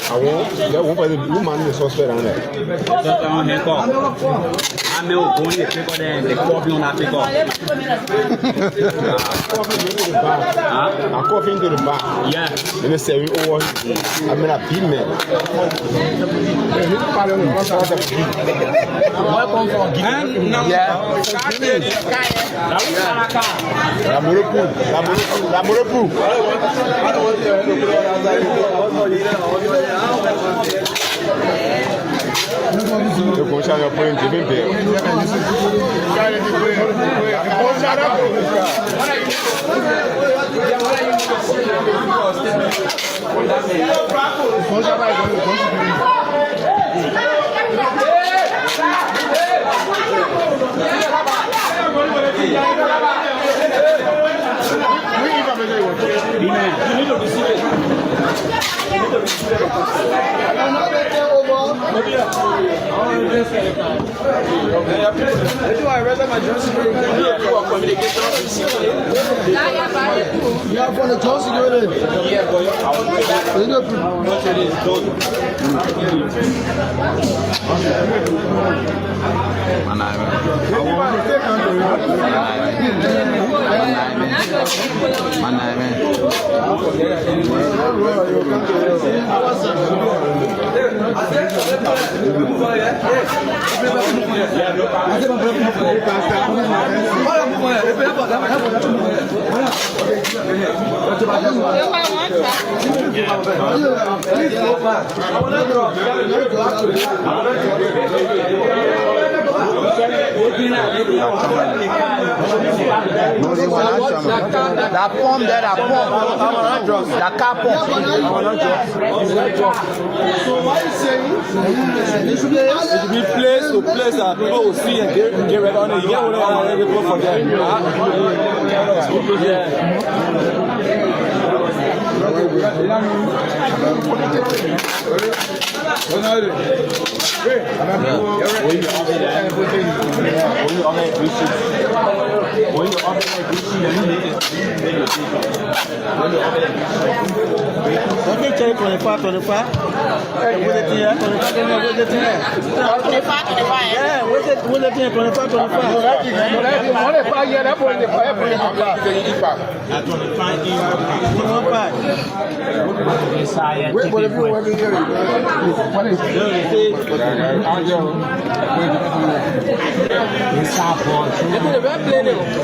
I won't. That won't be the woman in the suspect on that. I'm not going to pick up the coffee on that pick up. I'm coffee into the bar. Yeah. And they say, oh, I'm in a pin man. Welcome from Guinea. Yeah. La Murepu. Eu vou deixar meu apoio de bem bem. La pomme de la pomme, la capomme. So what you saying? It should be place to place that people will see and get ready on it. You get what I want to go for them.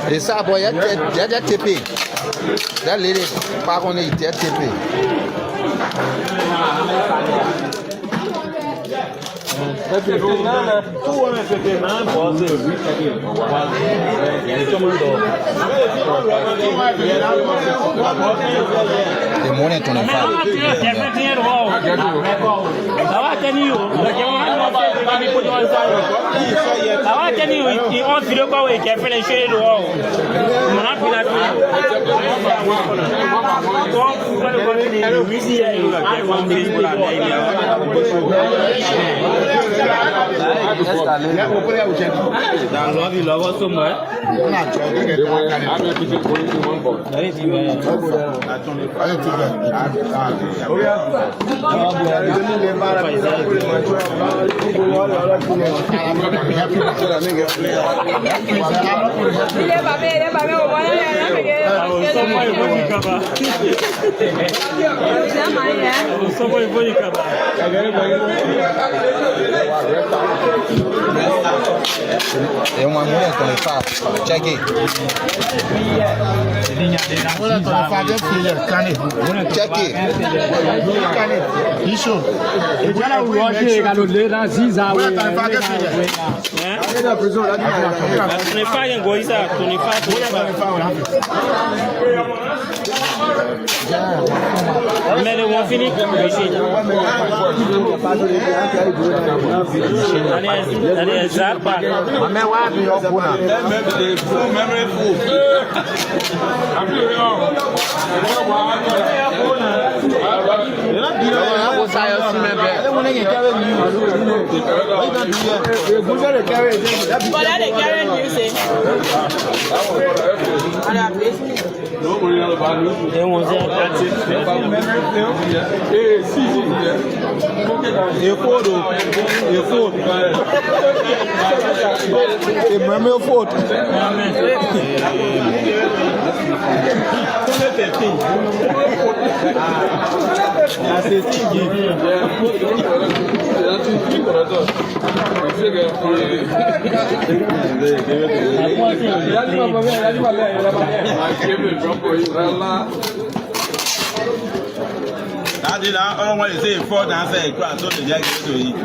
It's a boy, that tippy. That lady, back on it, that tippy. The morning 25. I love you, love us so much. É uma mulher que ele faz. Check it. Check it. Isso. Agora o Roger Galolê na Ziza. Tu ne faz em Goiza, tu ne faz. Mais le moins fini. Allez, Zapa. Mamãe vai abrir o puna. can carry news. What you gonna do here? But that they carry news, eh? They want to I did. I don't want to say four and say crap. So the jacket to eat.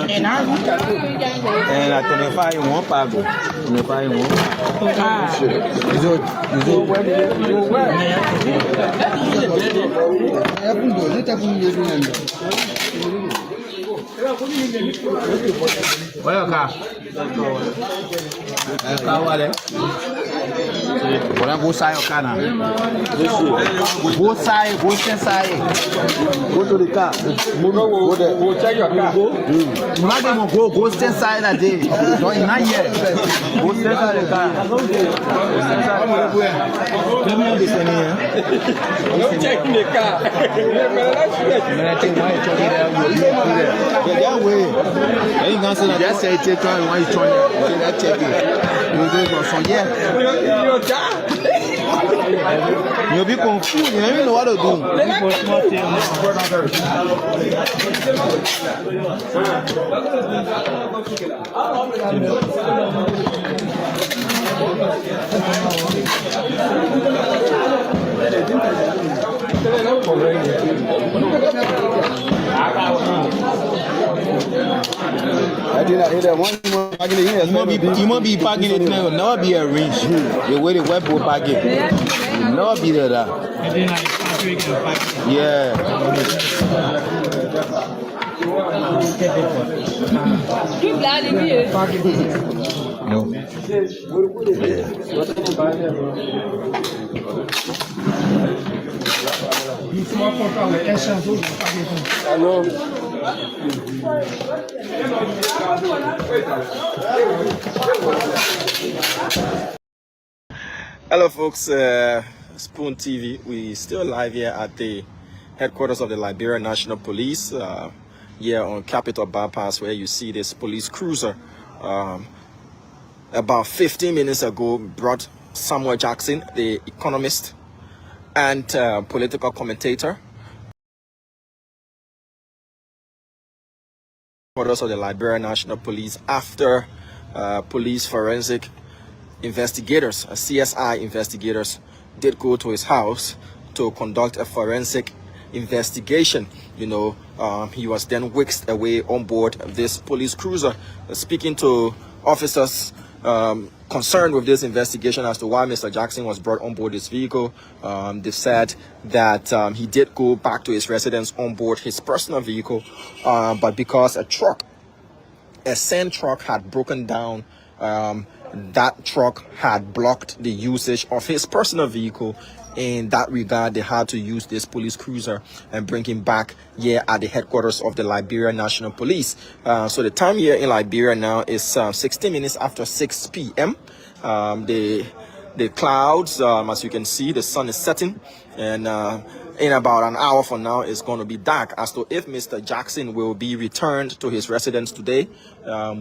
And I 25 in one pago. 25 in one. Go side or can go side, go side. Go to the car. Go there. Go check your car. Imagine go stand side that day. Don't in not yet. Go stand side the car. Don't check the car. That way. You can say that. Just say take time when you turn it. That check it. You go from here. You'll be confused. You don't even know what to do. You won't be parking it now. Never be arranged. The way the web will park it. Never be there. Yeah. No. Hello folks, Spoon TV. We still live here at the headquarters of the Liberia National Police, here on Capitol Bypass, where you see this police cruiser. About 15 minutes ago brought Samuel Jackson, the economist and political commentator, headquarters of the Liberia National Police after police forensic investigators, CSI investigators, did go to his house to conduct a forensic investigation. You know, he was then whisked away on board this police cruiser. Speaking to officers concerned with this investigation as to why Mr. Jackson was brought on board this vehicle, they said that he did go back to his residence on board his personal vehicle, but because a sand truck had broken down, that truck had blocked the usage of his personal vehicle. In that regard, they had to use this police cruiser and bring him back here at the headquarters of the Liberia National Police. So the time here in Liberia now is 16 minutes after 6 p.m. The clouds, as you can see, the sun is setting, and in about an hour from now it's going to be dark. As to if Mr. Jackson will be returned to his residence today,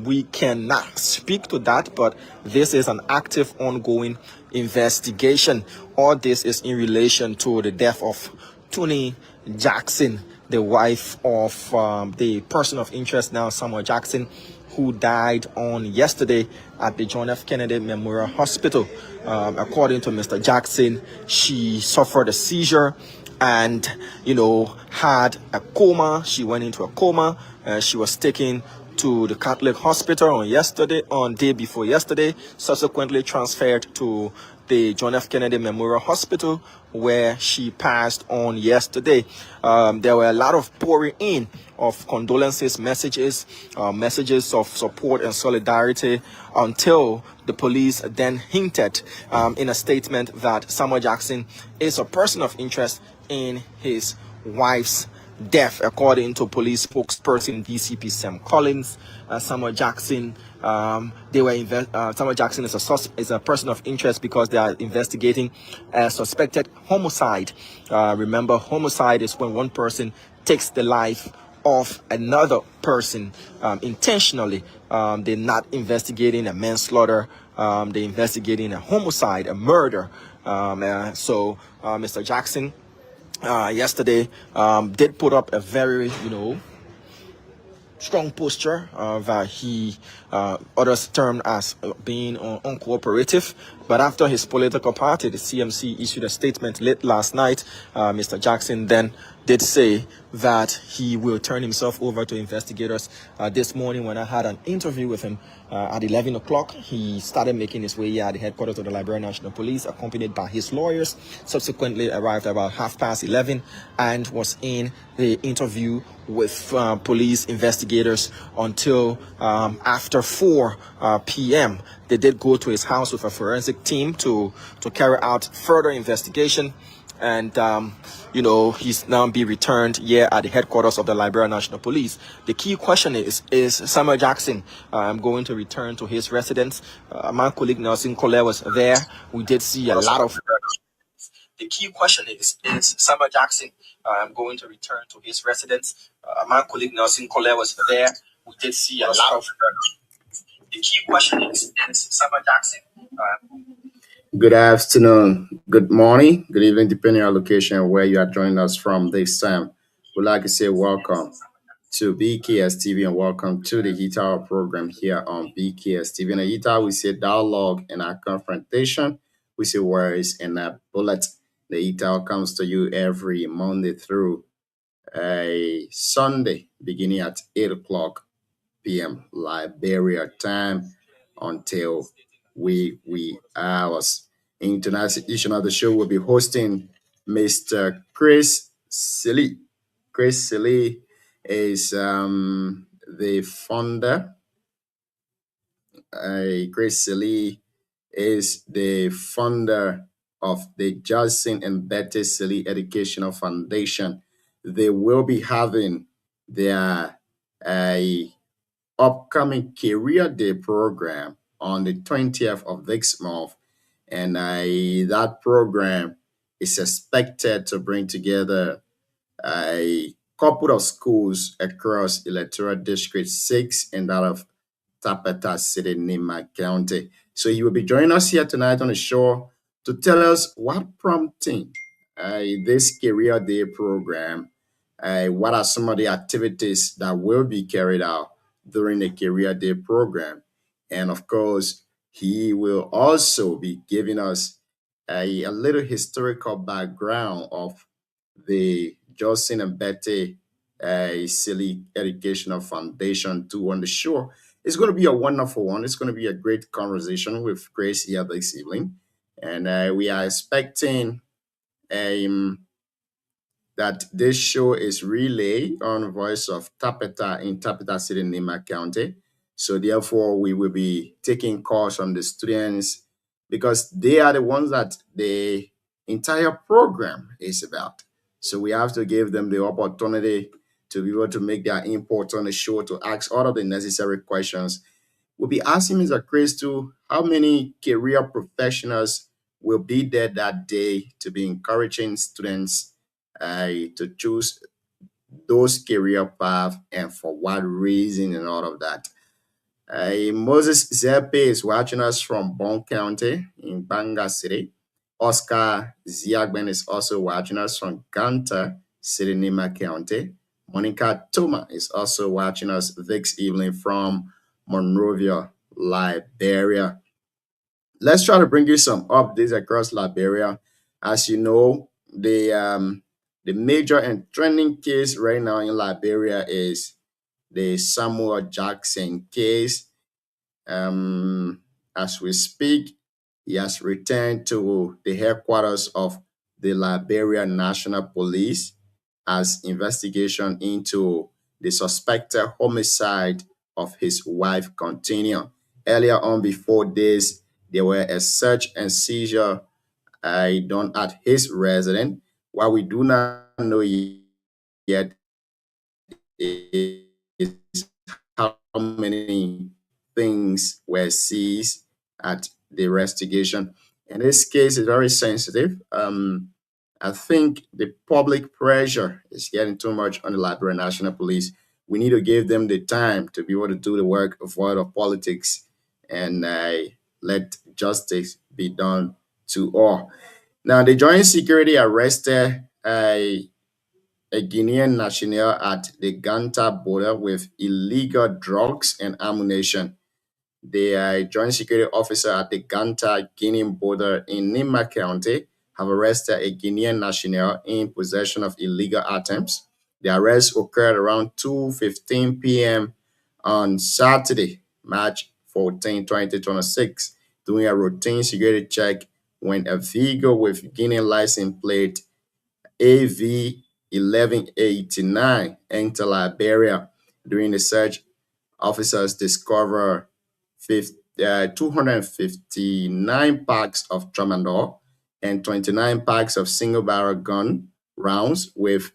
we cannot speak to that, but this is an active, ongoing investigation. All this is in relation to the death of Tony Jackson, the wife of the person of interest now, Samuel Jackson, who died on yesterday at the John F. Kennedy Memorial Hospital. According to Mr. Jackson, she suffered a seizure and, had a coma. She went into a coma. She was taken to the Catholic hospital on day before yesterday, subsequently transferred to the John F. Kennedy Memorial Hospital, where she passed on yesterday. There were a lot of pouring in of condolences messages, messages of support and solidarity, until the police then hinted in a statement that Samuel Jackson is a person of interest in his wife's death. According to police spokesperson DCP Sam Collins, Samuel Jackson, Samuel Jackson is a person of interest because they are investigating a suspected homicide. Remember, homicide is when one person takes the life of another person intentionally. They're not investigating a manslaughter. They're investigating a homicide, a murder. So Mr. Jackson yesterday did put up a very, strong posture that he others termed as being uncooperative. But after his political party, the CMC, issued a statement late last night, Mr. Jackson then did say that he will turn himself over to investigators. This morning, when I had an interview with him at 11 o'clock, he started making his way at the headquarters of the Liberian National Police, accompanied by his lawyers. Subsequently arrived about 11:30 and was in the interview with police investigators until after 4 p.m. They did go to his house with a forensic team to carry out further investigation. And, he's now be returned here at the headquarters of the Liberian National Police. The key question is Samuel Jackson going to return to his residence? My colleague Nelson Cole was there. We did see a lot of... The key question is Samuel Jackson going to return to his residence? My colleague Nelson Cole was there. We did see a lot of... The key question is Samuel Jackson. Good afternoon, good morning, good evening, depending on location where you are joining us from this time. We'd like to say welcome to BKS TV and welcome to the Heat Hour program here on BKS TV. In the Heat Hour, we say dialogue and our confrontation. We say words and a bullet. The Heat Hour comes to you every Monday through a Sunday, beginning at 8 o'clock p.m. Liberia time until we hours. In tonight's edition of the show, we'll be hosting Mr. Chris Silly. Chris Silly is the founder. Chris Silly is the founder of the Justin and Betty Silly Educational Foundation. They will be having their upcoming Career Day program on the 20th of this month. And that program is expected to bring together a couple of schools across Electoral District 6 and that of Tapeta City, Nima County. So you will be joining us here tonight on the show to tell us what prompting this Career Day program, what are some of the activities that will be carried out during the Career Day program. And of course, he will also be giving us a little historical background of the Justin and Betty Silly Educational Foundation too on the show. It's going to be a wonderful one. It's going to be a great conversation with Grace here this evening. And we are expecting that this show is relayed on Voice of Tapeta in Tapeta City, Nima County. So therefore, we will be taking calls from the students because they are the ones that the entire program is about. So we have to give them the opportunity to be able to make their input on the show, to ask all of the necessary questions. We'll be asking Mr. Chris to how many career professionals will be there that day to be encouraging students to choose those career paths and for what reason and all of that. Moses Zepe is watching us from Bon County in Banga City. Oscar Ziagben is also watching us from Ganta City, Nima County. Monica Toma is also watching us this evening from Monrovia, Liberia. Let's try to bring you some updates across Liberia. As you know, the major and trending case right now in Liberia is the Samuel Jackson case. As we speak, he has returned to the headquarters of the Liberia National Police as investigation into the suspected homicide of his wife continue. Earlier on, before this, there were a search and seizure done at his residence. What we do not know yet is how many things were seized at the investigation. And this case is very sensitive. I think the public pressure is getting too much on the Liberia National Police. We need to give them the time to be able to do the work avoid of politics and let justice be done to all. Now, the Joint Security arrested a Guinean national at the Ganta border with illegal drugs and ammunition. The Joint Security Officer at the Ganta Guinean border in Nima County have arrested a Guinean national in possession of illegal items. The arrest occurred around 2:15 p.m. on Saturday, March 14, 2026, during a routine security check when a vehicle with Guinean license plate AV 1189 entered Liberia. During the search, officers discovered 259 packs of tramadol and 29 packs of single barrel gun rounds. With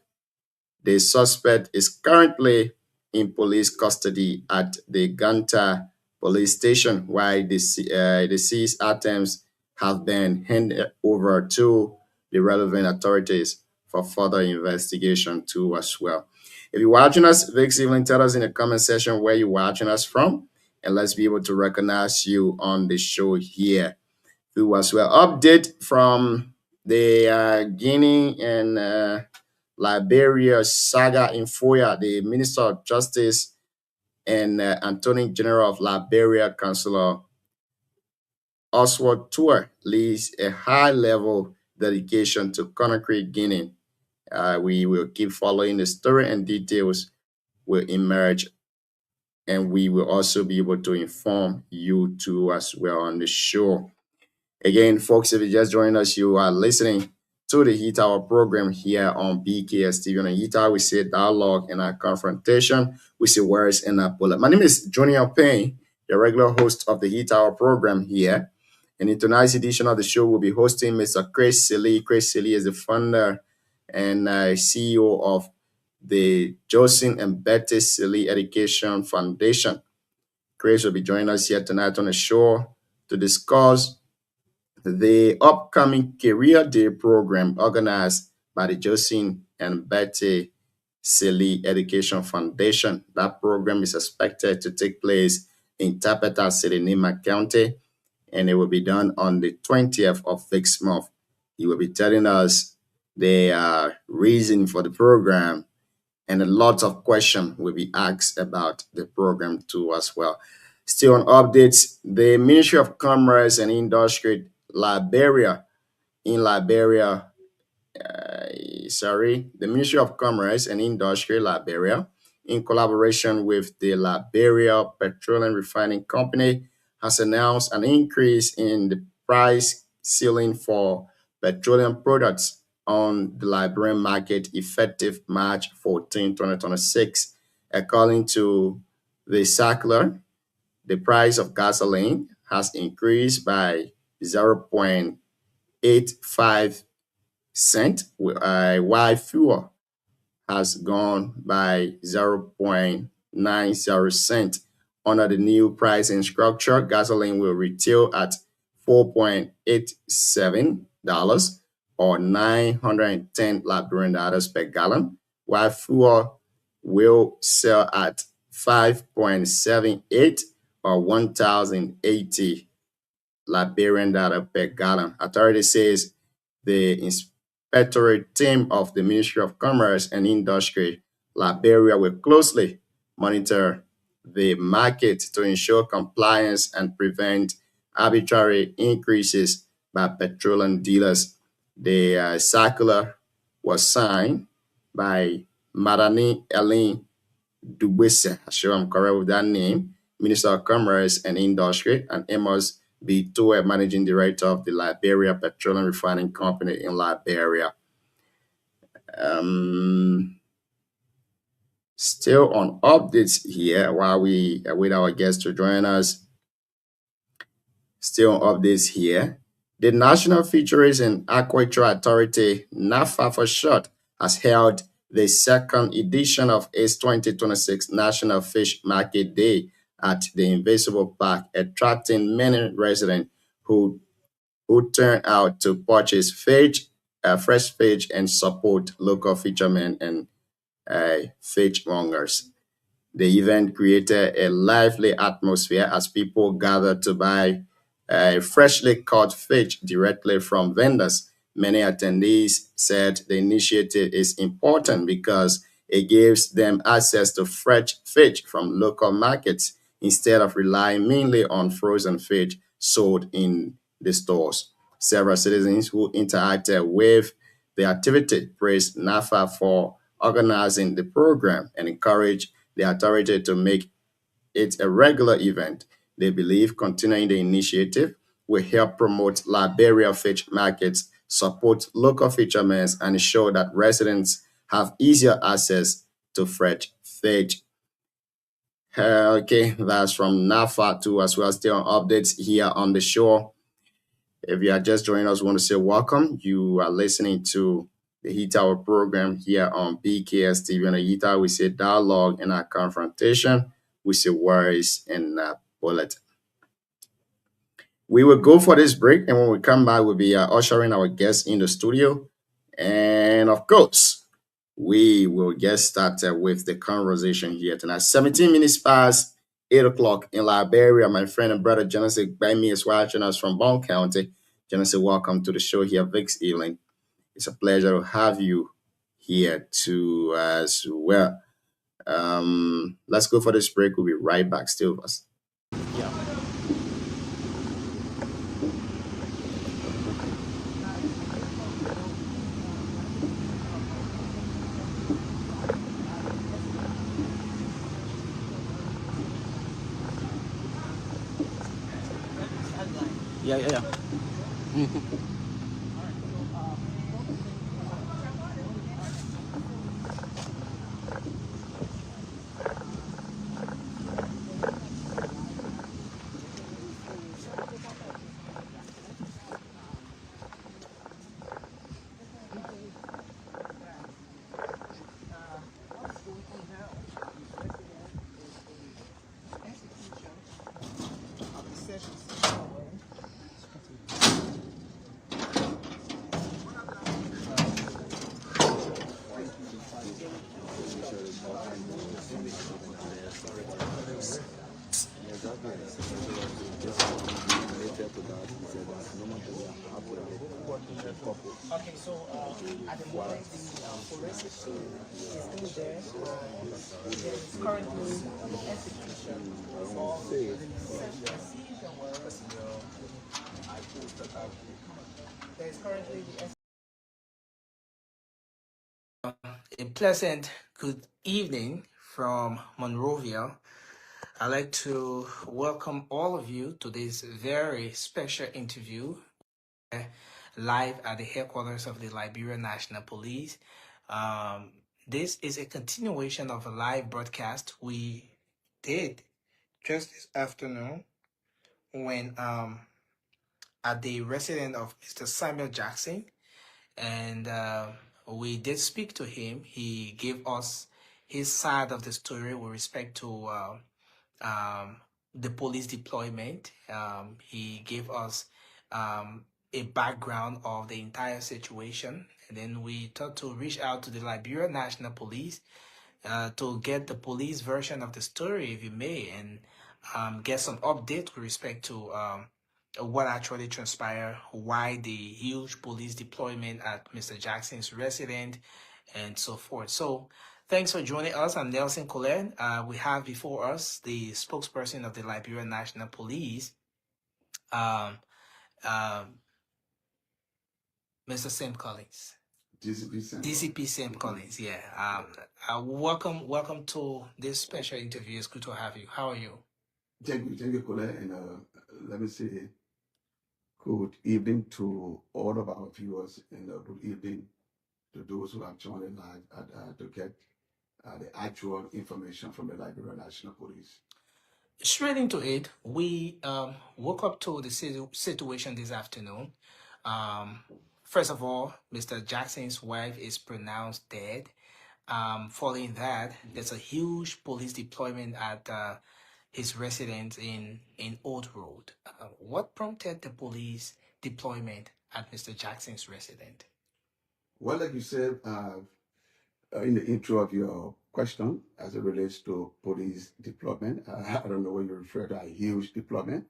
the suspect is currently in police custody at the Ganta police station, while the seized items have been handed over to the relevant authorities for further investigation too as well. If you're watching us, Vix Evelyn, tell us in the comment section where you're watching us from, and let's be able to recognize you on the show here too as well. Update from the Guinea and Liberia saga in Foya, the Minister of Justice and Attorney General of Liberia, Councillor Oswald Tour, leads a high-level dedication to Conakry, Guinea. We will keep following the story, and details will emerge, and we will also be able to inform you too as well on the show. Again, folks, if you just joined us, you are listening to the Heat Hour program here on BKS TV. On the Heat Hour, we say dialogue and our confrontation. We say words and our bullet. My name is Junior Payne, the regular host of the Heat Hour program here. And in tonight's edition of the show, we'll be hosting Mr. Chris Silly. Chris Silly is the founder and CEO of the Joseph and Betty Silly Education Foundation. Chris will be joining us here tonight on the show to discuss the upcoming Career Day program organized by the Joseph and Betty Silly Education Foundation. That program is expected to take place in Tapeta City, Nima County, and it will be done on the 20th of this month. He will be telling us the reason for the program, and a lot of questions will be asked about the program too as well. Still on updates, the Ministry of Commerce and Industry the Ministry of Commerce and Industry Liberia, in collaboration with the Liberia Petroleum Refining Company, has announced an increase in the price ceiling for petroleum products on the Liberian market effective March 14, 2026. According to the circular, the price of gasoline has increased by 0.85 cent, while fuel has gone by 0.90 cent. Under the new pricing structure, gasoline will retail at $4.87 or 910 Liberian dollars per gallon, while fuel will sell at 5.78 or 1,080 Liberian dollar per gallon. Authority says the inspectorate team of the Ministry of Commerce and Industry Liberia will closely monitor the market to ensure compliance and prevent arbitrary increases by petroleum dealers. The circular was signed by Madani Elin Dubese, I'm sure I'm correct with that name, Minister of Commerce and Industry, and Amos B. Toure, Managing Director of the Liberia Petroleum Refining Company in Liberia. Still on updates here while we await our guests to join us. Still on updates here. The National Fisheries and Aquaculture Authority, NAFA for short, has held the second edition of its 2026 National Fish Market Day at the Invisible Park, attracting many residents who turn out to purchase fish, fresh fish, and support local fishermen and fishmongers. The event created a lively atmosphere as people gathered to buy freshly caught fish directly from vendors. Many attendees said the initiative is important because it gives them access to fresh fish from local markets instead of relying mainly on frozen fish sold in the stores. Several citizens who interacted with the activity praised NAFA for organizing the program and encouraged the authority to make it a regular event. They believe continuing the initiative will help promote Liberia fish markets, support local fishermen, and ensure that residents have easier access to fresh fish. Okay, that's from NAFA too, as well. Still on updates here on the show. If you are just joining us, we want to say welcome. You are listening to the Heat Hour program here on BKS TV. On the Heat Hour, we say dialogue and our confrontation. We say worries and bullet. We will go for this break, and when we come back, we'll be ushering our guests in the studio. And of course, we will get started with the conversation here tonight. 17 minutes past 8 o'clock in Liberia. My friend and brother Genesis by me is watching us from Bond County. Genesis, welcome to the show here, Vix Ealing. It's a pleasure to have you here too as well. Let's go for this break. We'll be right back. Still with us. Yeah. Okay, so at the moment the forensic team is in there. There is currently execution of the seizure work. There is currently a pleasant good evening from Monrovia. I'd like to welcome all of you to this very special interview live at the headquarters of the Liberia National Police. This is a continuation of a live broadcast we did just this afternoon when at the residence of Mr. Samuel Jackson, and we did speak to him. He gave us his side of the story with respect to the police deployment. He gave us a background of the entire situation, and then we thought to reach out to the Liberia National Police to get the police version of the story, if you may, and get some update with respect to what actually transpired, why the huge police deployment at Mr. Jackson's residence, and so forth. So Thanks for joining us. I'm Nelson Colette. We have before us the spokesperson of the Liberia National Police, um, Mr. Sam Collins. DCP Sam Collins, yeah. Welcome to this special interview. It's good to have you. How are you? Thank you, Colette, and let me say good evening to all of our viewers, and good evening to those who have joined in live to get the actual information from the Liberia National Police. Straight into it, we woke up to the situation this afternoon. First of all, Mr. Jackson's wife is pronounced dead. Following that, there's a huge police deployment at his residence in Old Road. What prompted the police deployment at Mr. Jackson's residence? Well, like you said in the intro of your question, as it relates to police deployment, I don't know when you refer to a huge deployment,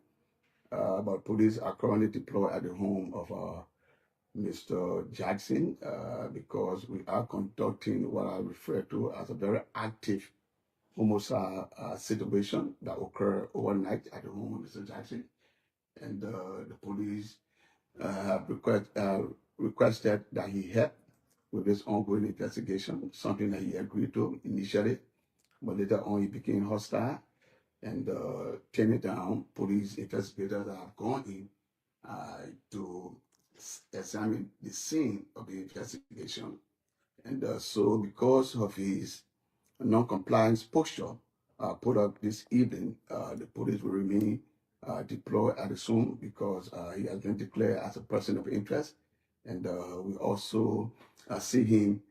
but police are currently deployed at the home of Mr. Jackson because we are conducting what I refer to as a very active homicide situation that occurred overnight at the home of Mr. Jackson. And the police have requested that he help with this ongoing investigation, something that he agreed to initially, but later on he became hostile and turned it down. Police investigators have gone in to examine the scene of the investigation. And so because of his non-compliance posture put up this evening, the police will remain deployed at the scene because he has been declared as a person of interest. And we also see him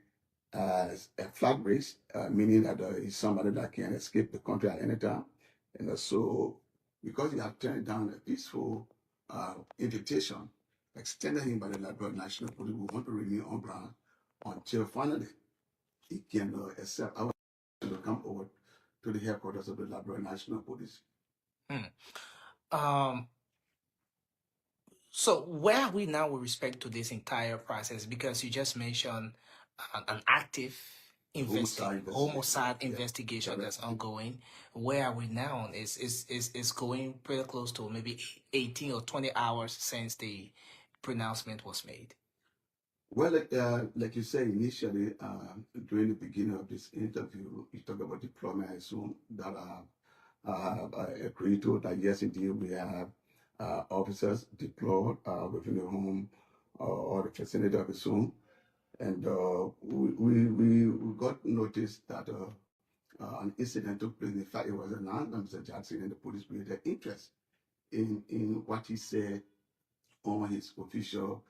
as a flag race, meaning that he's somebody that can escape the country at any time. And so because he has turned down a peaceful invitation extended him by the Liberia National Police, we want to remain on ground until finally he can accept our to come over to the headquarters of the Liberia National Police. So where are we now with respect to this entire process? Because you just mentioned an active homicide investigation that's ongoing. Where are we now? Is going pretty close to maybe 18 or 20 hours since the pronouncement was made. Well, like you said initially, during the beginning of this interview, you talked about deployment. I assume that I agreed to that. Yes, indeed, we have officers deployed within the home or the vicinity of the zone. And we got notice that an incident took place. In fact, it was announced by Mr. Jackson, and the police created interest in what he said on his official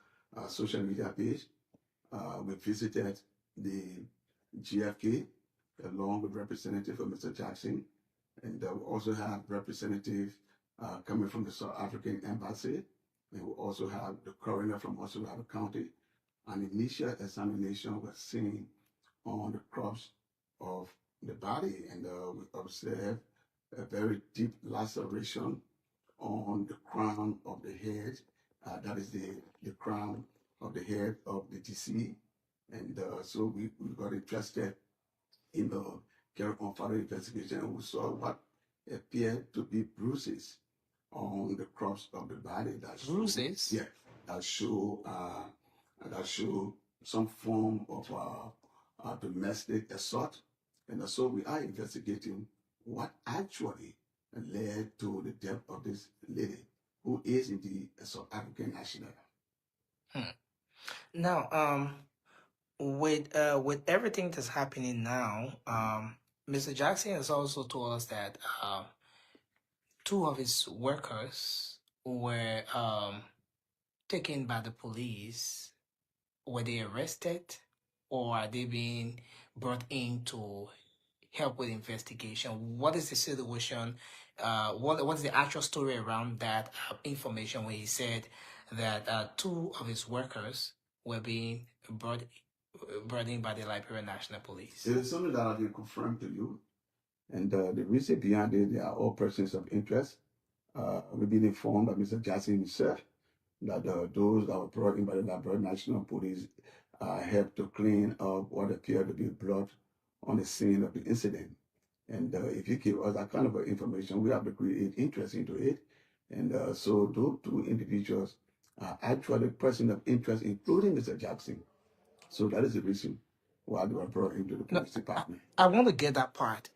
social media page. We visited the GFK along with representative of Mr. Jackson, and we also have representatives coming from the South African Embassy, and we also have the coroner from Osorado County. An initial examination was seen on the crops of the body, and we observed a very deep laceration on the crown of the head. That is the crown of the head of the deceased. And so we got interested in the carry on further investigation, and we saw what appeared to be bruises on the crops of the body. Bruises? Yeah, that show some form of domestic assault. And so we are investigating what actually led to the death of this lady, who is indeed a South African national. Now, with everything that's happening now, Mr. Jackson has also told us that two of his workers were taken by the police. Were they arrested, or are they being brought in to help with investigation? What is the situation? What is the actual story around that information when he said that two of his workers were being brought in by the Liberia National Police? It is something that I can confirm to you. And the reason behind it, they are all persons of interest. We've been informed by Mr. Jackson himself that those that were brought in by the Liberia National Police helped to clean up what appeared to be blood on the scene of the incident. And if you give us that kind of information, we have to create interest into it. And so those two individuals are actually person of interest, including Mr. Jackson. So that is the reason why they were brought into the police department. I want to get that part.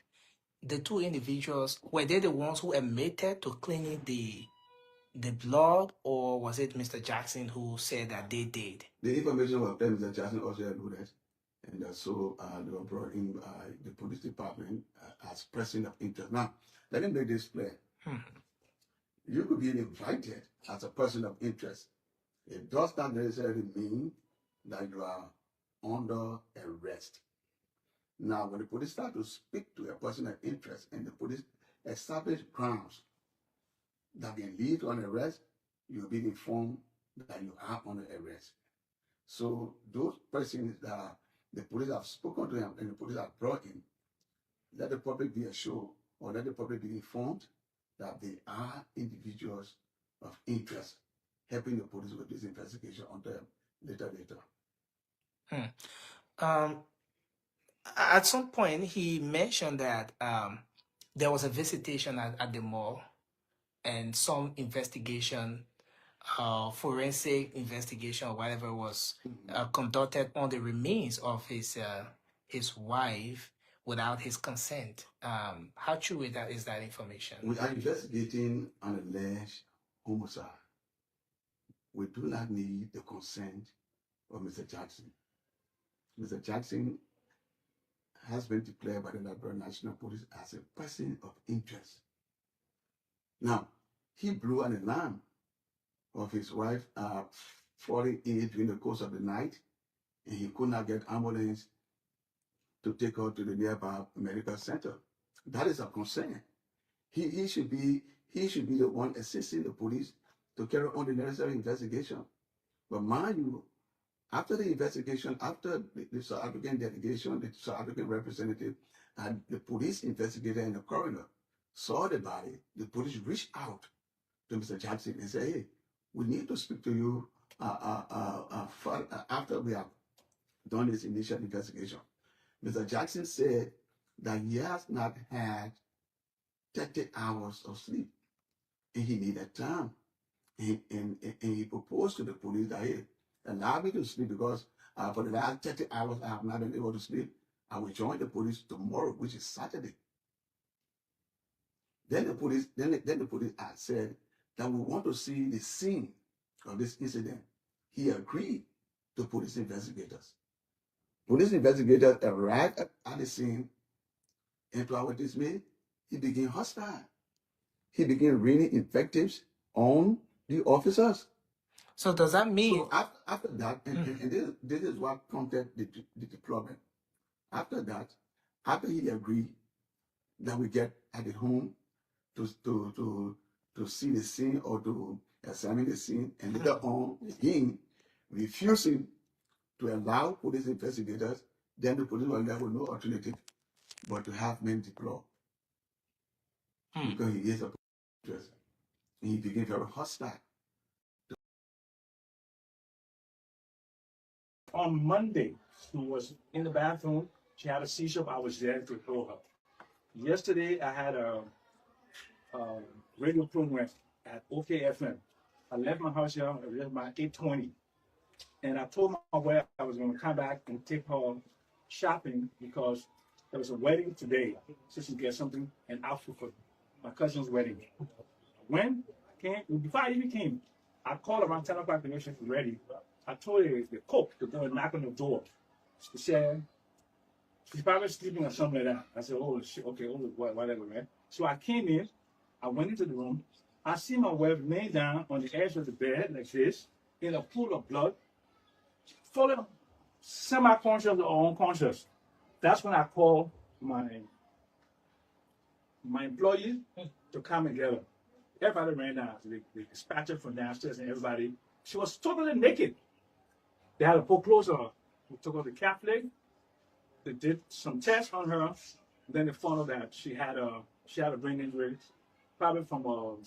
The two individuals, were they the ones who admitted to cleaning the blood, or was it Mr. Jackson who said that they did? The information was that Mr. Jackson also alluded, and so they were brought in by the police department as person of interest. Now, let me make this clear. You could be invited as a person of interest. It does not necessarily mean that you are under arrest. Now, when the police start to speak to a person of interest and the police establish grounds that can lead to an arrest, you'll be informed that you are under arrest. So those persons that the police have spoken to them and the police have brought in, let the public be assured or let the public be informed that they are individuals of interest, helping the police with this investigation until later. At some point, he mentioned that there was a visitation at the mall and some investigation, forensic investigation or whatever was conducted on the remains of his wife without his consent. How true is that information? We are investigating an alleged homicide. We do not need the consent of Mr. Jackson. Mr. Jackson has been declared by the Liberia National Police as a person of interest. Now, he blew an alarm of his wife falling ill during the course of the night, and he could not get ambulance to take her to the nearby medical center. That is a concern. He should be the one assisting the police to carry on the necessary investigation. But mind you, after the investigation, after the South African delegation, the South African representative, and the police investigator and the coroner saw the body, the police reached out to Mr. Jackson and said, hey, we need to speak to you after we have done this initial investigation. Mr. Jackson said that he has not had 30 hours of sleep and he needed time. And he proposed to the police that, hey, allow me to sleep because for the last 30 hours I have not been able to sleep. I will join the police tomorrow, which is Saturday. Then the police said that we want to see the scene of this incident. He agreed to police investigators. Police investigators arrived at the scene, and to our dismay, he became hostile. He began raining invectives on the officers. So does that mean? So after that, and this is what prompted the deployment. After that, after he agreed that we get at the home to see the scene or to examine the scene, and later on again refusing to allow police investigators, then the police were left with no alternative but to have men deployed. Because he is a police, and he became very hostile. On Monday, she was in the bathroom. She had a seizure. I was there to throw her. Yesterday, I had a radio program at OKFM. I left my house here at about 8:20. And I told my wife I was going to come back and take her shopping because there was a wedding today. So she get something, an outfit for my cousin's wedding. When I came, before I even came, I called around 10 o'clock to make sure she's ready. I told her the cook to go and knock on the door. She said, she's probably sleeping or something like that. I said, oh, shit, okay, oh, whatever, right? So I came in, I went into the room. I see my wife laying down on the edge of the bed like this, in a pool of blood, fully semi-conscious or unconscious. That's when I called my employees to come and get her. Everybody ran down. They dispatched her from downstairs and everybody. She was totally naked. They had to put clothes on her. We took her to Catholic. They did some tests on her. Then they found out that she had a brain injury, probably from like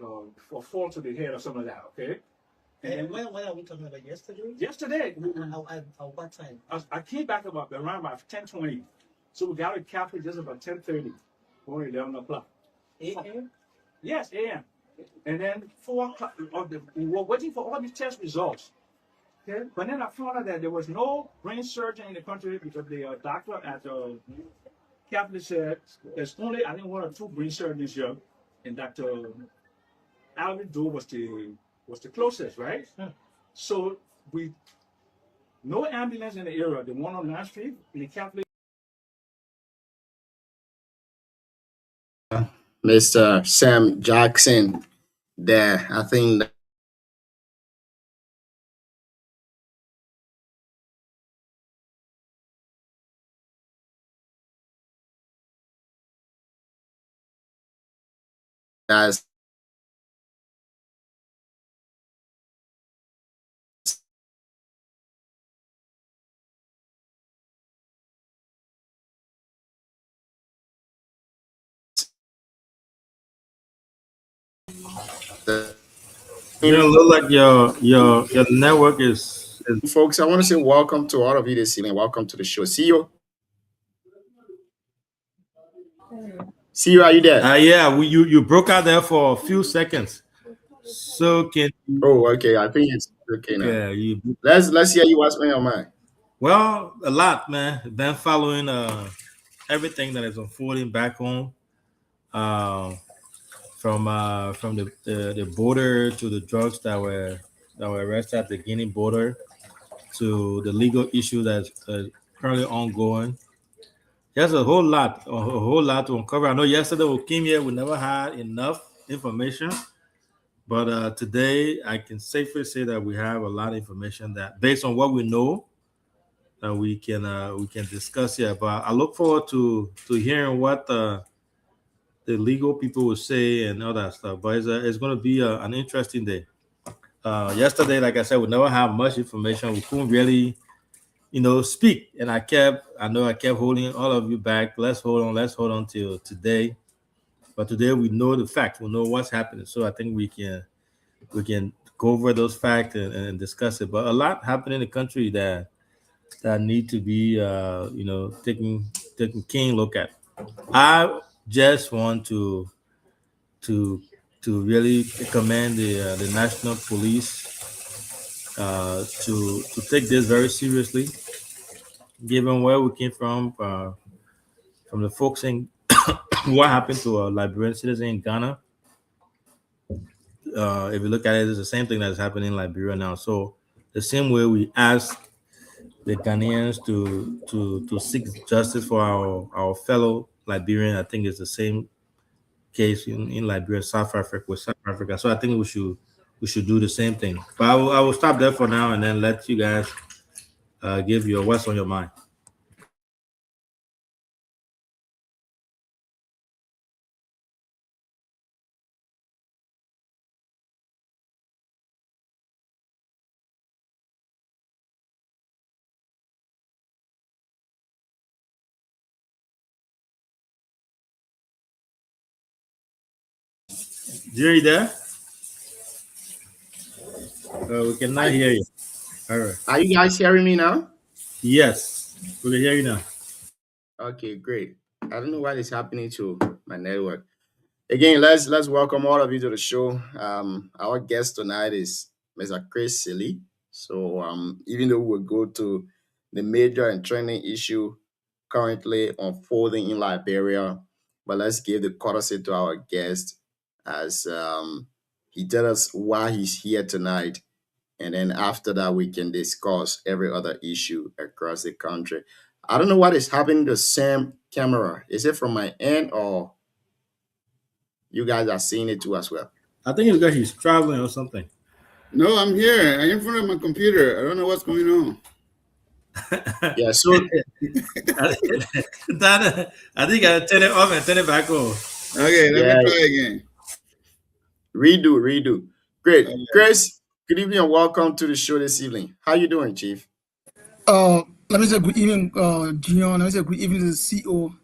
a fall to the head or something like that. Okay. And when are we talking about? Yesterday? yesterday, At what time? I came back around about 10:20. So we got to Catholic just about 10:30 or 11 o'clock. A.M.? Yes, a.m. And then 4 o'clock, we were waiting for all the test results. Okay? But then I found out that there was no brain surgeon in the country because the doctor at the Catholic said there's only, I think, 1 or 2 brain surgeons here. And Dr. Alvin Doe was the closest, right? So no ambulance in the area. The one on 9th Street, the Catholic. Mr. Sam Jackson there. I think that's the You know, look like your network is folks. I want to say welcome to all of you this evening. Welcome to the show. See you, are you there? yeah, you broke out there for a few seconds. So can Oh, okay. I think it's okay now. yeah, you Let's hear you. What's on your mind? well a lot, man. Been following everything that is unfolding back home. From the border to the drugs that were arrested at the Guinea border to the legal issue that's currently ongoing. There's a whole lot to uncover. I know yesterday we came here, we never had enough information, but today I can safely say that we have a lot of information that, based on what we know, that we can discuss here. But I look forward to hearing what the legal people will say and all that stuff. But it's going to be an interesting day. Yesterday, like I said, we never have much information. We couldn't really, speak. And I kept holding all of you back. Let's hold on till today. But today we know the facts. We know what's happening. So I think we can go over those facts and discuss it. But a lot happened in the country that need to be, taking keen look at. I just want to really commend the national police to take this very seriously, given where we came from the folks in what happened to a Liberian citizen in Ghana. If you look at it, it's the same thing that's happening in Liberia now. So the same way we ask the Ghanaians to seek justice for our fellow Liberian, I think it's the same case in Liberia, South Africa. So I think we should do the same thing. But I will stop there for now and then let you guys give your what's on your mind. Jerry there? We cannot hear you. All right. Are you guys hearing me now? Yes, we can hear you now. Okay, great. I don't know what is happening to my network. Again, let's welcome all of you to the show. Our guest tonight is Mr. Chris Silly. So even though we'll go to the major and trending issue currently unfolding in Liberia, but let's give the courtesy to our guest as he tells us why he's here tonight. And then after that, we can discuss every other issue across the country. I don't know what is happening to Sam camera. Is it from my end or you guys are seeing it too as well? I think it's because he's traveling or something. No, I'm here. I'm in front of my computer. I don't know what's going on. Yeah, so I think I turn it off and turn it back on. Okay, let me try again. redo. Great. Chris, good evening and welcome to the show this evening. How you doing, Chief? Let me say good evening, Gion. Let me say good evening to the CEO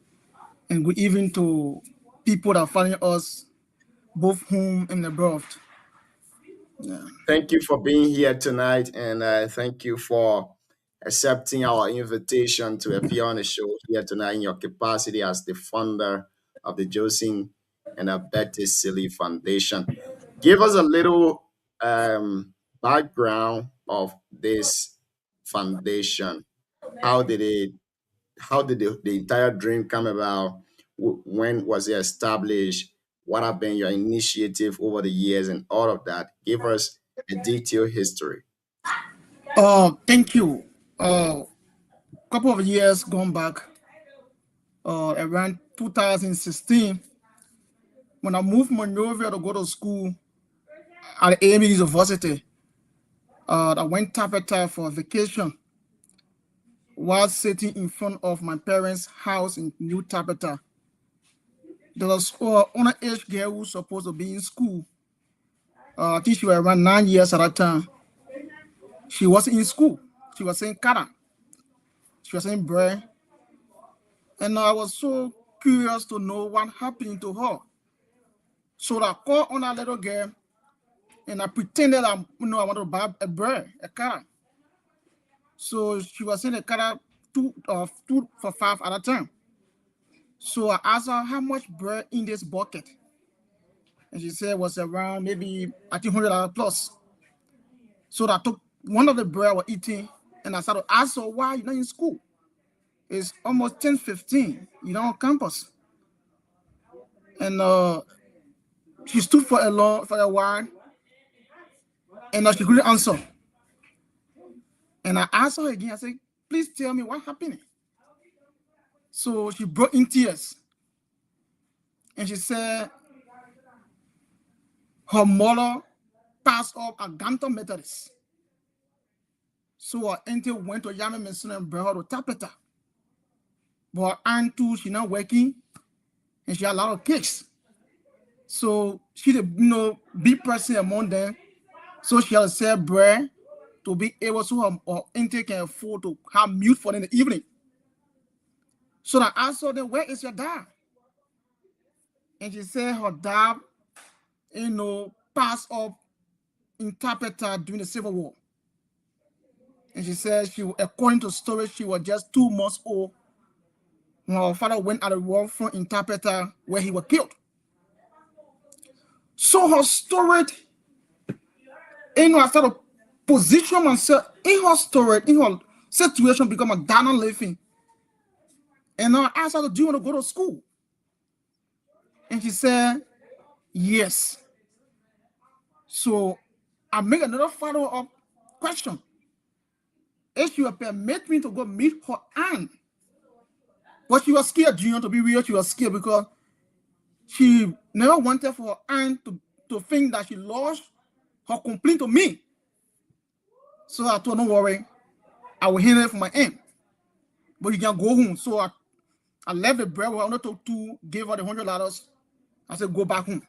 and good evening to people that are following us, both home and abroad. Yeah. Thank you for being here tonight, and thank you for accepting our invitation to appear on the show here tonight in your capacity as the founder of the Joseph and Betty Silly Foundation. Give us a little background of this foundation. How did it? How did the entire dream come about? When was it established? What have been your initiative over the years and all of that? Give us a detailed history. Thank you. Couple of years gone back, around 2016, when I moved from Monrovia to go to school at AME University, I went Tapeta for a vacation while sitting in front of my parents' house in New Tapeta. There was an underage girl who was supposed to be in school. I think she was around 9 years at that time. She wasn't in school. She was saying Kara. She was saying Bre. And I was so curious to know what happened to her. So I called on that little girl and I pretended I wanted to buy a Bre, a Kara. So she was saying a Kara 2 for 5 at a time. So I asked her how much bread in this bucket. And she said it was around maybe I think $100 plus. So I took one of the bread I was eating and I started to ask her why you're not in school. It's almost 10:15. You're not on campus. And she stood for a while and she couldn't answer. And I asked her again, I said, please tell me what happened. So she broke in tears. And she said her mother passed off a Ganton Methodist. So her auntie went to Yami Mason and brought her to Tapeta. But her aunt too, she not working and she had a lot of kids. So she the big person among them. So she had to sell bread to be able to her auntie can afford to have meat for them in the evening. So I asked her then, where is your dad? And she said her dad, passed up in Tapeta during the Civil War. And she said according to story, she was just 2 months old when her father went at the war front in Tapeta where he was killed. So her story, I started to position myself in her story, in her situation, become a Ghana living. And I asked her, do you want to go to school? And she said, yes. So I make another follow-up question. If she will permit me to go meet her aunt. But she was scared, Junior, to be real, she was scared because she never wanted for her aunt to think that she lost her complaint to me. So I told her, don't worry, I will handle it for my aunt. But you can go home. So I left the bread where I only took 2, gave her the $100. I said, go back home.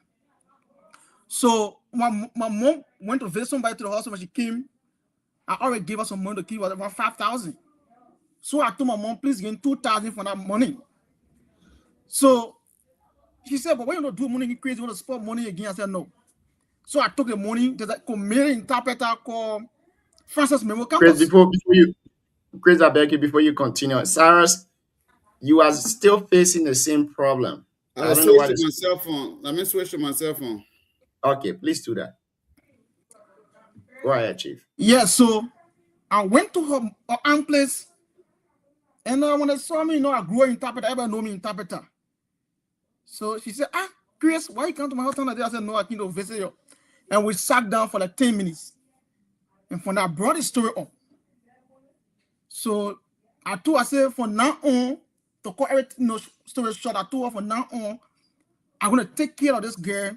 So my mom went to visit somebody to the hospital. When she came, I already gave her some money to keep her around 5,000. So I told my mom, please give me 2,000 for that money. So she said, but when you don't do money, you crazy, you want to spend money again? I said, no. So I took the money. There's a community interpreter called Francis Memo Chris, Campus. Chris, I beg you, before you continue, Cyrus, you are still facing the same problem. I don't know what is my cell phone. Let me switch to my cell phone. Okay, please do that. Go ahead, Chief. Yeah, so I went to her aunt place, and when they saw me, I grew up interpreter. Everybody know me interpreter. So she said, Chris, why you come to my house today? I said, no, I came to visit you. And we sat down for like 10 minutes. And from that, I brought the story up. So I said, from now on, to cut everything, story short, I told her from now on, I'm going to take care of this girl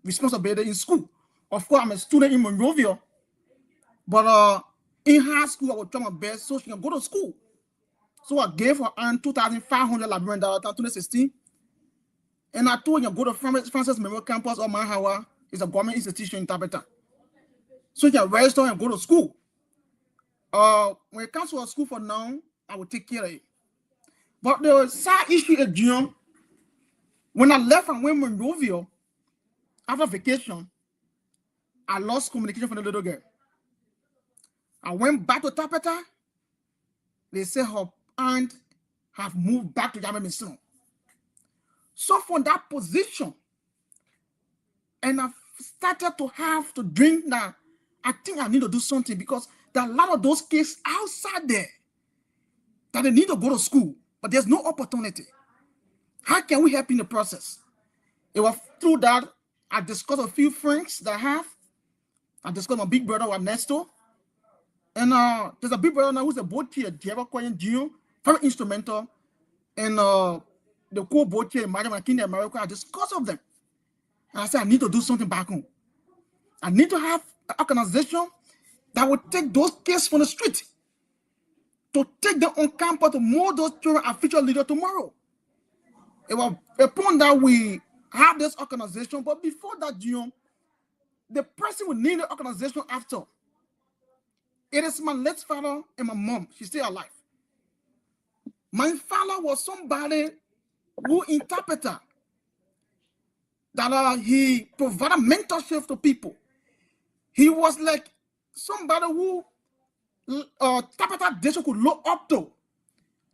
responsibility in school. Of course, I'm a student in Monrovia, but in high school, I would try my best so she can go to school. So I gave her $2,500 Liberian dollars in 2016. And I told her, go to Francis Memorial Campus or Manhawa. It's a government institution in Tabata. So you can register and go to school. When it comes to a school for now, I will take care of it. But the side issue is, June, when I left and went to Monrovia after vacation, I lost communication from the little girl. I went back to Tapeta. They say her aunt have moved back to Yamamisino. So from that position, and I started to have to drink now. I think I need to do something because there are a lot of those kids outside there that they need to go to school, but there's no opportunity. How can we help in the process? It was through that I discussed a few friends that I have. I discussed my big brother Ernesto. And there's a big brother now who's a boat here, Jeva Koyan Gio, very instrumental. And the cool boat here in Madam and Kingdom America, I discussed of them. And I said, I need to do something back home. I need to have an organization that will take those kids from the street, to take them on campus, to mold those children as future leaders tomorrow. It was upon that we have this organization, but before that, Gio, the person we need the organization after, it is my late father and my mom. She's still alive. My father was somebody who interpreted that he provided mentorship to people. He was like somebody who Tapeta District could look up to,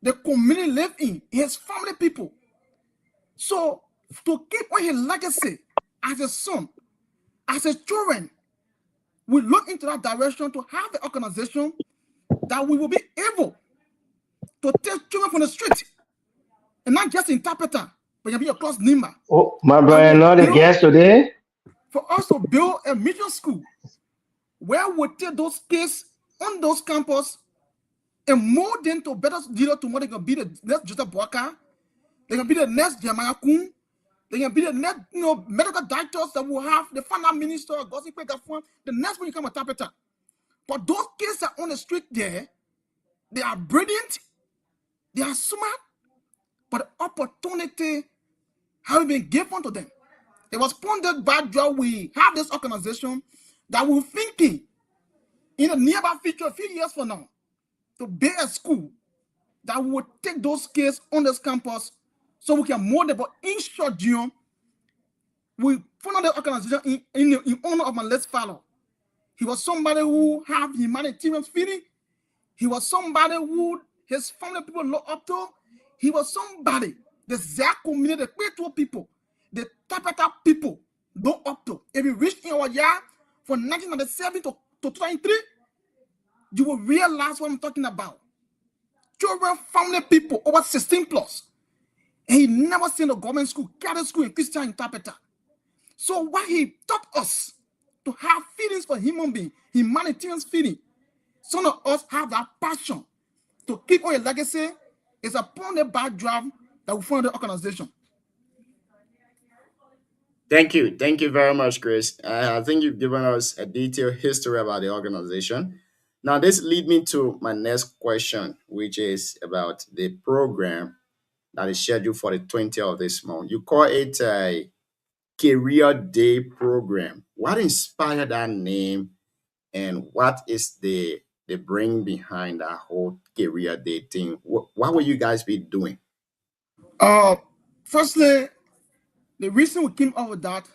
the community live in, his family people. So to keep on his legacy as a son, as a children, we look into that direction to have the organization that we will be able to take children from the street, and not just in Tapeta, but can be across Nima. Oh, my brother, not the guest today. For us to build a mission school where we take those kids on those campuses and mold them to better leader tomorrow. They can be the next Joseph Boaka, they can be the next Jeremiah Kun, they can be the next medical doctors that will have the final minister, Gossip Gafon, the next one you come at Tapeta. But those kids are on the street there, they are brilliant, they are smart, but the opportunity have been given to them. It was funded by Joe. We have this organization that we're thinking in the nearby future, a few years from now, to build a school that would take those kids on this campus so we can mold them. But in short, June, we founded the organization in honor of my late father. He was somebody who had humanitarian feeling. He was somebody who his family people look up to. He was somebody, the Zach community, the Quito people, the Tapeta people look up to. If you reach in our year from 1997 to 2003, you will realize what I'm talking about. Children, family people, over 16 plus. And he never seen a government school, Catholic school, and Christian interpreter. So what he taught us to have feelings for human being, humanitarian feeling, some of us have that passion to keep on a legacy. Is upon the backdrop that we found the organization. Thank you. Thank you very much, Chris. I think you've given us a detailed history about the organization. Now, this leads me to my next question, which is about the program that is scheduled for the 20th of this month. You call it a Career Day program. What inspired that name, and what is the brain behind that whole Career Day thing? What will you guys be doing? Firstly, the reason we came up with that,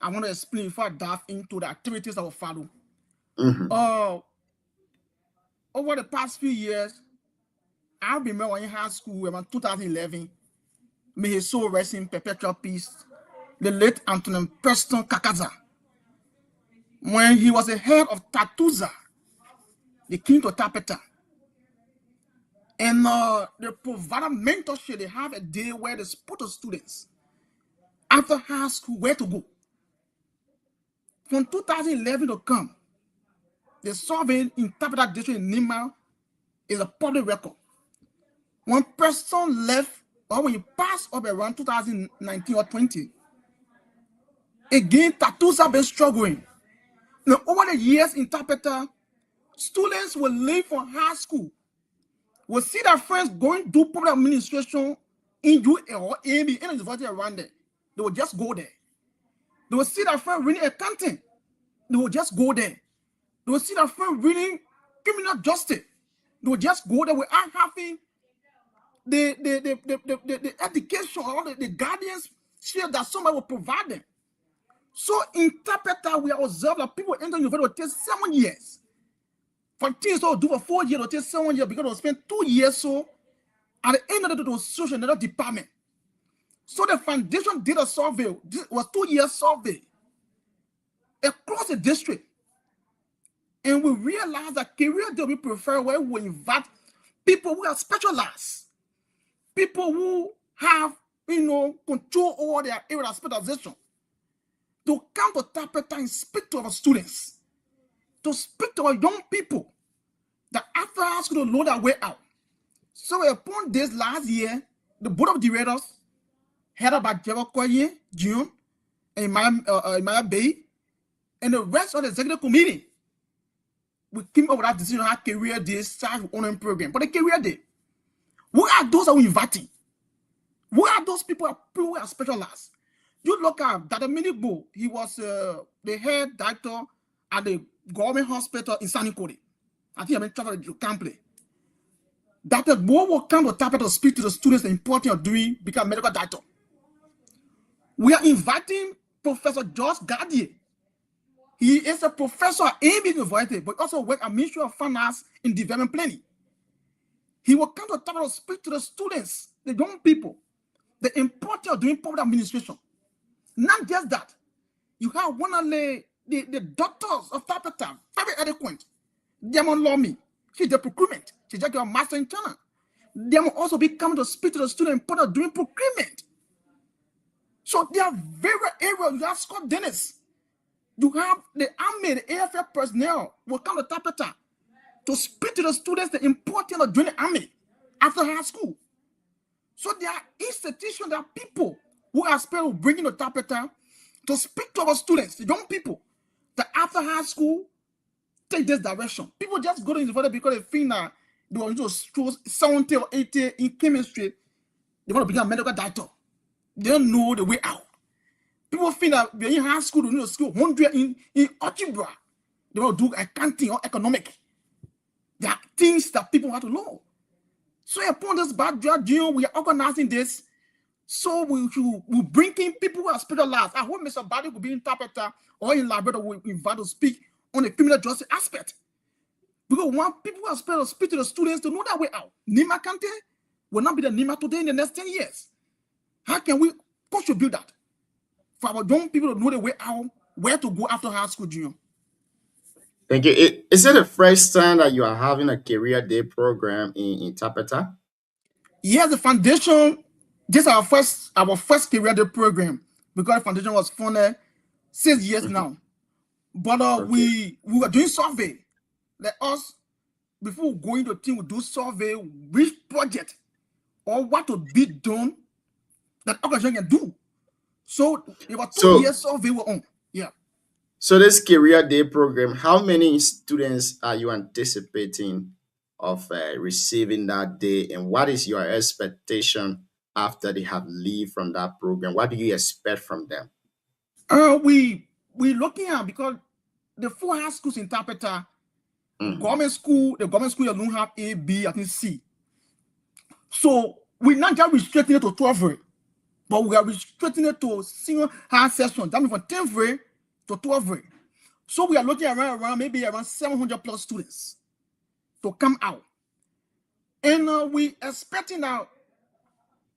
I want to explain before I dive into the activities that will follow. Over the past few years, I've been in high school around 2011. May his soul rest in perpetual peace. The late Antonin Preston Kakaza, when he was the head of Tatuza, the king to Tapeta. And they provided mentorship. They have a day where they put the students after high school where to go. From 2011 to come, the survey in Tapeta district in Nima is a public record. One person left, or when you pass up around 2019 or 20, again, tattoos have been struggling. Now, over the years in Tapeta, students will leave from high school, will see their friends going to public administration in UA or AB, in the university around there. They will just go there. They will see their friends reading accounting. They will just go there. They will see their friends reading criminal justice. They will just go there without having the education or the guardians share that somebody will provide them. So in Tapeta, we observe that people enter university will take 7 years. For things to do for 4 years, it'll take 7 years because they'll spend 2 years so at the end of the day, to social another department. So the foundation did a survey. This was 2 years survey across the district. And we realized that career day we prefer where we invite people who are specialized, people who have, control over their area of specialization, to come to Tapeta and speak to our students, to speak to our young people, that after high school to know their way out. So upon this last year, the board of directors, headed by Jeva Koye, June, and Maya Bay, and the rest of the executive committee, we came up with that decision to have career day start with honoring program. But the career day, who are those that we inviting? Who are those people who are specialized? You look at Dr. Minigbo, he was the head doctor at the government hospital in Sanikore. I think I've been traveling to Campley. Dr. Bo will come to Tapeta to speak to the students the importance of become a medical doctor. We are inviting Professor George Gadier. He is a professor at AB University, but also work at Ministry of Finance in Development Planning. He will come to Tapeta to speak to the students, the young people, the importance of doing public administration. Not just that, you have one of the doctors of Tapeta, very eloquent. Diamond Lomi, she's the procurement. She just got a master in China. They will also be coming to speak to the student important of doing procurement. So there are various areas. You have Scott Dennis. You have the army, the AFL personnel will come to Tapeta to speak to the students the importance of joining the army after high school. So there are institutions, there are people who are supposed to bring in the Tapeta to speak to our students, the young people, that after high school, take this direction. People just go to university because they think that they want to school 70 or 80 in chemistry. They want to become a medical doctor. They don't know the way out. People think that they're in high school, they need to school 100 in algebra. They want to do accounting or economic. There are things that people have to know. So upon this background, we are organizing this. So we bring in people who are specialized. I hope Mr. Badi will be in Tapeta or in Labrador will invite to speak on the criminal justice aspect. Because we want people who are supposed to speak to the students to know that way out. Nima Kante will not be the Nima today in the next 10 years. How can we contribute that for our young people to know the way out, where to go after high school, Junior? Thank you. Is it the first time that you are having a career day program in Tapeta? Yes, the foundation, this is our first career day program because the foundation was funded 6 years now. But we were doing survey. Let us, before going to team, we do survey which project or what to be done that organization can do. So it was 2 years survey we're on. Yeah. So this career day program, how many students are you anticipating of receiving that day, and what is your expectation after they have leave from that program? What do you expect from them? We looking at, because the 4 high schools in Tapeta, government school, the government school don't have A, B, I think C. So we're not just restricting it to 12th grade, but we are restricting it to senior high session. That means from 10th grade to 12th grade. So we are looking around maybe around 700 plus students to come out. And we expecting that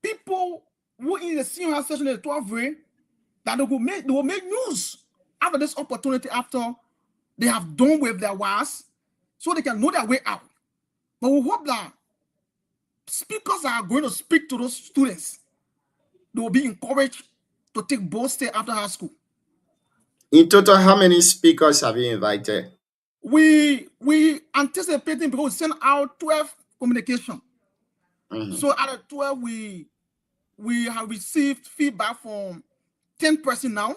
people who in the senior high session in the 12th grade, that they will make news after this opportunity, after they have done with their wives, so they can know their way out. But we hope that speakers are going to speak to those students. They will be encouraged to take both steps after high school. In total, how many speakers have you invited? We anticipating, because we send out 12 communication. So out of 12, we have received feedback from 10 person now.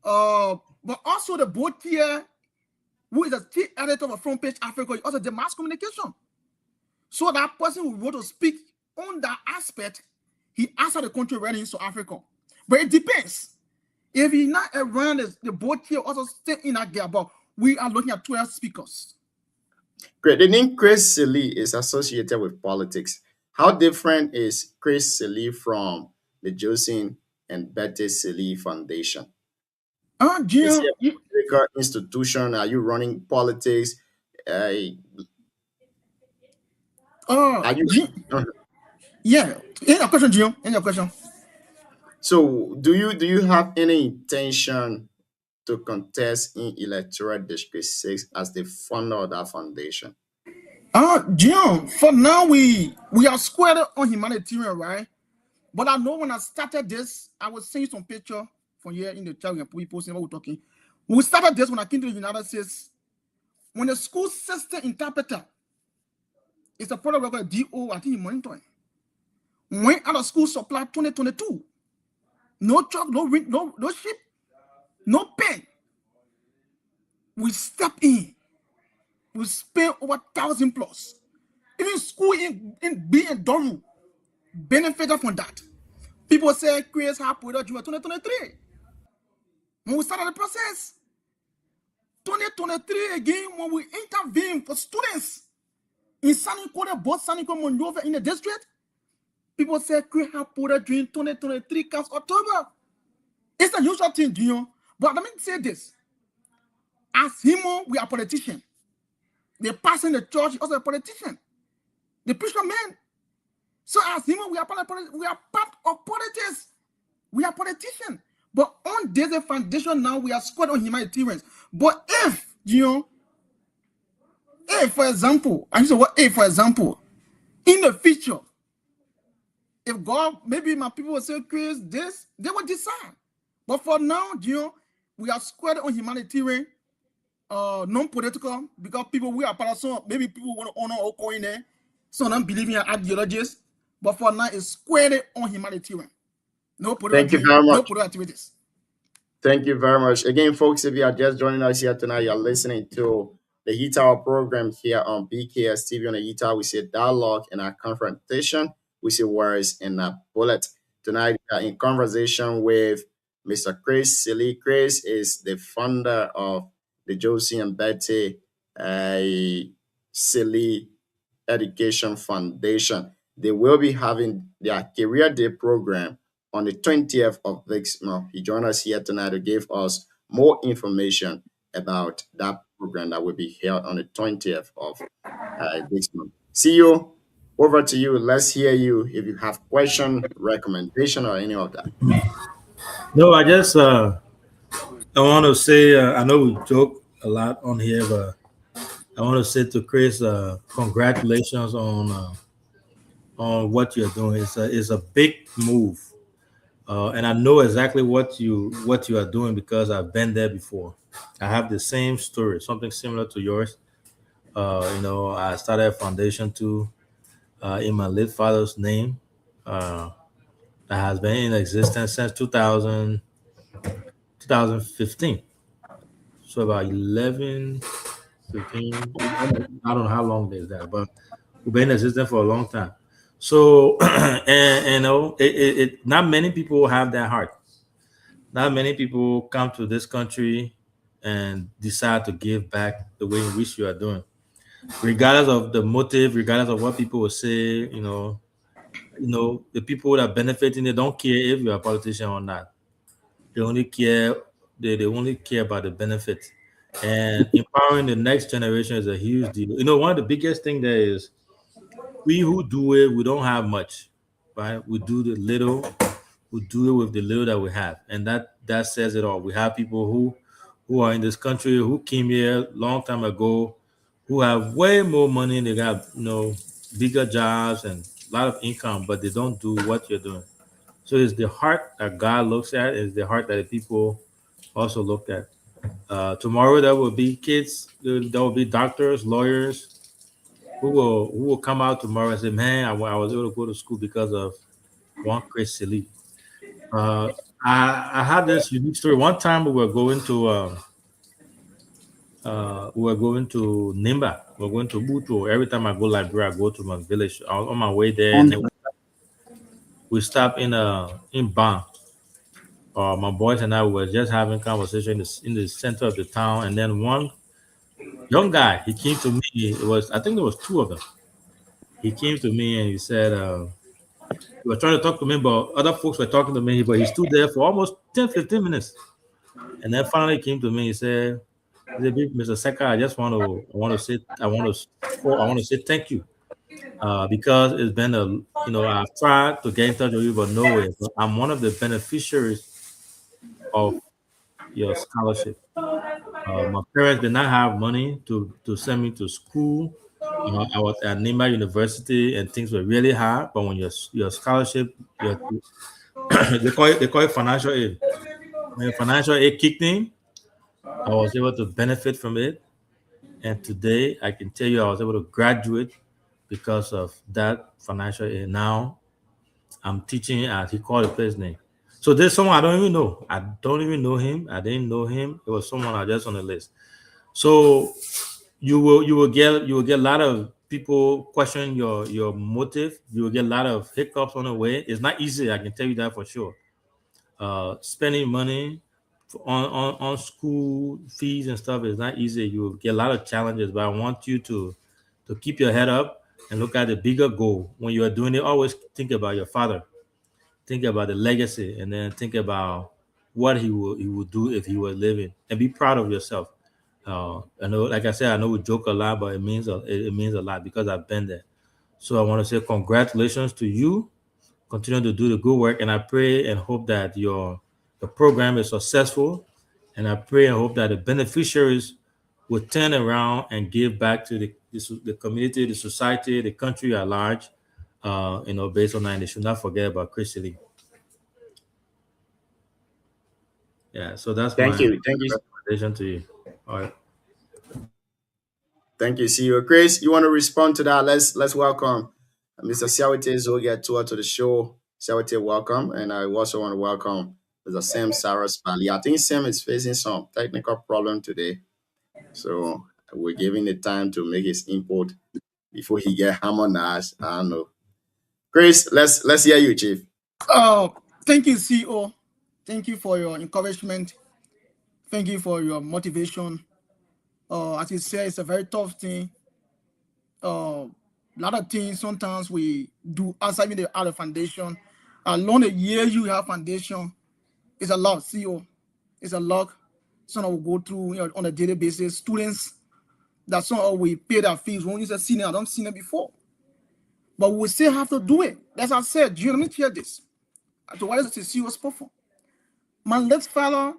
But also the board here, who is the chief editor of Front Page Africa, is also the mass communication. So that person who want to speak on that aspect, he answered the country running in South Africa. But it depends. If he's not around, the board here also stay in that gap. But we are looking at 12 speakers. Great. The name Chris Sealy is associated with politics. How different is Chris Sealy from the Joseph and Betty Sealy Foundation? Is Junior, it a political institution? Are you running politics? Uh, are you? uh, yeah. In your question, Junior. In your question. So, do you have any intention to contest in electoral district 6 as the founder of that foundation? Junior. For now, we are squared on humanitarian, right? But I know when I started this, I was seeing some picture from here in the chat and we posting what we're talking. We started this when I came to the United States. When the school system interpreter, it's a product record DO, I think monitoring. Went out of school supply 2022. No truck, no ship, no pen. We step in. We spend over 1,000 plus. Even school in B and Doru benefited from that. People say Chris have product 2023. When we started the process, 2023 again, when we intervene for students in Saniko, both Saniko Monrovia in the district, people say Chris have product during 2023 comes October. It's a usual thing, you know. But let me say this. As Himo, we are politicians. The pastor in the church is also a politician. The preacher man. So as Himo, we are part of politics. We are politicians. But on this foundation now, we are squared on humanitarians. But if, you know, if, for example, I say what if, for example, in the future, if God, maybe my people will say, Chris, this, they will decide. But for now, you know, we are squared on humanitarian, non-political, because people, we are part of some, maybe people want to honor or coin there. Some don't believe in ideologies. But for now, it's squared on humanitarian. No Thank you political, very much. no political activities. Thank you very much. Again, folks, if you are just joining us here tonight, you're listening to the Heat Hour program here on BKS TV. On the Heat Hour, we see dialogue and our confrontation. We see words in a bullet. Tonight, we are in conversation with Mr. Chris Silly. Chris is the founder of the Josie and Betty Silly Education Foundation. They will be having their Career Day program on the 20th of this month. He joined us here tonight to give us more information about that program that will be held on the 20th of this month. See you. Over to you. Let's hear you if you have question, recommendation, or any of that. No, I want to say I know we joke a lot on here, but I want to say to Chris, congratulations on what you're doing. It's a big move, and I know exactly what you are doing because I've been there before. I have the same story, something similar to yours. I started a foundation too in my late father's name. That has been in existence since 2015. So about 11, 15, I don't know how long is that, but we've been in existence for a long time. So, and you know, not many people have that heart. Not many people come to this country and decide to give back the way in which you are doing, regardless of the motive, regardless of what people will say. The people that are benefiting, they don't care if you're a politician or not. They only care they only care about the benefit. And empowering the next generation is a huge deal. One of the biggest thing there is we who do it, we don't have much, right? We do the little, we do it with the little that we have, and that says it all. We have people who are in this country who came here long time ago, who have way more money. They got bigger jobs and a lot of income, but they don't do what you're doing. So it's the heart that God looks at. It's the heart that the people also look at. Tomorrow there will be kids. There will be doctors, lawyers who will come out tomorrow and say, "Man, I was able to go to school because of one Chris Silly." Uh, I had this unique story. One time we were going to Nimba. We were going to Buto. Every time I go library, I go to my village. I was on my way there, and then we stopped in Ban. My boys and I were just having conversation in the center of the town, and then one young guy, he came to me. I think there was two of them. He came to me and he said, he was trying to talk to me, but other folks were talking to me, but he stood there for almost 10, 15 minutes. And then finally came to me. He said, Mr. Seka, I want to say thank you because it's been I've tried to get in touch with you, but no way. But I'm one of the beneficiaries of your scholarship. My parents did not have money to send me to school. I was at Nima University and things were really hard. But when your scholarship, they call it financial aid. When financial aid kicked in, I was able to benefit from it. And today, I can tell you, I was able to graduate because of that financial aid. Now, I'm teaching at he called the place name. So there's someone I don't even know. I don't even know him. I didn't know him. It was someone I just on the list. So you will get a lot of people question your motive. You will get a lot of hiccups on the way. It's not easy. I can tell you that for sure. Spending money on school fees and stuff is not easy. You will get a lot of challenges, but I want you to keep your head up and look at the bigger goal. When you are doing it, always think about your father, think about the legacy, and then think about what he would do if he were living, and be proud of yourself. I know, like I said, I know we joke a lot, but it means a lot because I've been there. So I want to say congratulations to you. Continue to do the good work, and I pray and hope that the program is successful. And I pray and hope that the beneficiaries will turn around and give back to the community, the society, the country at large. Based on that, and they should not forget about Christy Lee. Yeah, so that's Thank my you. Thank you. recommendation to you. All right. Thank you, CEO Chris. You want to respond to that? Let's welcome Mr. Siawate Zogia to the show. Siawate, welcome. And I also want to welcome Mr. Sam Saras Bali. I think Sam is facing some technical problem today. So we're giving the time to make his input before he get harmonized. I don't know. Chris, let's hear you, Chief. Thank you, CEO. Thank you for your encouragement. Thank you for your motivation. As you say, it's a very tough thing. A lot of things sometimes we do outside the other foundation. Along the year you have foundation, it's a lot, CEO. It's a lot. Some will go through on a daily basis. Students that some we pay their fees. When you say senior, I don't seen it before. But we still have to do it. As I said, let me hear this. So why is it CEO spoken? My late father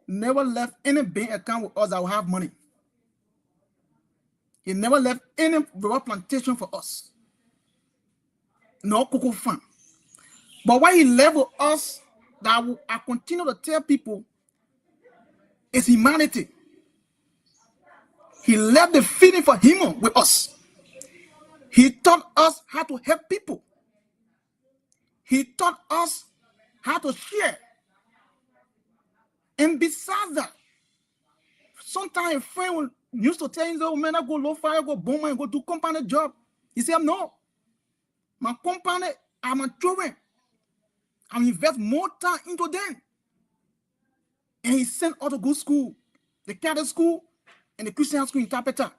never left any bank account with us that will have money. He never left any rubber plantation for us. No cocoa farm. But what he left with us that I continue to tell people is humanity. He left the feeling for him with us. He taught us how to help people. He taught us how to share. And besides that, sometimes a friend used to tell him, oh man, I go low fire, go boom, and go do company job. He said, no. My company, I'm a children. I invest more time into them. And he sent out to good school, the Catholic school and the Christian school interpreter.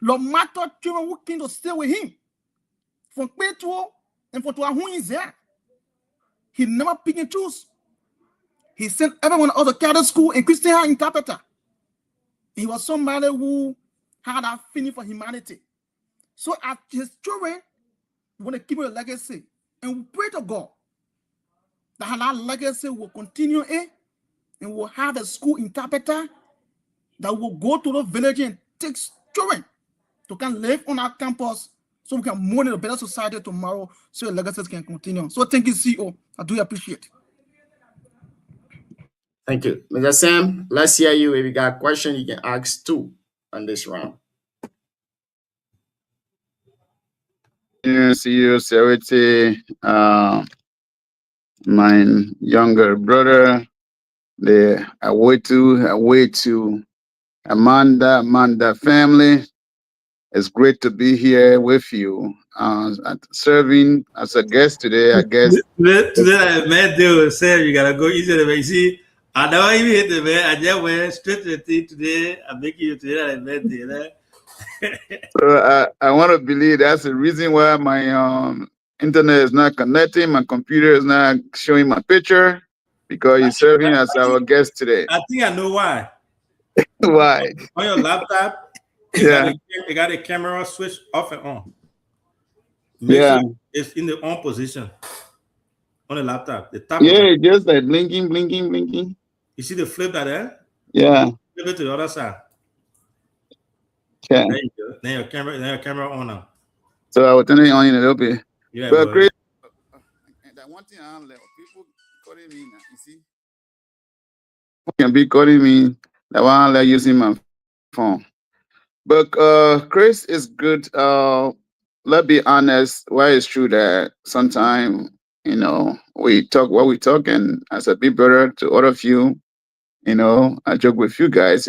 No matter children who came to stay with him, from Petro and from who is there, he never pick and choose. He sent everyone out of Catholic school and Christian interpreter. He was somebody who had a feeling for humanity. So as his children, we want to keep a legacy. And we pray to God that our legacy will continue and we'll have a school interpreter that will go to the village and take children to can live on our campus so we can move in a better society tomorrow so the legacies can continue. So thank you, CEO. I do appreciate it. Thank you. Mr. Sam, let's hear you. If you got a question, you can ask two on this round. CEO Siawate, my younger brother, the away to Amanda family. It's great to be here with you. Serving as a guest today, I guess. Today I met you, Sam, you gotta go easy. You see, I never even hit the man. I just went straight to the thing today. I'm making you today. I met you. So I want to believe that's the reason why my internet is not connecting. My computer is not showing my picture. because you're serving as our guest today. I think I know why. Why? On your laptop, it Yeah, got a camera switch off and on. Make yeah, sure it's in the on position on the laptop. The top of it. yeah. Just like blinking, blinking, blinking. You see the flip that there? Yeah, Flip it to the other side. yeah. There you go. Then your camera on now. So I will turn it on in a little bit. Yeah, But boy. Chris, that one thing I don't like, people calling me now. You see, people can be calling me that one I like using my phone. But Chris is good. Let's be honest. Why it's true that sometimes we talk what we talk, and as a big brother to all of you, I joke with you guys.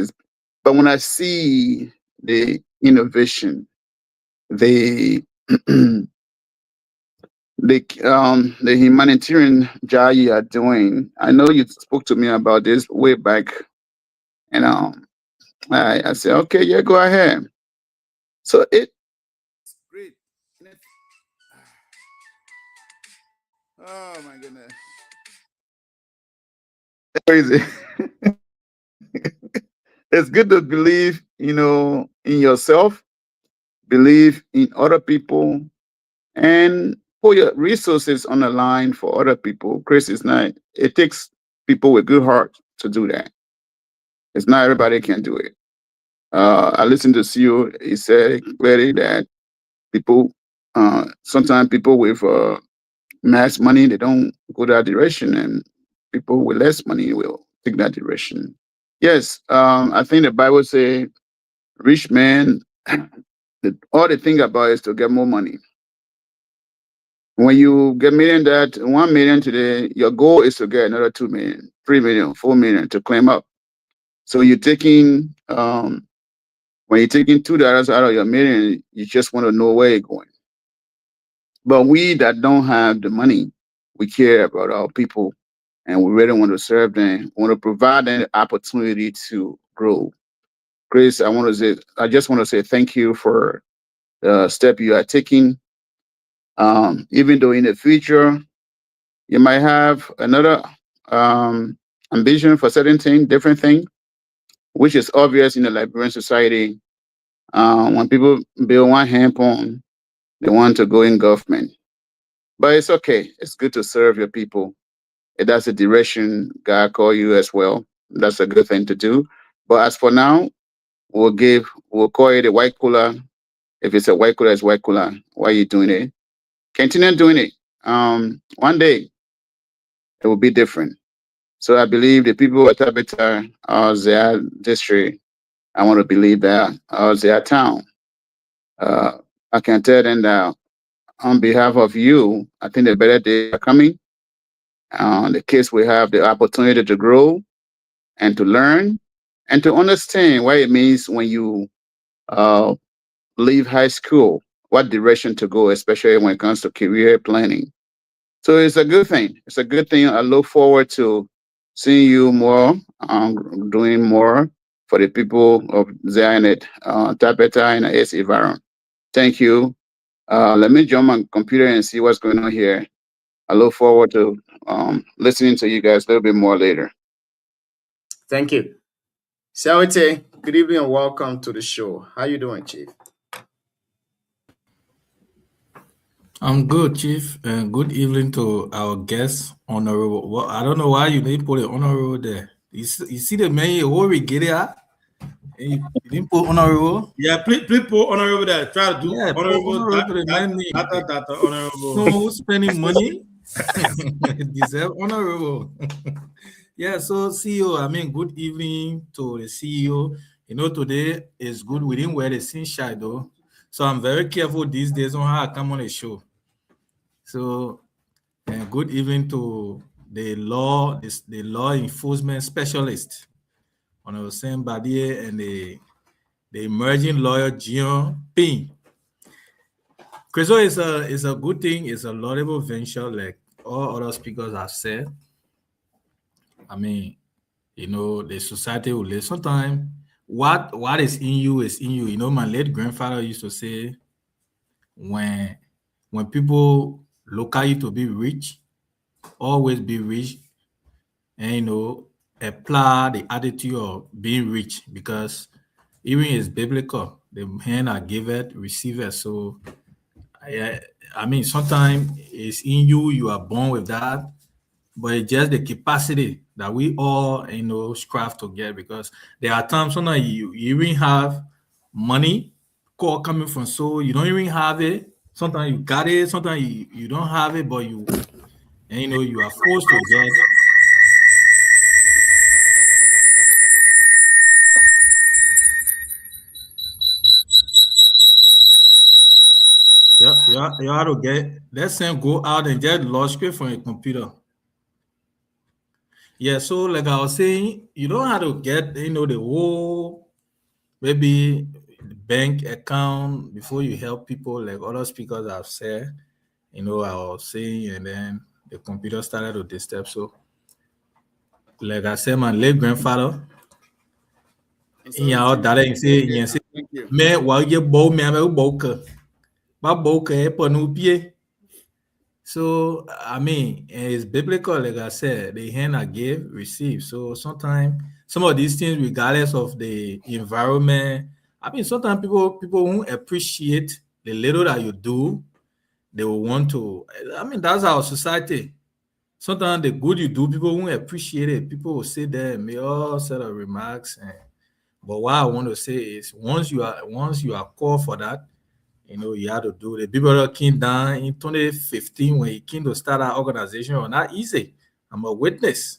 But when I see the innovation, the the humanitarian job you are doing, I know you spoke to me about this way back, and I said, okay, yeah, go ahead. So it's great. Oh my goodness. Crazy. It's good to believe, in yourself, believe in other people, and put your resources on the line for other people. Chris, it takes people with good heart to do that. It's not everybody can do it. I listened to CEO, he said clearly that people, sometimes people with mass money, they don't go that direction, and people with less money will take that direction. Yes, I think the Bible say rich man, all they think about is to get more money. When you get that 1 million today, your goal is to get another 2 million, 3 million, 4 million to claim up. So you're taking when you're taking $2 out of your million, you just want to know where you're going. But we that don't have the money, we care about our people, and we really want to serve them, want to provide them the opportunity to grow. Chris, I just want to say thank you for the step you are taking. Even though in the future you might have another ambition for certain thing, different thing, which is obvious in the Liberian society. When people build one hand on, they want to go in government. But it's okay. It's good to serve your people. If that's the direction God call you as well, that's a good thing to do. But as for now, we'll call it a white collar. If it's a white collar, it's white collar. Why are you doing it? Continue doing it. One day it will be different. So I believe the people at Tabita or their district, I want to believe that, or their town. I can tell them that on behalf of you, I think the better days are coming. The kids will have the opportunity to grow and to learn and to understand what it means when you uh, leave high school, what direction to go, especially when it comes to career planning. So it's a good thing. It's a good thing. I look forward to seeing you more, doing more for the people of Zionet, Tapeta, and its environment. Thank you. Let me jump on computer and see what's going on here. I look forward to listening to you guys a little bit more later. Thank you. Sawite, good evening and welcome to the show. How you doing, Chief? I'm good, Chief. Good evening to our guest, Honorable. Well, I don't know why you didn't put it Honorable there. You see the man you already get it out? You didn't put Honorable? Yeah, please put honorable there. Try to do Yeah, put honorable. Honorable to the man name. Data, honorable. So who's spending money? Deserve Honorable. Yeah, so CEO, good evening to the CEO. Today is good. We didn't wear the sin shadow. So I'm very careful these days on how I come on the show. So, good evening to the law enforcement specialist, Honorable Sam Badier, and the emerging lawyer, Gian Ping. Chriso is a good thing. It's a laudable venture, like all other speakers have said. The society will live. Sometimes what is in you is in you. My late grandfather used to say, when people look at you to be rich, always be rich, and apply the attitude of being rich, because even it's biblical. The hand are given, receiver. So I mean, sometimes it's in you. You are born with that, but it's just the capacity that we all strive to get. Because there are times sometimes you even have money call coming from, so you don't even have it. Sometimes you got it, sometimes you don't have it, but you are forced to get. Yeah, you have to get that same go out and just log straight from a computer. Yeah, so like I was saying, you don't have to get the whole maybe bank account before you help people, like other speakers have said. I was saying, and then the computer started to disturb. So, like I said, my late grandfather, I'm in sorry your to dad, okay say, now. Thank you. me, while you bow me, I'm a boker, but boker, pie. So, I mean, it's biblical, like I said, the hand I give, receive. So sometimes some of these things, regardless of the environment, I mean, sometimes people won't appreciate the little that you do. They will want to. I mean, that's our society. Sometimes the good you do, people won't appreciate it. People will say that and make all sort of remarks. But what I want to say is, once you are called for that, you had to do. The people that came down in 2015 when he came to start our organization was not easy. I'm a witness.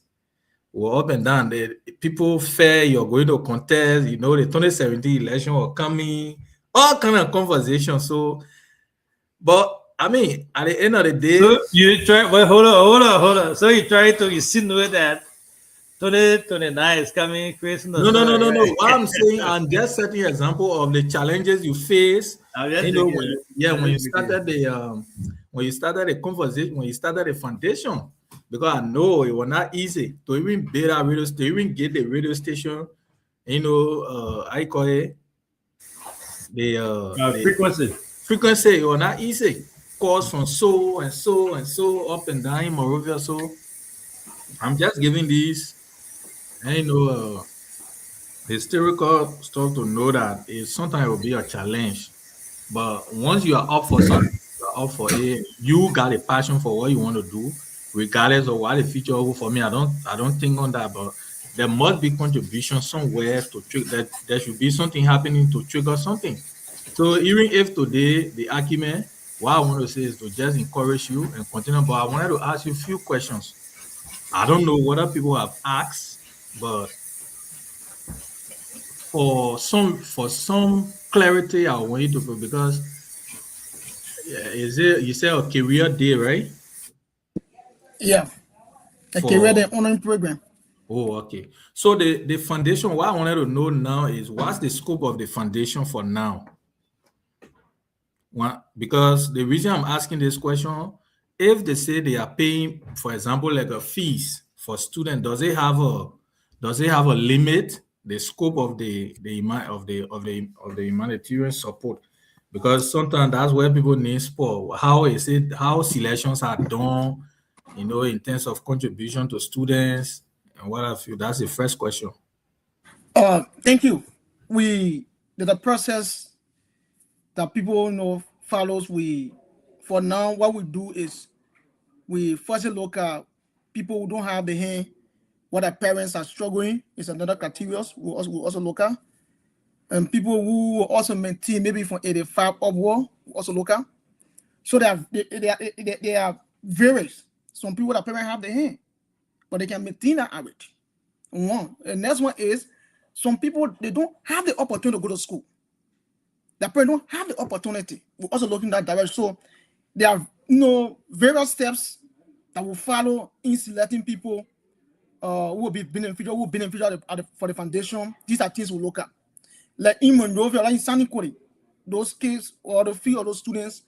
We're up and down. The people fear you're going to contest. The 2017 election was coming. All kind of conversation. So, but I mean, at the end of the day, So you try, but hold on. So you try to insinuate that 2029 is coming, Christmas, no, no, no, no, no. right? What I'm saying, I'm just setting an example of the challenges you face. I'm just When joking. when I'm you just joking. started the conversation, when you started the foundation, because I know it was not easy to even build a radio, to even get the radio station. I call it the Frequency. frequency. It was not easy. Calls from so and so and so up and down in Morovia. So I'm just giving these, historical stuff to know that it sometimes will be a challenge. But once you are up for something, you are up for it. You got a passion for what you want to do, regardless of what the future holds for me. I don't think on that, but there must be contribution somewhere to trigger that. There should be something happening to trigger something. So even if today the argument, what I want to say is to just encourage you and continue. But I wanted to ask you a few questions. I don't know whether people have asked, but for some clarity, I want you to go, because is it you say a career day, right? Yeah, a career For the online program. Oh, okay. So the foundation, what I wanted to know now is, what's the scope of the foundation for now? Because the reason I'm asking this question, if they say they are paying, for example, like a fees for student, does it have a limit, the scope of the humanitarian support? Because sometimes that's where people need support. How is it? How selections are done? In terms of contribution to students and what have you. That's the first question. Thank you. We there's a process that people know follows. We for now what we do is we first look at people who don't have the hand, what their parents are struggling is another criteria. We also look at, and people who will also maintain maybe from 85 upward we also look at. So they are various. Some people that parents have the hand, but they can maintain that average. One. And next one is some people they don't have the opportunity to go to school. The parents don't have the opportunity. We're also looking that direction. So there are various steps that will follow in selecting people who will be beneficial, for the foundation. These are things we look at. Like in Monrovia, like in San Nicolas, those kids or the few of those students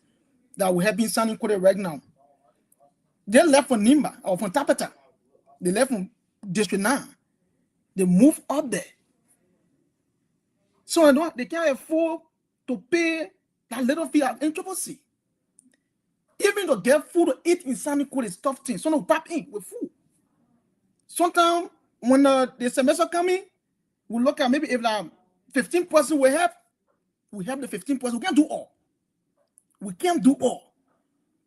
that we have in San Nicolas right now, they left from Nimba or from Tapeta. They left from District 9. They moved up there. So they can't afford to pay that little fee at NCCC. Even to get food to eat in San Nicolas is tough thing. So no pop in with food. sometimes when the semester coming, we look at maybe if like 15% we have the 15%. We can't do all. We can't do all.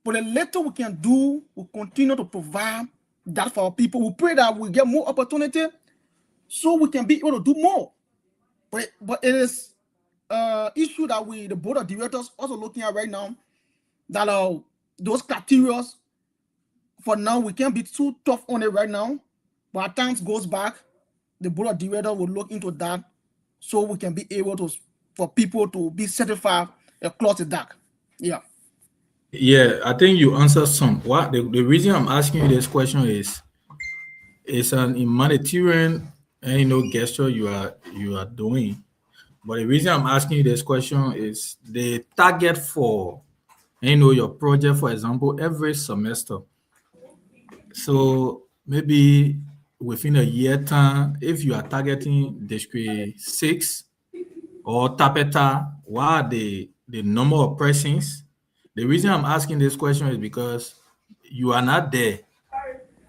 But the little we can do, we continue to provide that for our people. We pray that we get more opportunity so we can be able to do more. But it is issue that the board of directors also looking at right now, that those criteria for now we can't be too tough on it right now. But as time goes back, the board of directors will look into that so we can be able to, for people to be certified across the dark. Yeah. Yeah, I think you answered some. What the reason I'm asking you this question is it's an humanitarian gesture you are doing. But the reason I'm asking you this question is the target for your project, for example, every semester. So maybe within a year time, if you are targeting District 6 or Tapeta, what are the number of persons? The reason I'm asking this question is because you are not there.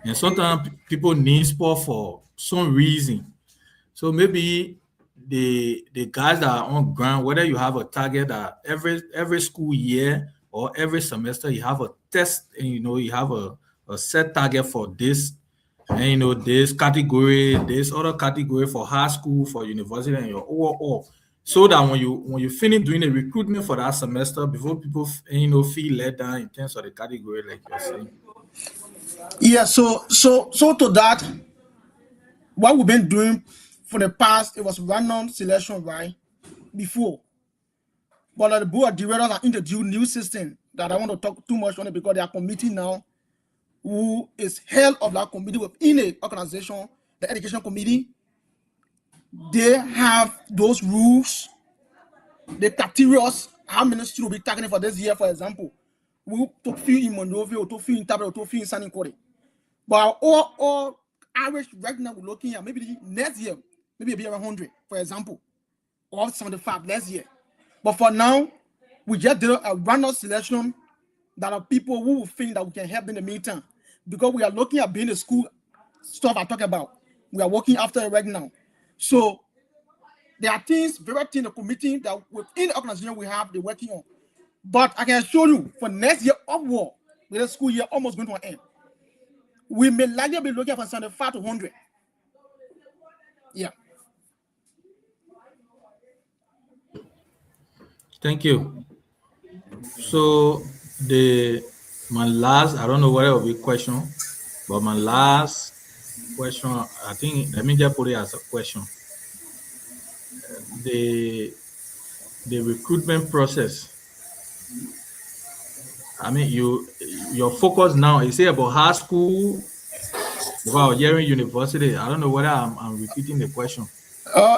And sometimes people need sport for some reason. So maybe the guys that are on ground, whether you have a target that every school year or every semester you have a test and you have a set target for this and this category, this other category for high school, for university, and your overall. So that when you finish doing the recruitment for that semester, before people feel let down in terms of the category, like you're saying. Yeah, so to that, what we've been doing for the past, it was random selection, right? Before. But the board of directors are introduced new system that I want to talk too much on it because they are committee now who is head of that committee within the organization, the education committee. They have those rules, the criteria, how many students will be targeted for this year, for example. We took few in Monrovia, we took few in Tablet, we took few in San Nicolas. But all average right now we're looking at maybe next year, maybe it'll be around 100, for example, or 75 next year. But for now, we just did a random selection that are people who will think that we can help in the meantime. Because we are looking at being the school stuff I talk about. We are working after it right now. So there are things, very things the committee that within the organization we have, they're working on. But I can show you for next year upward, with the school year almost going to an end, we may likely be looking for 75 to 100. Yeah. Thank you. So my last, I don't know whether it will be question, but my last question, I think, let me just put it as a question. The recruitment process. I mean, your focus now is it about high school, about hearing university? I don't know whether I'm repeating the question.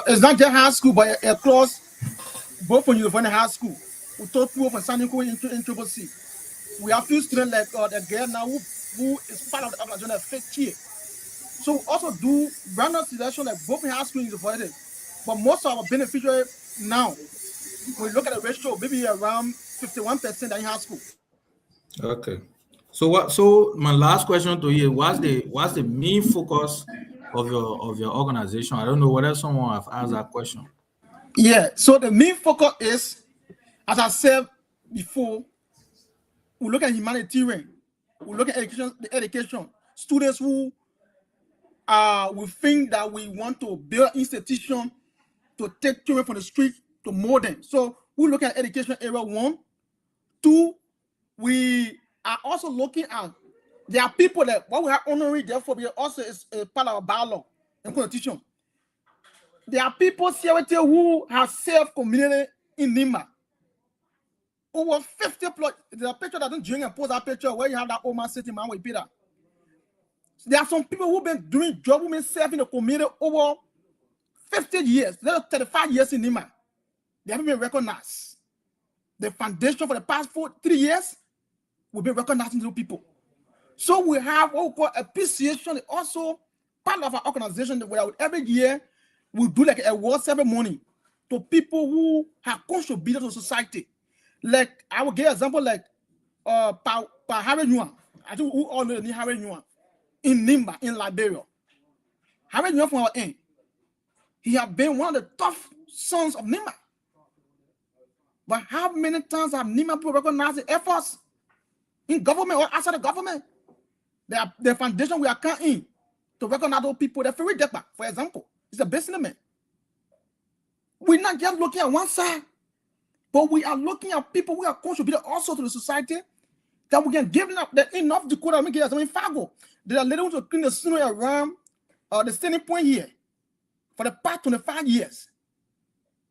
It's not just high school, but across both from university and high school. We took people from San Nicolas in Triple C. We have few students like the girl now who is part of the organization at fifth year. So we also do random selection like both in high school and university. But most of our beneficiaries now, when we look at the ratio, maybe around 51% in high school. Okay. So my last question to you, what's the main focus of your organization? I don't know whether someone have asked that question. Yeah, so the main focus is, as I said before, we look at humanitarian, we look at education, students who we think that we want to build institution to take children from the street to mold them. So we look at education area 1. 2, we are also looking at, there are people that what we are honoring, therefore we also is a part of our bylaw and constitution. There are people who have served community in Lima. Over 50 plus. There's a picture that don't drink and post that picture where you have that old man sitting man with Peter. There are some people who've been doing job, who've been serving the community over 50 years, 35 years in Lima. They haven't been recognized. The foundation for the past 3 years, we've been recognizing those people. So we have what we call appreciation, also part of our organization where every year we do like a award ceremony to people who have contributed to society. Like I will give an example like Pa Harry Nguyen. I think we all know the Harry Nguyen in Nimba, in Liberia. How many from our end? He has been one of the tough sons of Nima. But how many times have Nima people recognized the efforts in government or outside the government? The foundation we are counting to recognize those people. The Ferry Dekba, for example, is a businessman. We're not just looking at one side, but we are looking at people who are contributing also to the society that we can give enough Dakota. I mean, Fargo. They are letting to clean the snow around the standing point here for the past 25 years.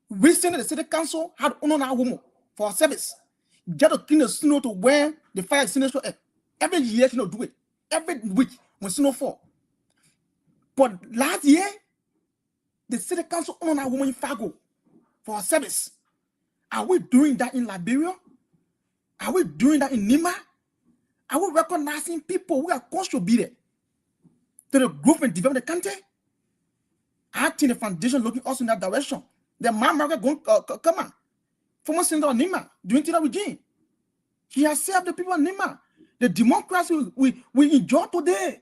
Recently, the city council had honored our woman for our service. Get to clean the snow to where the fire extinguisher is. Every year, do it. Every week when snow fall. But last year, the city council honored our woman in Fargo for our service. Are we doing that in Liberia? Are we doing that in Nima? Are we recognizing people who are contributed to the growth and development of the country? I think the foundation looking also in that direction. The man market going come on. Former Senator Nima doing things with Jim. He has served the people of Nima. The democracy we enjoy today.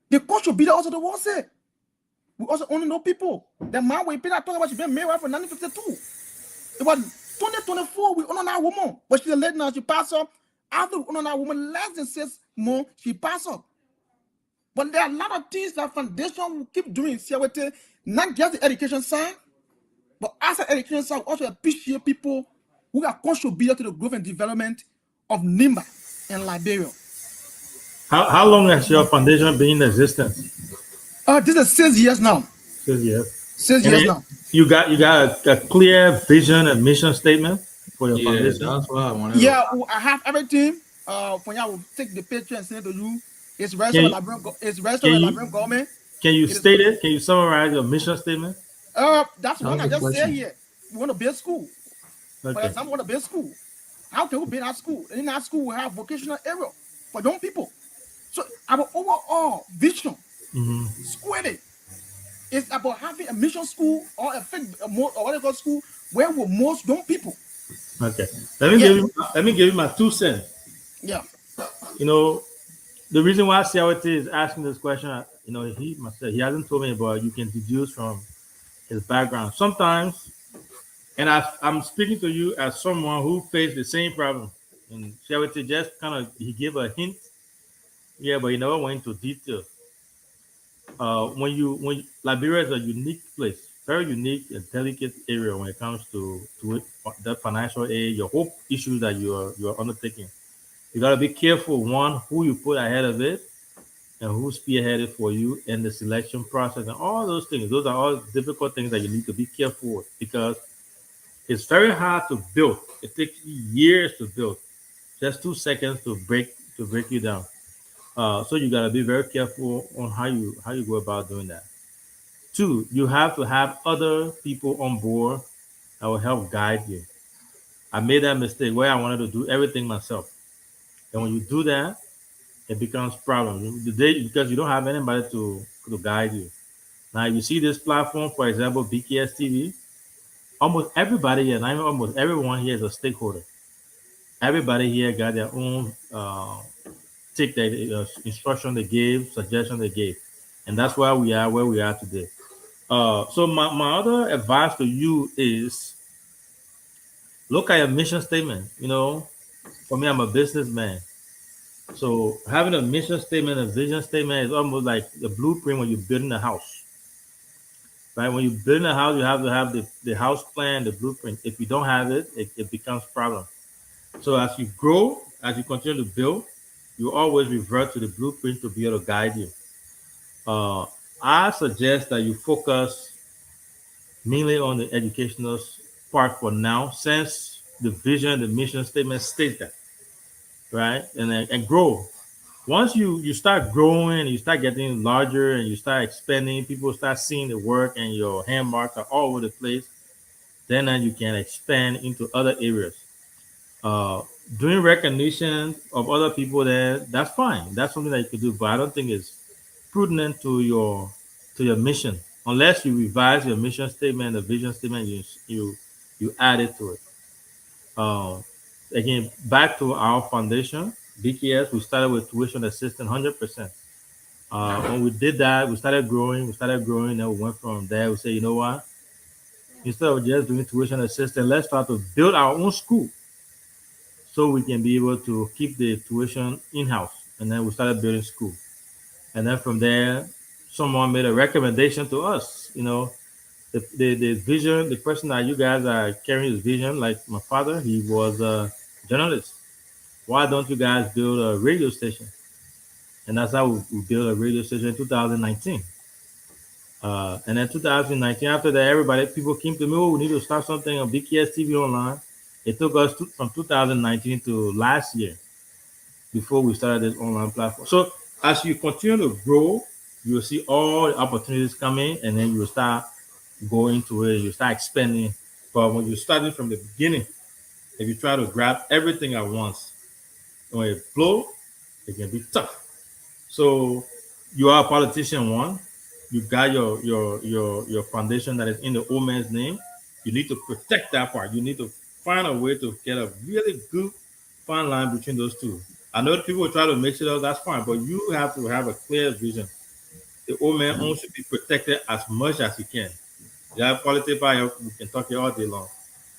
The contributed also the world say. We also only know people. The man we Peter talk about she been married for 1952. It was 2024 we honor our woman, but she's a lady now. She passed up. After we honor our woman, less than 6 months she passed up. But there are a lot of things that foundation will keep doing. See, not just the education side, but as an education side, we also appreciate people who are contributed to the growth and development of Nimba and Liberia. How long has your foundation been in existence? This is 6 years now. 6 years. 6 years now. You got a clear vision and mission statement for your foundation. That's what I wanted. Yeah, I have everything. When I will take the picture and send it to you, it's registered with Liberian government. Can you state it? Can you summarize your mission statement? That's what I just said here. We want to build school. Okay. For example, we want to build school. How can we build our school? In our school, we have vocational area for young people. So our overall vision, squarely, is about having a mission school or whatever school where we most young people. Okay. Let me give you my 2 cents. Yeah. You know, the reason why CRT is asking this question, you know, he hasn't told me about. You can deduce from his background sometimes, and I'm speaking to you as someone who faced the same problem. And CRT just he gave a hint, yeah, but he never went into detail. When Liberia is a unique place, very unique and delicate area when it comes to the financial aid, your whole issues that you're undertaking. You gotta be careful, one, who you put ahead of it and who spearheaded for you in the selection process and all those things. Those are all difficult things that you need to be careful with because it's very hard to build. It takes years to build. Just 2 seconds to break you down. So you gotta be very careful on how you go about doing that. 2, you have to have other people on board that will help guide you. I made that mistake where I wanted to do everything myself. And when you do that, it becomes a problem because you don't have anybody to guide you. Now, you see this platform, for example, BKS TV, almost everybody here, not almost everyone here is a stakeholder. Everybody here got their own take the instruction they gave, suggestion they gave. And that's why we are where we are today. So my other advice to you is look at your mission statement. You know, for me, I'm a businessman. So having a mission statement, a vision statement is almost like the blueprint when you're building a house. Right? When you're building a house, you have to have the house plan, the blueprint. If you don't have it, it becomes a problem. So as you grow, as you continue to build, you always revert to the blueprint to be able to guide you. I suggest that you focus mainly on the educational part for now, since the vision, the mission statement states that, right? And grow. Once you start growing, you start getting larger, and you start expanding, people start seeing the work, and your hand marks are all over the place. Then you can expand into other areas. Doing recognition of other people there, that's fine. That's something that you could do, but I don't think it's prudent to your mission unless you revise your mission statement, the vision statement, you add it to it. Again, back to our foundation, BKS, we started with tuition assistance 100%. When we did that, we started growing. Then we went from there. We said, you know what? Instead of just doing tuition assistance, let's start to build our own school so we can be able to keep the tuition in house. And then we started building school. And then from there, someone made a recommendation to us. The vision, the person that you guys are carrying his vision, like my father, he was a journalist. Why don't you guys build a radio station? And that's how we built a radio station in 2019. And then 2019, after that, people came to me, oh, we need to start something on BKS TV online. It took us from 2019 to last year before we started this online platform. So as you continue to grow, you will see all the opportunities coming, and then you will start going to it, you start expanding. But when you're starting from the beginning, if you try to grab everything at once, when it blows, it can be tough. So you are a politician, one. You got your foundation that is in the old man's name. You need to protect that part. You need to find a way to get a really good fine line between those two. I know people try to mix it up, that's fine, but you have to have a clear vision. The old man own should be protected as much as he can. Yeah, politics, we can talk it all day long.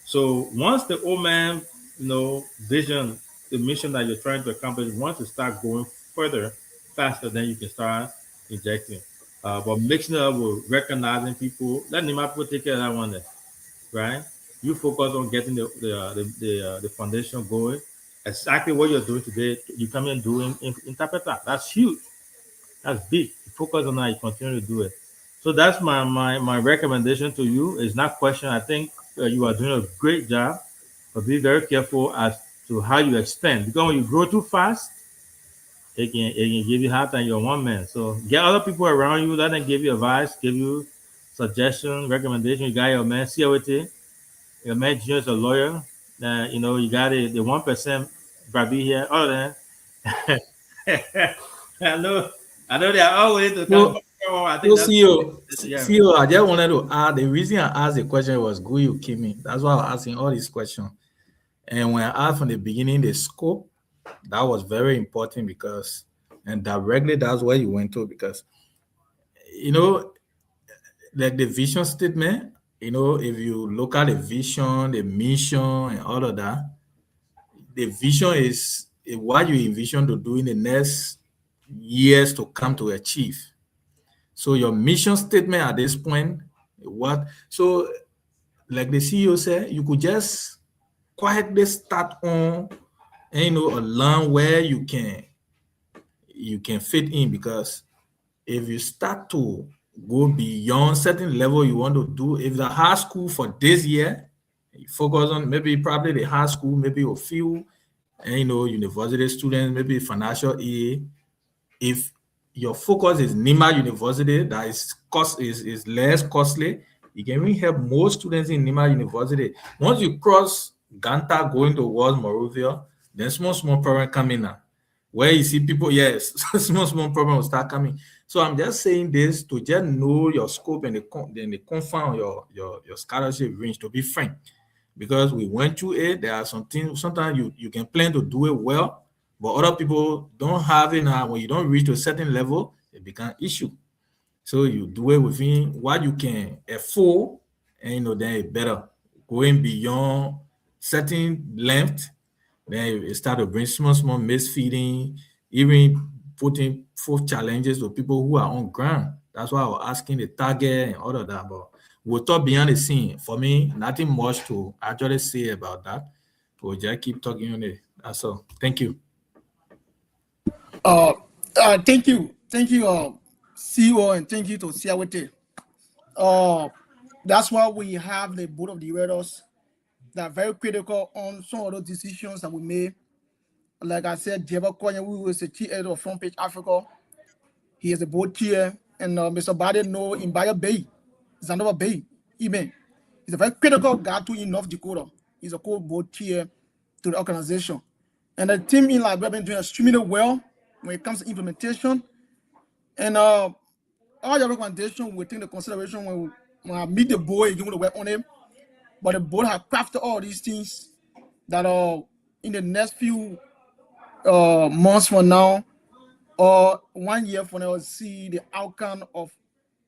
So once the old man, vision, the mission that you're trying to accomplish, once you start going further, faster, then you can start injecting. But mixing it up with recognizing people, letting my people take care of that one day, right? You focus on getting the foundation going. Exactly what you're doing today, you come in doing interpret that. That's huge. That's big. You focus on that, you continue to do it. So that's my recommendation to you. It's not question. I think you are doing a great job, but be very careful as to how you expand. Because when you grow too fast, it can give you hard time. You're one man. So get other people around you that can give you advice, give you suggestion, recommendation. You got your man COT. Your man Junior is a lawyer. You got the 1% Brabi here. All of that. I know. I know they are always to come. So, I think that's CEO, I just wanted to add, the reason I asked the question was Guyu Kimi. That's why I was asking all these questions. And when I asked from the beginning the scope, that was very important and directly that's where you went to because, like the vision statement, if you look at the vision, the mission, and all of that, the vision is what you envision to do in the next years to come to achieve. So your mission statement at this point, so like the CEO said, you could just quietly start on, a line where you can fit in because if you start to go beyond certain level you want to do, if the high school for this year, you focus on maybe probably the high school, maybe a few, university students, maybe financial aid. If your focus is Nima University, that is less costly, you can even help more students in Nima University. Once you cross Ganta going towards Morovia, then small problem coming now. Where you see people, yes, small problem will start coming. So I'm just saying this to just know your scope and the confine your scholarship range, to be frank. Because we went through it, there are some things, sometimes you can plan to do it well, but other people don't have it now. When you don't reach to a certain level, it becomes issue. So you do it within what you can afford, and then it's better. Going beyond certain length, then it start to bring small misfeeding, even putting forth challenges to people who are on ground. That's why I was asking the target and all of that. But we'll talk behind the scene. For me, nothing much to actually say about that. We'll just keep talking on it. That's all. Thank you. Thank you, CEO, and thank you to CIWT. That's why we have the board of directors that are very critical on some of those decisions that we made. Like I said, Jeva Konya, who was the chief editor of Front Page Africa, he is a board chair, and Mr. Biden know in Bayer Bay, Zanova Bay, even. He's a very critical guy to in North Dakota. He's a co-board chair to the organization. And the team in Liberia have been doing extremely well when it comes to implementation. And all your recommendation we take into consideration when I meet the board, you want to work on it. But the board have crafted all these things that are in the next few months from now, or 1 year from now, we'll see the outcome of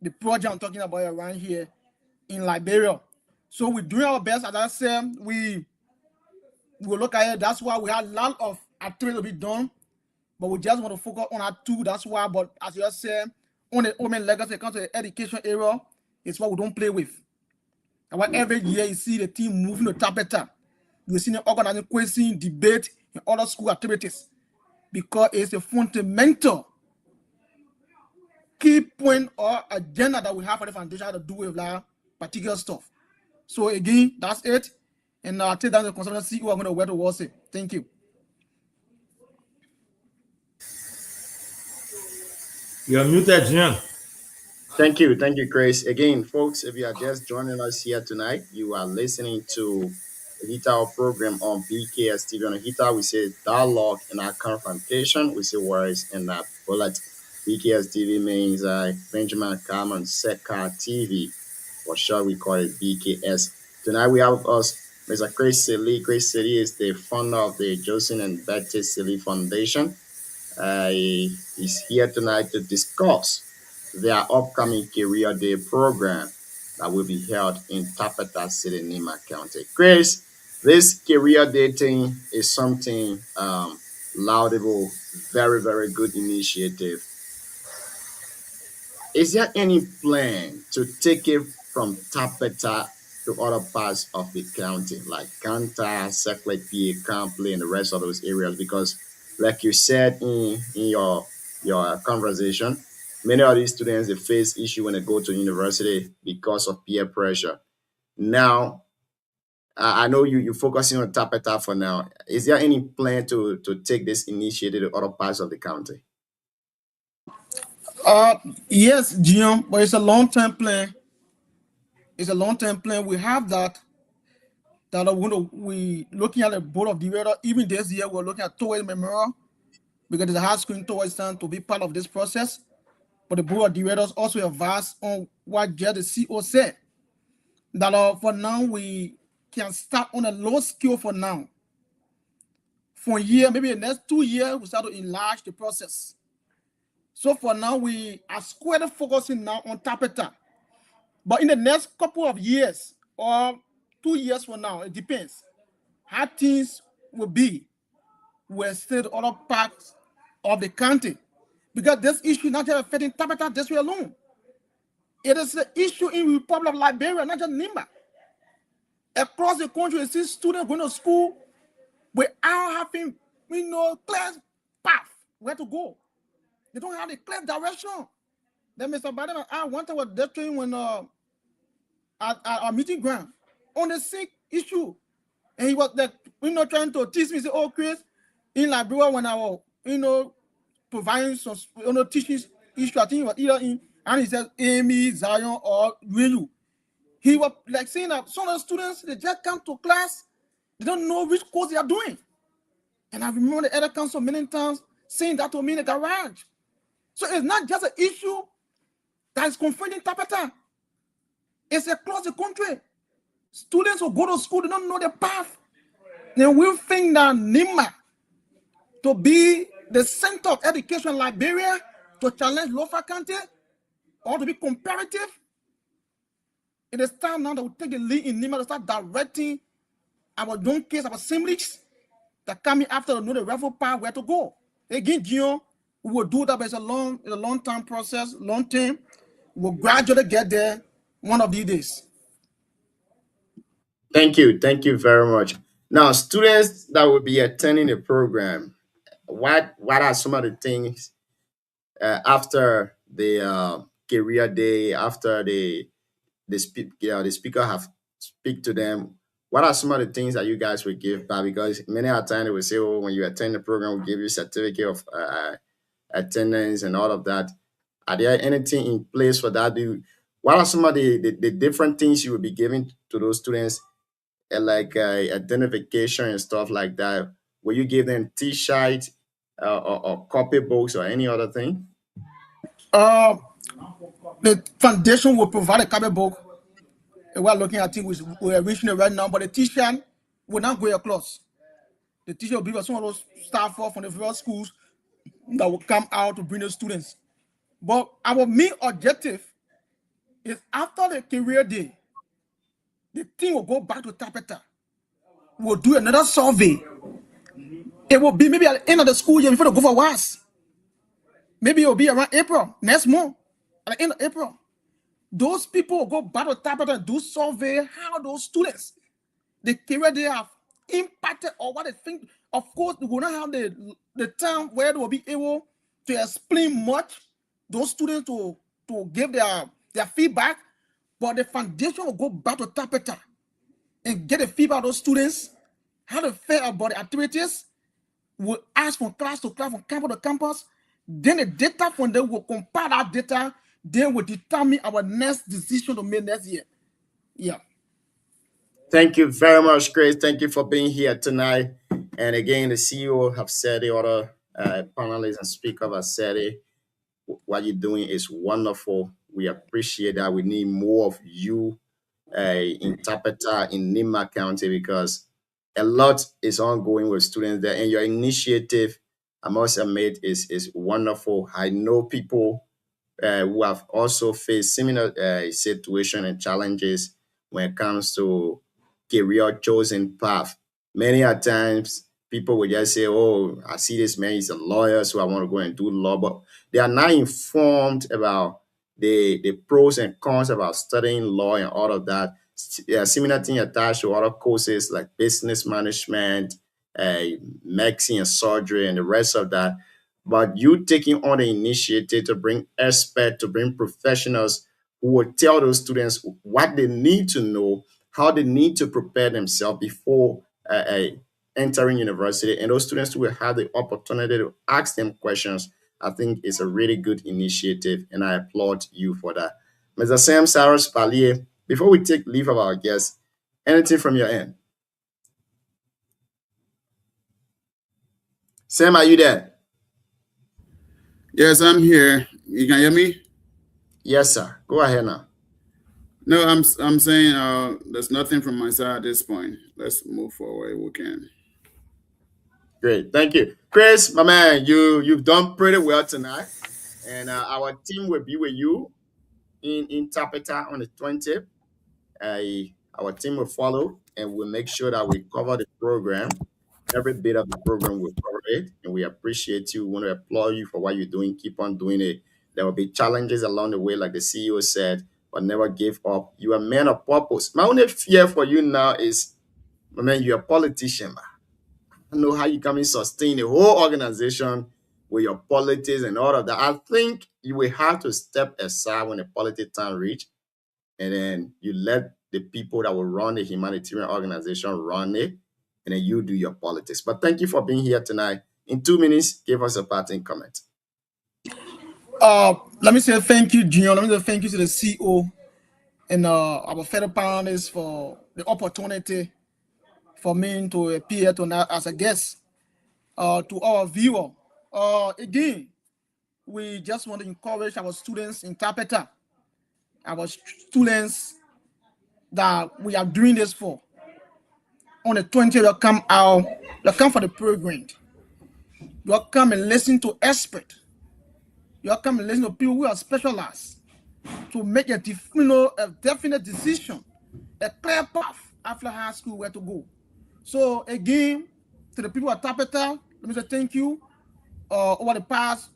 the project I'm talking about around here in Liberia. So we're doing our best. As I said, we will look at it. That's why we have a lot of activity to be done, but we just want to focus on our two. That's why, but as you said, on the women legacy, it comes to the education area, it's what we don't play with. And what every year you see the team moving to Tapeta. You see them organizing questions, debate, and other school activities, because it's a fundamental key point or agenda that we have for the foundation to do with that particular stuff. So again, that's it. And I'll take down the consultant, see who I'm going to wear towards it. Thank you. You're muted, Jim. Thank you, Chris. Again, folks, if you are just joining us here tonight, you are listening to the HITA program on BKS TV. On HITA, we say dialogue and our confrontation. We say words in that bullet. BKS TV means Benjamin Carmen Sekar TV, or shall we call it BKS? Tonight we have us Mr. Chris Silly. Chris Silly is the founder of the Joseph and Betty Silly Foundation. He's here tonight to discuss their upcoming Career Day program that will be held in Tapeta City, Nima County. Chris, this Career Day thing is something laudable, very, very good initiative. Is there any plan to take it from Tapeta to other parts of the county, like Kanta, Seklepi, Kample, and the rest of those areas? Because, like you said in your conversation, many of these students, they face issue when they go to university because of peer pressure. Now, I know you're focusing on Tapeta for now. Is there any plan to take this initiative to other parts of the county? Yes, Jim, but it's a long-term plan. It's a long-term plan. We have that we looking at the board of directors. Even this year, we're looking at towards memorial, because there's a hard screen towards time to be part of this process. But the board of directors also advised on what just the CO said, that for now we can start on a low scale for now. For a year, maybe the next 2 years, we start to enlarge the process. So for now, we are squarely focusing now on Tapeta. But in the next couple of years, or 2 years from now, it depends how things will be. We're still other parts of the county, because this issue not just affecting Tapeta this way alone. It is an issue in the Republic of Liberia, not just Nimba. Across the country, you see students going to school without having, clear path where to go. They don't have a clear direction. Then Mr. Biden, I one time was lecturing when at our meeting ground on the sick issue, and he was like, trying to teach me. Say, "Oh, Chris, in Liberia when I was, providing some, teaching issue, I think it was either in, and he said Amy, Zion, or Relu." He was like saying that some of the students, they just come to class, they don't know which course they are doing. And I remember the other council many times saying that to me in the garage. So it's not just an issue that is confronting Tapeta. It's across the country. Students who go to school, they don't know the path. Then we think that Nima to be the center of education in Liberia, to challenge local county, or to be comparative. It is time now that we take the lead in Nima to start directing our young kids, our assemblies that coming after to know the rightful path where to go. Again, Gio, we will do that, but it's a long-term process, long term. We'll gradually get there one of these days. Thank you very much. Now, students that will be attending the program, what are some of the things after the career day, after the speaker have speak to them? What are some of the things that you guys will give back? Because many a time they will say, "Oh, when you attend the program, we'll give you certificate of attendance and all of that." Are there anything in place for that? What are some of the different things you will be giving to those students, like identification and stuff like that? Will you give them T-shirts or copybooks or any other thing? The foundation will provide a copybook. We're looking at things we're reaching it right now, but the teacher will not go across. The teacher will be with some of those staff from the various schools that will come out to bring the students. But our main objective is after the career day, the team will go back to Tapeta. We'll do another survey. It will be maybe at the end of the school year before they go for WAS. Maybe it will be around April, next month, at the end of April. Those people will go back to Tapeta and do survey how those students, the career they have impacted or what they think. Of course, we will not have the time where they will be able to explain much. Those students to give their feedback, but the foundation will go back to Tapeta and get the feedback of those students, how they feel about the activities. We'll ask from class to class, from campus to campus. Then the data from them will compare that data. Then will determine our next decision to make next year. Yeah. Thank you very much, Chris. Thank you for being here tonight. And again, the CEO have said it, other panelists and speakers have said it. What you're doing is wonderful. We appreciate that. We need more of you in Tapeta, in Nima County, because a lot is ongoing with students there. And your initiative, I must admit, is wonderful. I know people who have also faced similar situation and challenges when it comes to career chosen path. Many a times people will just say, oh, I see this man, he's a lawyer, so I want to go and do law. But they are not informed about the pros and cons about studying law and all of that. Similar thing attached to other courses like business management, medicine and surgery, and the rest of that. But you taking on the initiative to bring experts, to bring professionals who will tell those students what they need to know, how they need to prepare themselves before entering university, and those students will have the opportunity to ask them questions. I think it's a really good initiative, and I applaud you for that. Mr. Sam Saros Palier, before we take leave of our guests, anything from your end? Sam, are you there? Yes, I'm here. You can hear me? Yes, sir. Go ahead now. No, I'm saying there's nothing from my side at this point. Let's move forward if we can. Great, thank you, Chris, my man. You've done pretty well tonight, and our team will be with you in Tapeta on the 20th. Our team will follow, and we'll make sure that we cover the program. Every bit of the program will cover it, and we appreciate you. We want to applaud you for what you're doing. Keep on doing it. There will be challenges along the way, like the CEO said, but never give up. You are a man of purpose. My only fear for you now is, my man, you're a politician, man. I don't know how you can sustain the whole organization with your politics and all of that. I think you will have to step aside when the politics time reach, and then you let the people that will run the humanitarian organization run it, and then you do your politics. But thank you for being here tonight. In 2 minutes, give us a parting comment. Let me say thank you, Junior. Let me say thank you to the CEO and our fellow panelists for the opportunity for me to appear tonight as a guest. To our viewer, again, we just want to encourage our students in Tapeta, our students that we are doing this for. On the 20th, they'll come out, they'll come for the program. You'll come and listen to experts. You'll come and listen to people who are specialized to make a definite decision, a clear path after high school where to go. So again, to the people at Tapeta, let me say thank you. Over the past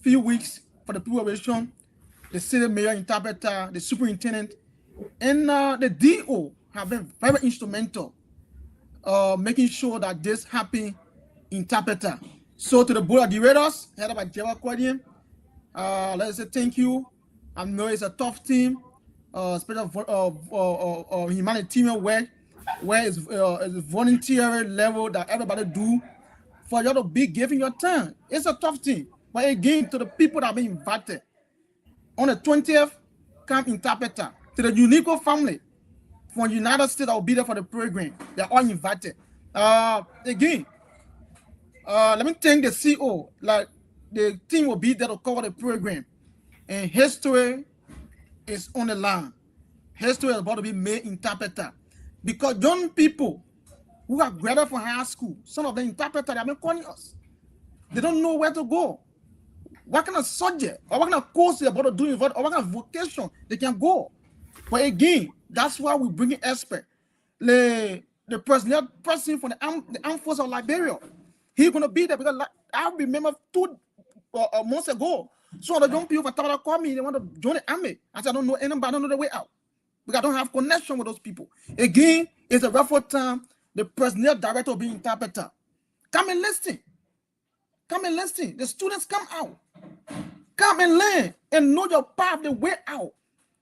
few weeks for the preparation, the city mayor in Tapeta, the superintendent, and the DO have been very instrumental making sure that this happen in Tapeta. So to the board of directors, headed by Jeva Kwadian, let's say thank you. I know it's a tough team, especially humanitarian work, where it's voluntary level that everybody do for you to be giving your time. It's a tough thing. But again, to the people that have been invited, on the 20th, come in Tapeta. To the Unico family from United States that will be there for the program. They're all invited. Again, let me thank the CEO. Like, the team will be there to cover the program. And history is on the line. History is about to be made in Tapeta. Because young people who are graduated from high school, some of them in Tapeta, they have been calling us. They don't know where to go. What kind of subject or what kind of course they're about to do, or what kind of vocation they can go. But again, that's why we bring in expert. The person from the armed force of Liberia, he's gonna be there because I remember 2 months ago, some of the young people from Tabata called me, they want to join the army. I said, I don't know anybody, I don't know the way out. Because I don't have connection with those people. Again, it's a rough time. The personnel director will be interpreter. Come and listen. Come and listen. The students come out. Come and learn and know your path, the way out.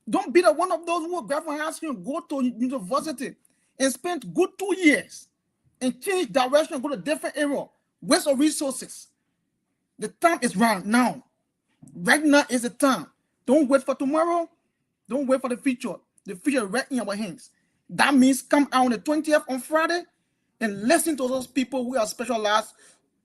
Don't be the one of those who grab from high school and go to university and spend good 2 years and change direction, go to different area, waste of resources. The time is right now. Right now is the time. Don't wait for tomorrow. Don't wait for the future. The future is right in our hands. That means come out on the 20th on Friday and listen to those people who are specialized,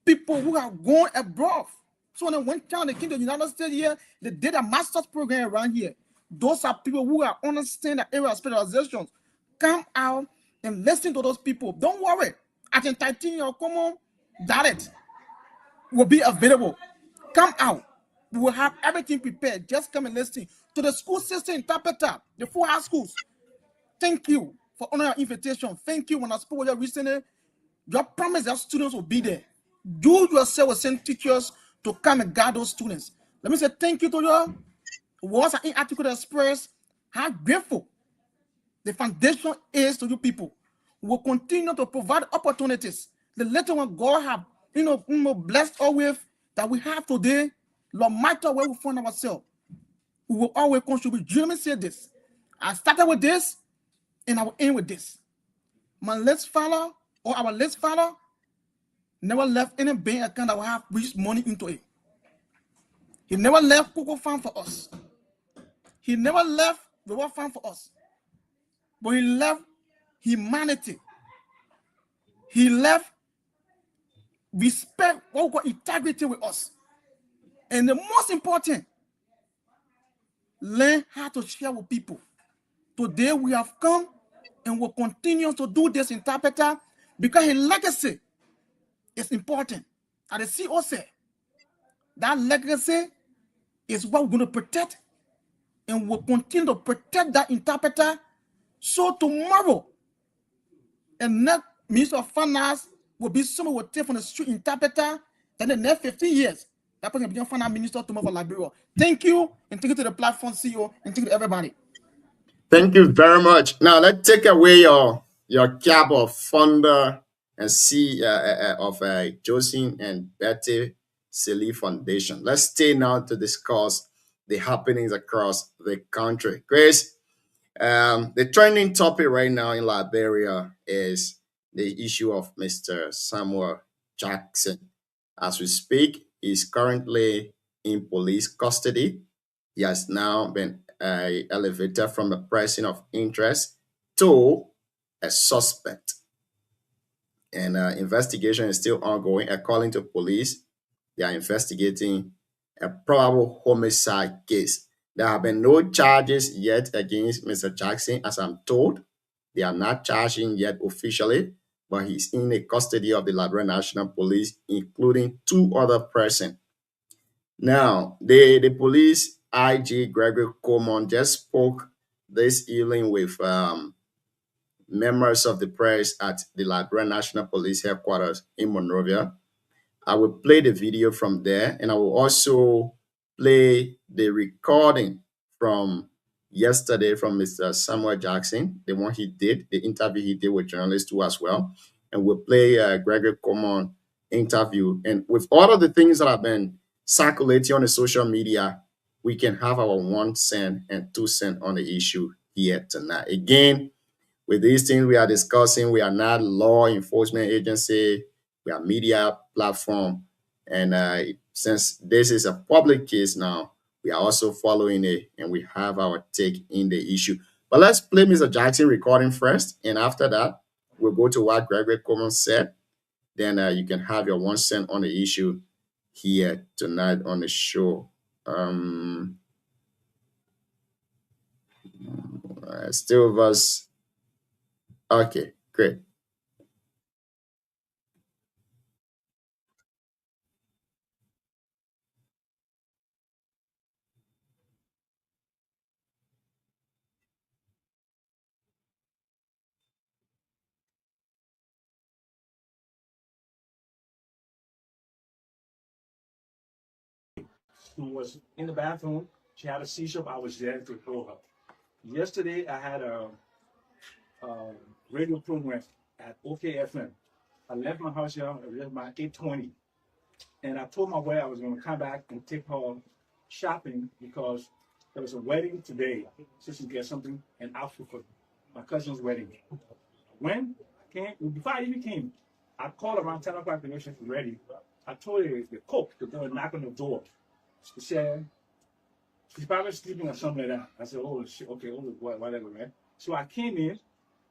people who are going abroad. So when they went down, they came to the United States here, they did a master's program around here. Those are people who are understand the area of specializations. Come out and listen to those people. Don't worry. At the 13 or come on, that will be available. Come out. We will have everything prepared. Just come and listen to the school system interpreter, the 4 high schools. Thank you for honoring our invitation. Thank you. When I spoke with you recently, your promise that students will be there. You yourself will send teachers to come and guide those students. Let me say thank you to you. Words are inadequate express how grateful the foundation is to you people. We will continue to provide opportunities. The little one God have, blessed us with that we have today, no matter where we find ourselves, we will always contribute. Jeremy said this. I started with this, and I will end with this. My late father, or our late father, never left any bank account that will have rich money into it. He never left cocoa farm for us. He never left river farm for us. But he left humanity. He left respect, what we call integrity with us. And the most important, learn how to share with people. Today we have come and will continue to do this interpreter because his legacy is important. And the CEO said, that legacy is what we're going to protect, and we'll continue to protect that interpreter. So tomorrow, the next Minister of Finance will be someone who will take from the street interpreter. Then the next 15 years, that person will become Finance Minister tomorrow for Liberia. Thank you, and thank you to the platform CEO, and thank you to everybody. Thank you very much. Now let's take away your cap of founder and C of Josephine and Betty Silly Foundation. Let's stay now to discuss the happenings across the country. Grace, the trending topic right now in Liberia is the issue of Mr. Samuel Jackson. As we speak, he's currently in police custody. He has now been elevated from a person of interest to a suspect. And investigation is still ongoing. According to police, they are investigating a probable homicide case. There have been no charges yet against Mr. Jackson, as I'm told. They are not charging yet officially, but he's in the custody of the Liberia National Police, including 2 other persons. Now, the police IG Gregory Coleman just spoke this evening with members of the press at the Liberia National Police headquarters in Monrovia. I will play the video from there, and I will also play the recording from yesterday from Mr. Samuel Jackson, the one he did, the interview he did with journalists too as well. And we'll play Gregory Coleman interview. And with all of the things that have been circulating on the social media, we can have our 1 cent and 2 cent on the issue here tonight. Again, with these things we are discussing, we are not law enforcement agency, we are media platform. And since this is a public case now, we are also following it, and we have our take in the issue. But let's play Mr. Jackson recording first, and after that, we'll go to what Gregory Coleman said. Then you can have your 1 cent on the issue here tonight on the show. Still verse. Okay, great. who was in the bathroom. She had a seizure. I was there to throw her. Yesterday, I had a radio program at OKFM. I left my house here about 8:20, and I told my wife I was going to come back and take her shopping because there was a wedding today, so she get something, an outfit for my cousin's wedding. When I came, before I even came, I called around 10 o'clock to make sure she's ready. I told her the cook to go and knock on the door. She said, she's probably sleeping or something like that. I said, oh, shit, okay, oh, whatever, right? So I came in,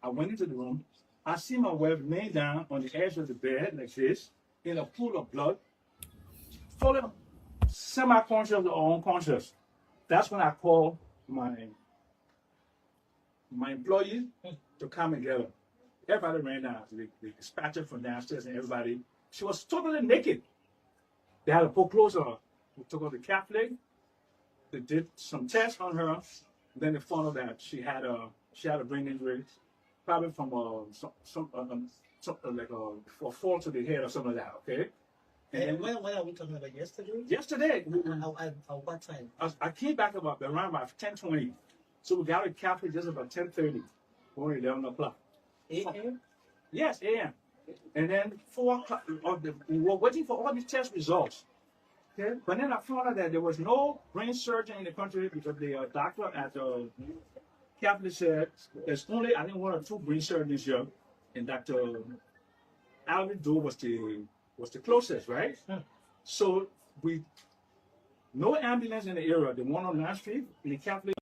I went into the room. I see my wife laying down on the edge of the bed like this, in a pool of blood, fully semi-conscious or unconscious. That's when I called my employees to come and get her. Everybody ran down. They dispatched her from downstairs and everybody. She was totally naked. They had to put clothes on her. We took her to Catholic. They did some tests on her. Then they found out that she had a brain injury, probably from like a fall to the head or something like that. Okay. And when are we talking about? Yesterday? Yesterday. At what time? I came back around 10:20. So we got to Catholic just about 10:30 or 11 o'clock. A.M.? Yes, a.m. And then 4 o'clock, we were waiting for all the test results. Okay? But then I found out that there was no brain surgeon in the country because the doctor at the Catholic said there's only, I think, 1 or 2 brain surgeons here. And Dr. Alvin Doe was the closest, right? So no ambulance in the area. The one on 9th Street, in the Catholic.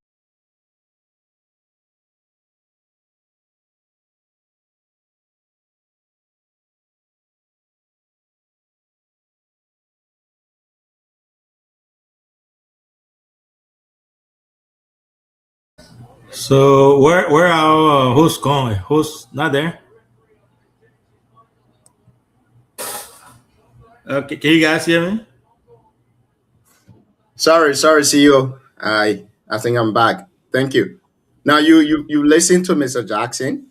So where are hosts going? Hosts not there? Okay, can you guys hear me? Sorry, CEO. I think I'm back. Thank you. Now you listened to Mr. Jackson.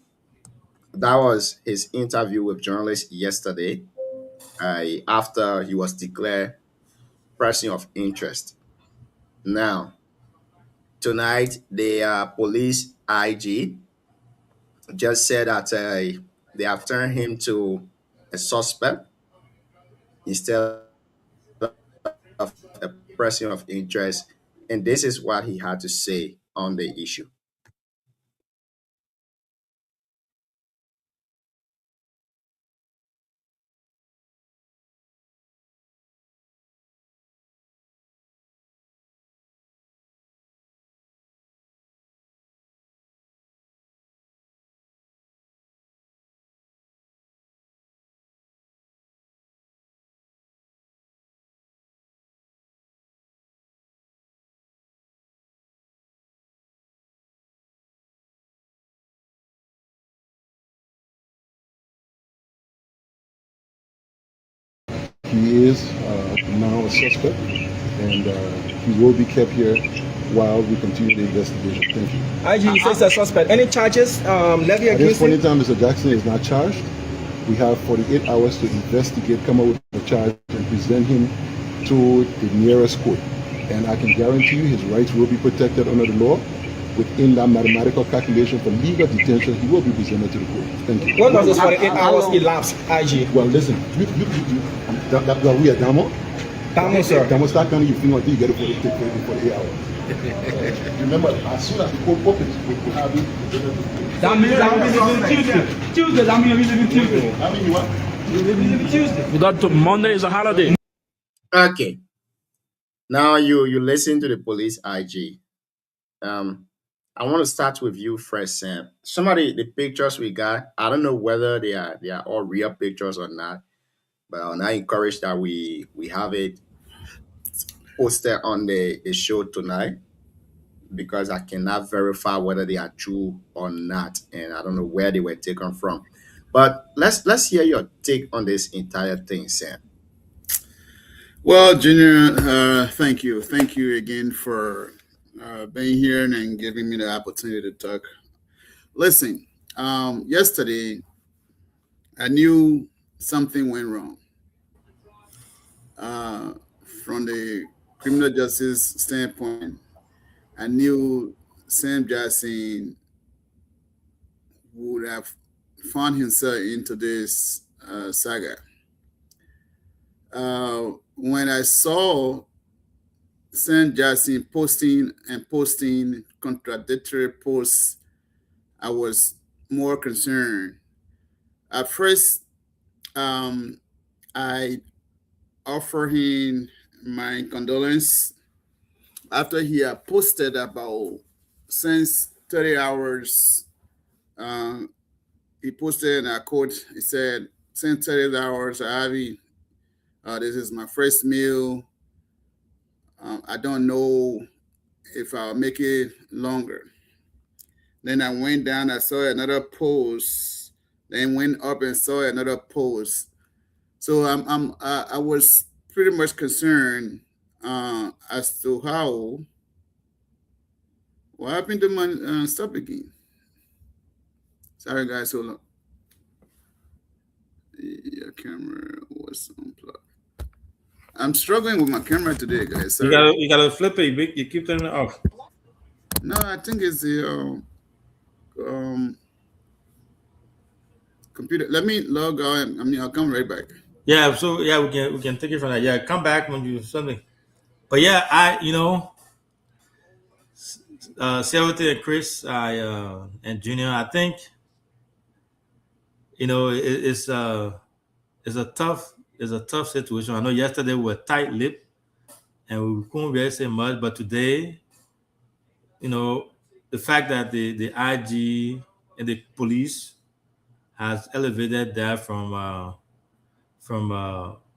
That was his interview with journalists yesterday. After he was declared person of interest. Now tonight, the police IG just said that they have turned him to a suspect instead of a person of interest, and this is what he had to say on the issue. He is now a suspect, and he will be kept here while we continue the investigation. Thank you. IG, you say he's a suspect. Any charges levied At this against point in him? time, Mr. Jackson is not charged. We have 48 hours to investigate, come up with a charge, and present him to the nearest court. And I can guarantee you his rights will be protected under the law. Within that mathematical calculation for legal detention, he will be presented to the court. Thank you. When does this 48 hours elapse, IG? Well, listen, that we are Damo. Damo, sir. Damo start counting your finger until you get it for the 8 hours. Remember, as soon as the court opens, we will have it presented to the court. That means Tuesday. Tuesday, that means we leaving Tuesday. I mean, you what? We leaving Tuesday. Because Monday is a holiday. Okay. Now you listen to the police IG. I want to start with you first, Sam. Some of the pictures we got, I don't know whether they are all real pictures or not, but I encourage that we have it posted on the show tonight because I cannot verify whether they are true or not, and I don't know where they were taken from. But let's hear your take on this entire thing, Sam. Well, Junior, thank you. Thank you again for being here and giving me the opportunity to talk. Listen, yesterday I knew something went wrong. Uh, from the criminal justice standpoint, I knew Sam Jackson would have found himself into this saga. When I saw Sam Jackson posting and posting contradictory posts, I was more concerned. At first, um, I offered him my condolence after he had posted about since 30 hours. Uh, he posted in a quote. He said, "Since 30 hours, Avi, this is my first meal. I don't know if I'll make it longer." Then I went down. I saw another post. Then went up and saw another post. So I was pretty much concerned as to how what happened to my stop again. Sorry guys, hold on. Your camera was unplugged. I'm struggling with my camera today, guys. Sorry. You gotta flip it. You keep turning it off. No, I think it's the computer. Let me log out. I mean, I'll come right back. Yeah, so yeah, we can take it from that. Yeah, come back when you something. But yeah, I Seventy and Chris, and Junior, I think it's a tough situation. I know yesterday we were tight lipped and we couldn't really say much, but today, the fact that the IG and the police has elevated that from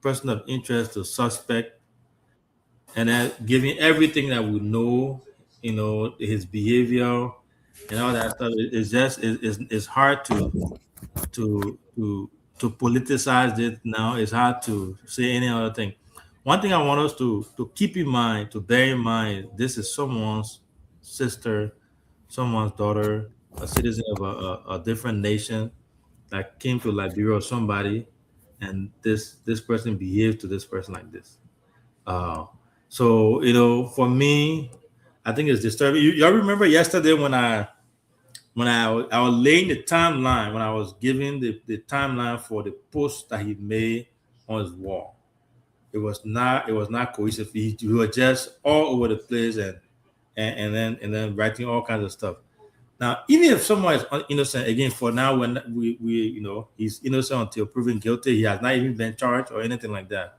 person of interest to suspect, and then giving everything that we know, his behavior and all that stuff. It's hard to to politicize it now. It's hard to say any other thing. One thing I want us to keep in mind, to bear in mind, this is someone's sister, someone's daughter, a citizen of a different nation that came to Liberia or somebody, and this person behaved to this person like this. Uh, so for me, I think it's disturbing. Y'all remember yesterday I was laying the timeline, when I was giving the timeline for the post that he made on his wall. It was not cohesive. He was just all over the place, and then writing all kinds of stuff. Now, even if someone is innocent, again, for now, when he's innocent until proven guilty, he has not even been charged or anything like that.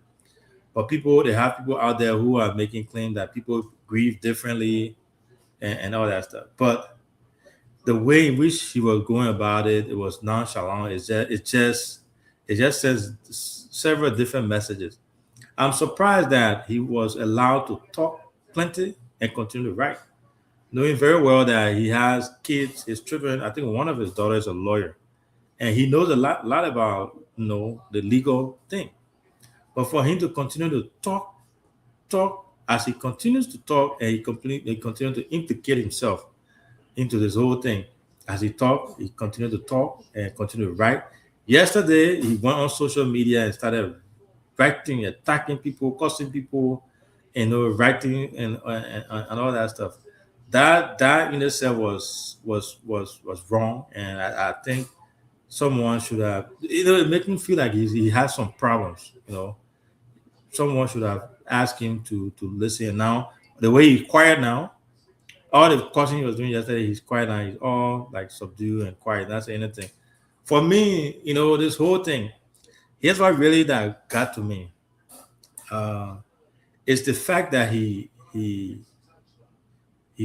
But they have people out there who are making claims that people grieve differently, and all that stuff. But the way in which he was going about it, it was nonchalant. It just sends several different messages. I'm surprised that he was allowed to talk plenty and continue to write, knowing very well that he has kids, his children. I think one of his daughters is a lawyer, and he knows a lot about the legal thing. But for him to continue to talk, as he continues to talk, and he continues to implicate himself into this whole thing. As he continued to talk and continued to write. Yesterday, he went on social media and started writing, attacking people, cursing people, writing and all that stuff. That in itself was wrong, and I think someone should have. It made me feel like he has some problems. Someone should have asked him to listen. Now, the way he's quiet now, all the cursing he was doing yesterday, he's quiet now. He's all like subdued and quiet, not saying anything. For me, this whole thing, here's what really that got to me. Is the fact that he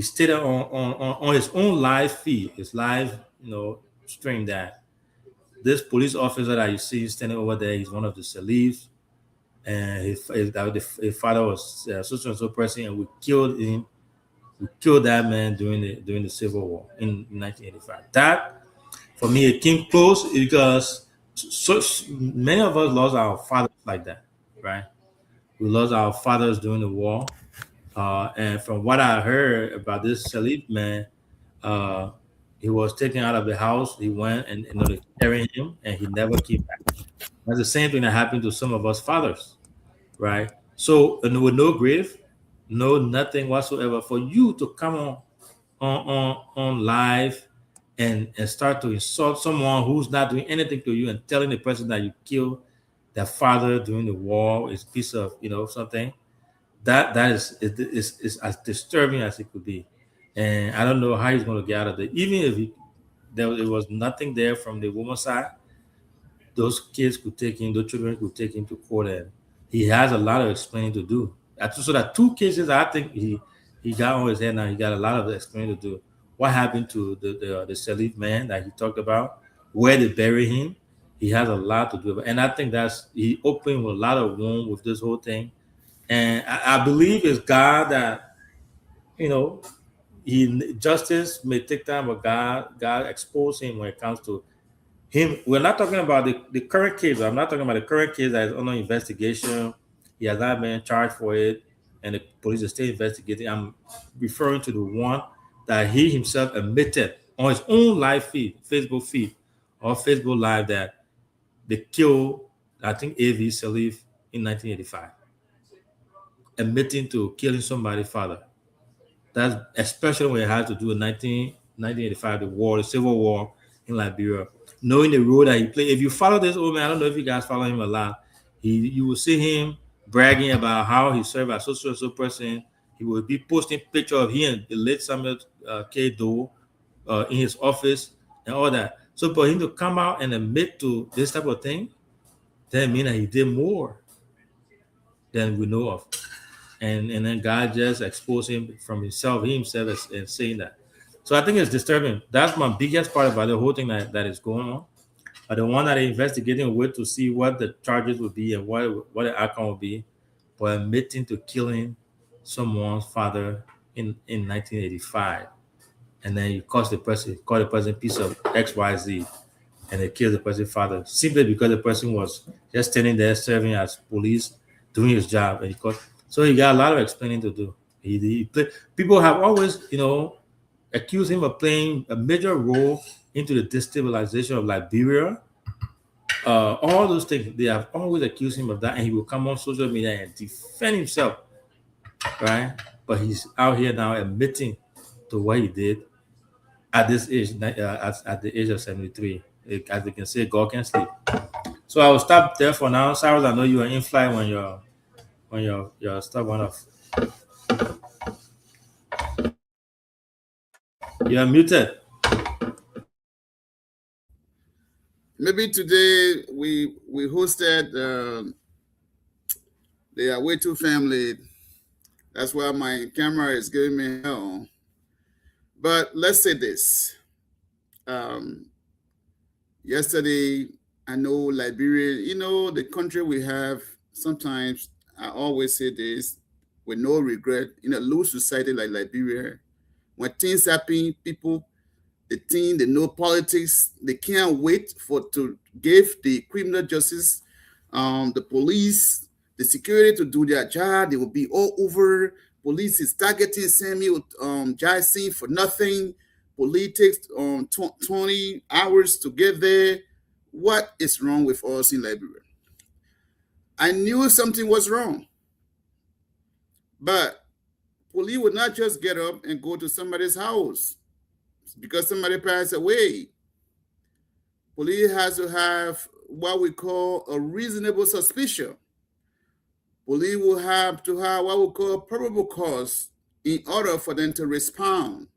stated on his own live feed, his live stream, that this police officer that you see standing over there, he's one of the Salifs, and his father was so and so person, and we killed him. We killed that man during the Civil War in 1985. That, for me, it came close because many of us lost our fathers like that, right? We lost our fathers during the war, and from what I heard about this Salif man, uh, he was taken out of the house. He went and they carried him, and he never came back. That's the same thing that happened to some of us fathers, right? So, and with no grave, no nothing whatsoever. For you to come on live and start to insult someone who's not doing anything to you and telling the person that you killed their father during the war is a piece of something that is as disturbing as it could be. And I don't know how he's going to get out of it. Even if there was nothing there from the woman's side, those kids could take him, those children could take him to court, and he has a lot of explaining to do. So that two cases, I think he got on his head now. He got a lot of explaining to do. What happened to the Salif man that he talked about? Where they bury him? He has a lot to do, and I think he opened a lot of wound with this whole thing. And I believe it's God that you know he justice may take time, but God exposed him when it comes to him. We're not talking about the current case. I'm not talking about the current case that is under investigation. He has not been charged for it, and the police are still investigating. I'm referring to the one that he himself admitted on his own live feed, Facebook feed, or Facebook Live that they killed, I think, A.V. Salif in 1985, admitting to killing somebody's father. That's especially when it has to do with 1985, the war, the civil war in Liberia. Knowing the role that he played. If you follow this old man, I don't know if you guys follow him a lot. You will see him bragging about how he served as so person. He will be posting picture of him and the late Samuel K. Doe in his office and all that. So for him to come out and admit to this type of thing, that means that he did more than we know of. And then God just exposed him from himself, and saying that. So I think it's disturbing. That's my biggest part about the whole thing that is going on. The one that they're investigating with to see what the charges would be and what the outcome would be for admitting to killing someone's father in 1985. And then you call the person piece of XYZ, and they kill the person's father simply because the person was just standing there serving as police, doing his job, and so he got a lot of explaining to do. People have always, accused him of playing a major role into the destabilization of Liberia. All those things, they have always accused him of that, and he will come on social media and defend himself, right? But he's out here now admitting to what he did at this age, at the age of 73. As they can say, God can sleep. So I will stop there for now. Cyrus, I know you are in flight when your stuff went off. You are muted. Maybe today we hosted the Awetu family. That's why my camera is giving me hell. But let's say this. Yesterday, I know Liberia, the country we have, sometimes I always say this with no regret, in a loose society like Liberia, when things happen, people, they know politics, they can't wait to give the criminal justice, the police, the security to do their job. They will be all over. Police is targeting Samuel Jackson for nothing. Police takes 20 hours to get there. What is wrong with us in Liberia? I knew something was wrong. But police would not just get up and go to somebody's house because somebody passed away. Police has to have what we call a reasonable suspicion. Police will have to have what we call probable cause in order for them to respond,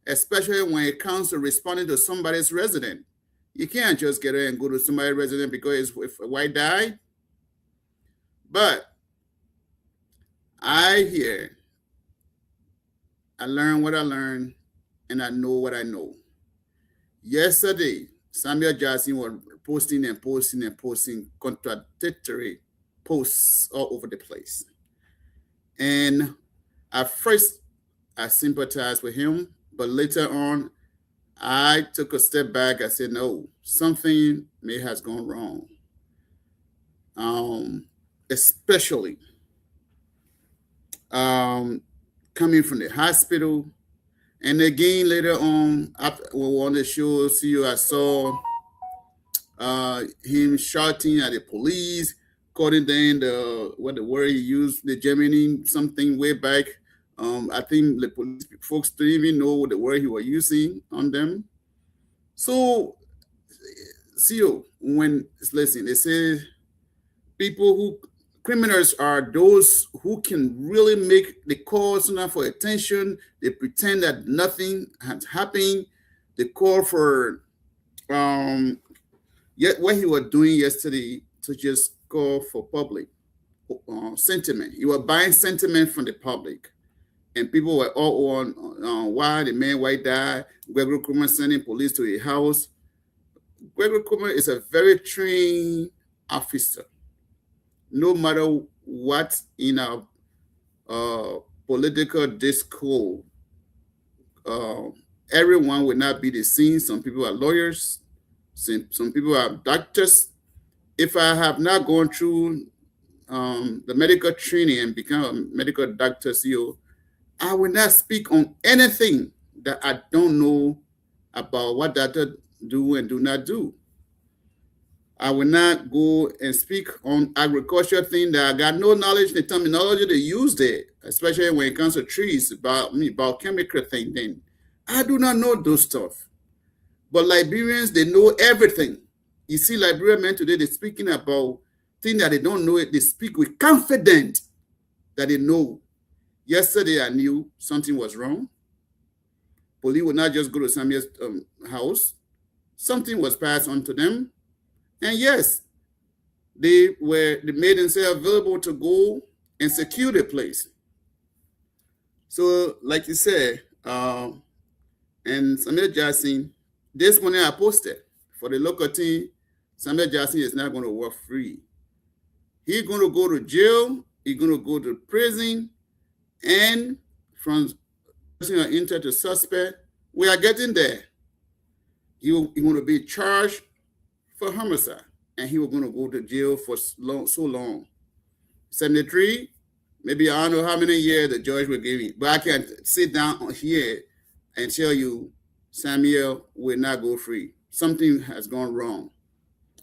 especially when it comes to responding to somebody's resident. You can't just get in and go to somebody's resident because if a white died. But I learned what I learned, and I know what I know. Yesterday, Samuel Jackson was posting contradictory posts all over the place. And at first, I sympathized with him, but later on, I took a step back. I said, no, something may has gone wrong. Especially coming from the hospital. And again, later on, after we were on the show, I saw him shouting at the police, calling then what the word he used, the Germany something way back. I think the police folks didn't even know what the word he was using on them. So, CEO, when listen, they say people who criminals are those who can really make the calls now for attention. They pretend that nothing has happened. They call for yet what he was doing yesterday to just call for public sentiment. He was buying sentiment from the public. And people were all on why the man white died. Gregory Kuma sending police to his house. Gregory Kuma is a very trained officer. No matter what in our political discourse, uh, everyone will not be the same. Some people are lawyers. Some people are doctors. If I have not gone through the medical training and become a medical doctor, CEO, I will not speak on anything that I don't know about what doctors do and do not do. I will not go and speak on agriculture thing that I got no knowledge, the terminology they use there, especially when it comes to trees, about chemical thing. Then I do not know those stuff. But Liberians, they know everything. You see, Liberian men today, they're speaking about things that they don't know. They speak with confidence that they know. Yesterday, I knew something was wrong. Police would not just go to Samuel's house. Something was passed on to them. And yes, they made themselves available to go and secure the place. So, like you said, and Samuel Jackson, this morning I posted for the local team, Samuel Jackson is not going to work free. He's going to go to jail. He's going to go to prison. And from person or enter to suspect, we are getting there. He going to be charged for homicide, and he was going to go to jail for so long. 73, maybe I don't know how many years the judge will give me, but I can't sit down here and tell you Samuel will not go free. Something has gone wrong.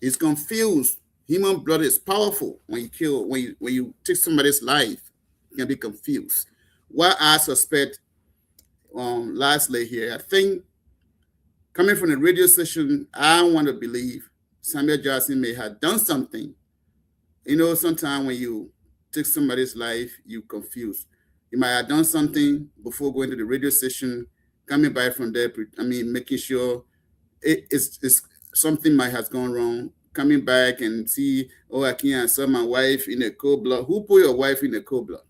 He's confused. Human blood is powerful when you kill, when you take somebody's life, you can be confused. What I suspect, lastly here, I think coming from the radio station, I want to believe Samuel Jackson may have done something. You know, sometimes when you take somebody's life, you confuse. He might have done something before going to the radio station, coming back from there, making sure it's something might have gone wrong, coming back and see, oh, I can't saw my wife in a cold blood. Who put your wife in a cold blood?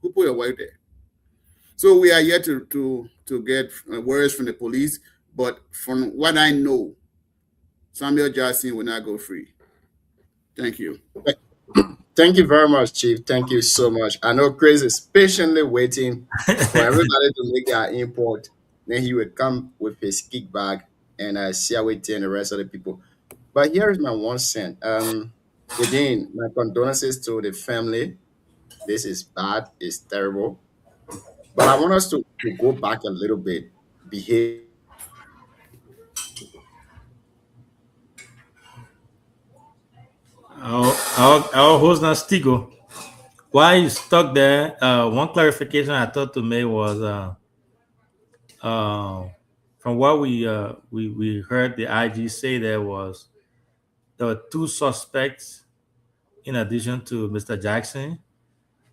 Who put your wife there? So we are yet to get words from the police, but from what I know, Samuel Jackson will not go free. Thank you. Thank you very much, Chief. Thank you so much. I know Chris is patiently waiting for everybody to make their import. Then he will come with his kickback and share with you and the rest of the people. But here is my 1 cent. Again, my condolences to the family. This is bad. It's terrible. But I want us to go back a little bit. Behave. Our host now Stigo. Why you stuck there? One clarification I thought to make was from what we heard the IG say there were two suspects in addition to Mr. Jackson.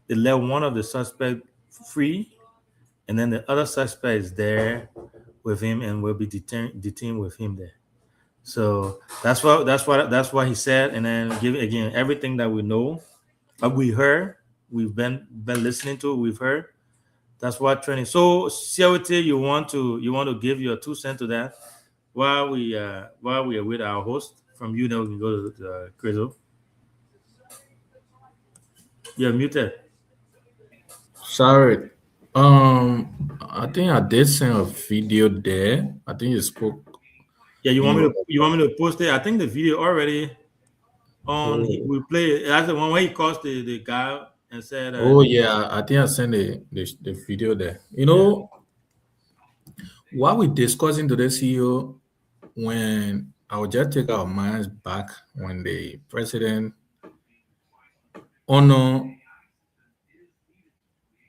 They let one of the suspects free, and then the other suspect is there with him and will be detained with him there. So that's what he said. And then give again everything that we know, what we heard, we've been listening to, we've heard. That's what training. So CLT, you want to give your 2 cents to that while we are with our host. From you, then we can go to Crystal. You're muted. Sorry. I think I did send a video there. I think you spoke. Yeah, you want me to post it? I think the video already on. We play it. That's the one where he calls the guy and said. Oh yeah, I think I sent the video there. You know, what we discussing today, CEO, when I would just take our minds back when the president honor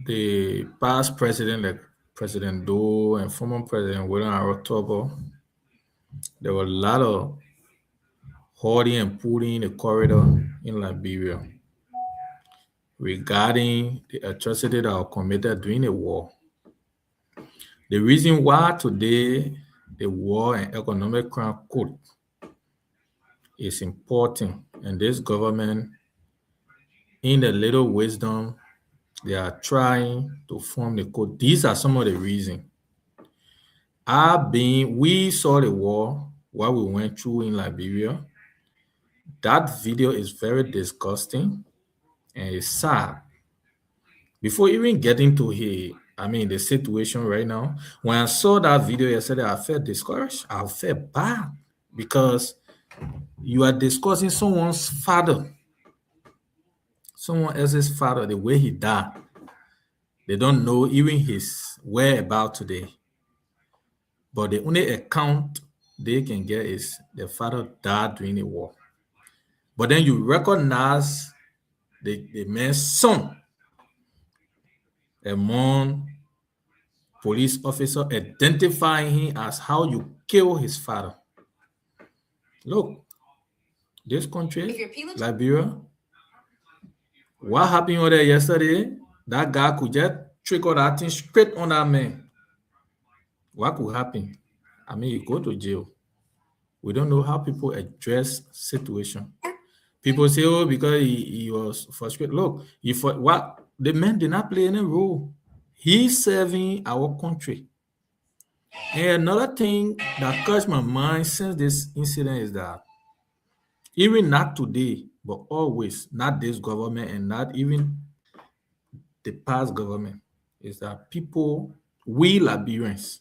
the past president like President Doe and former President William Arotabo. There were a lot of hoarding and pulling in the corridor in Liberia regarding the atrocity that were committed during the war. The reason why today the War and Economic Crime Code is important, and this government, in the little wisdom, they are trying to form the code. These are some of the reasons. We saw the war, what we went through in Liberia. That video is very disgusting and it's sad. Before even getting to the situation right now, when I saw that video yesterday, I felt discouraged. I felt bad because you are discussing someone's father, someone else's father, the way he died. They don't know even his whereabouts today. But the only account they can get is the father died during the war. But then you recognize the man's son among police officer, identifying him as how you kill his father. Look, this country, Liberia, what happened over there yesterday? That guy could just trigger that thing straight on that man. What could happen? You go to jail. We don't know how people address situation. People say, oh, because he was frustrated. Look, the man did not play any role. He's serving our country. And another thing that touched my mind since this incident is that even not today, but always, not this government and not even the past government, is that people, we Liberians,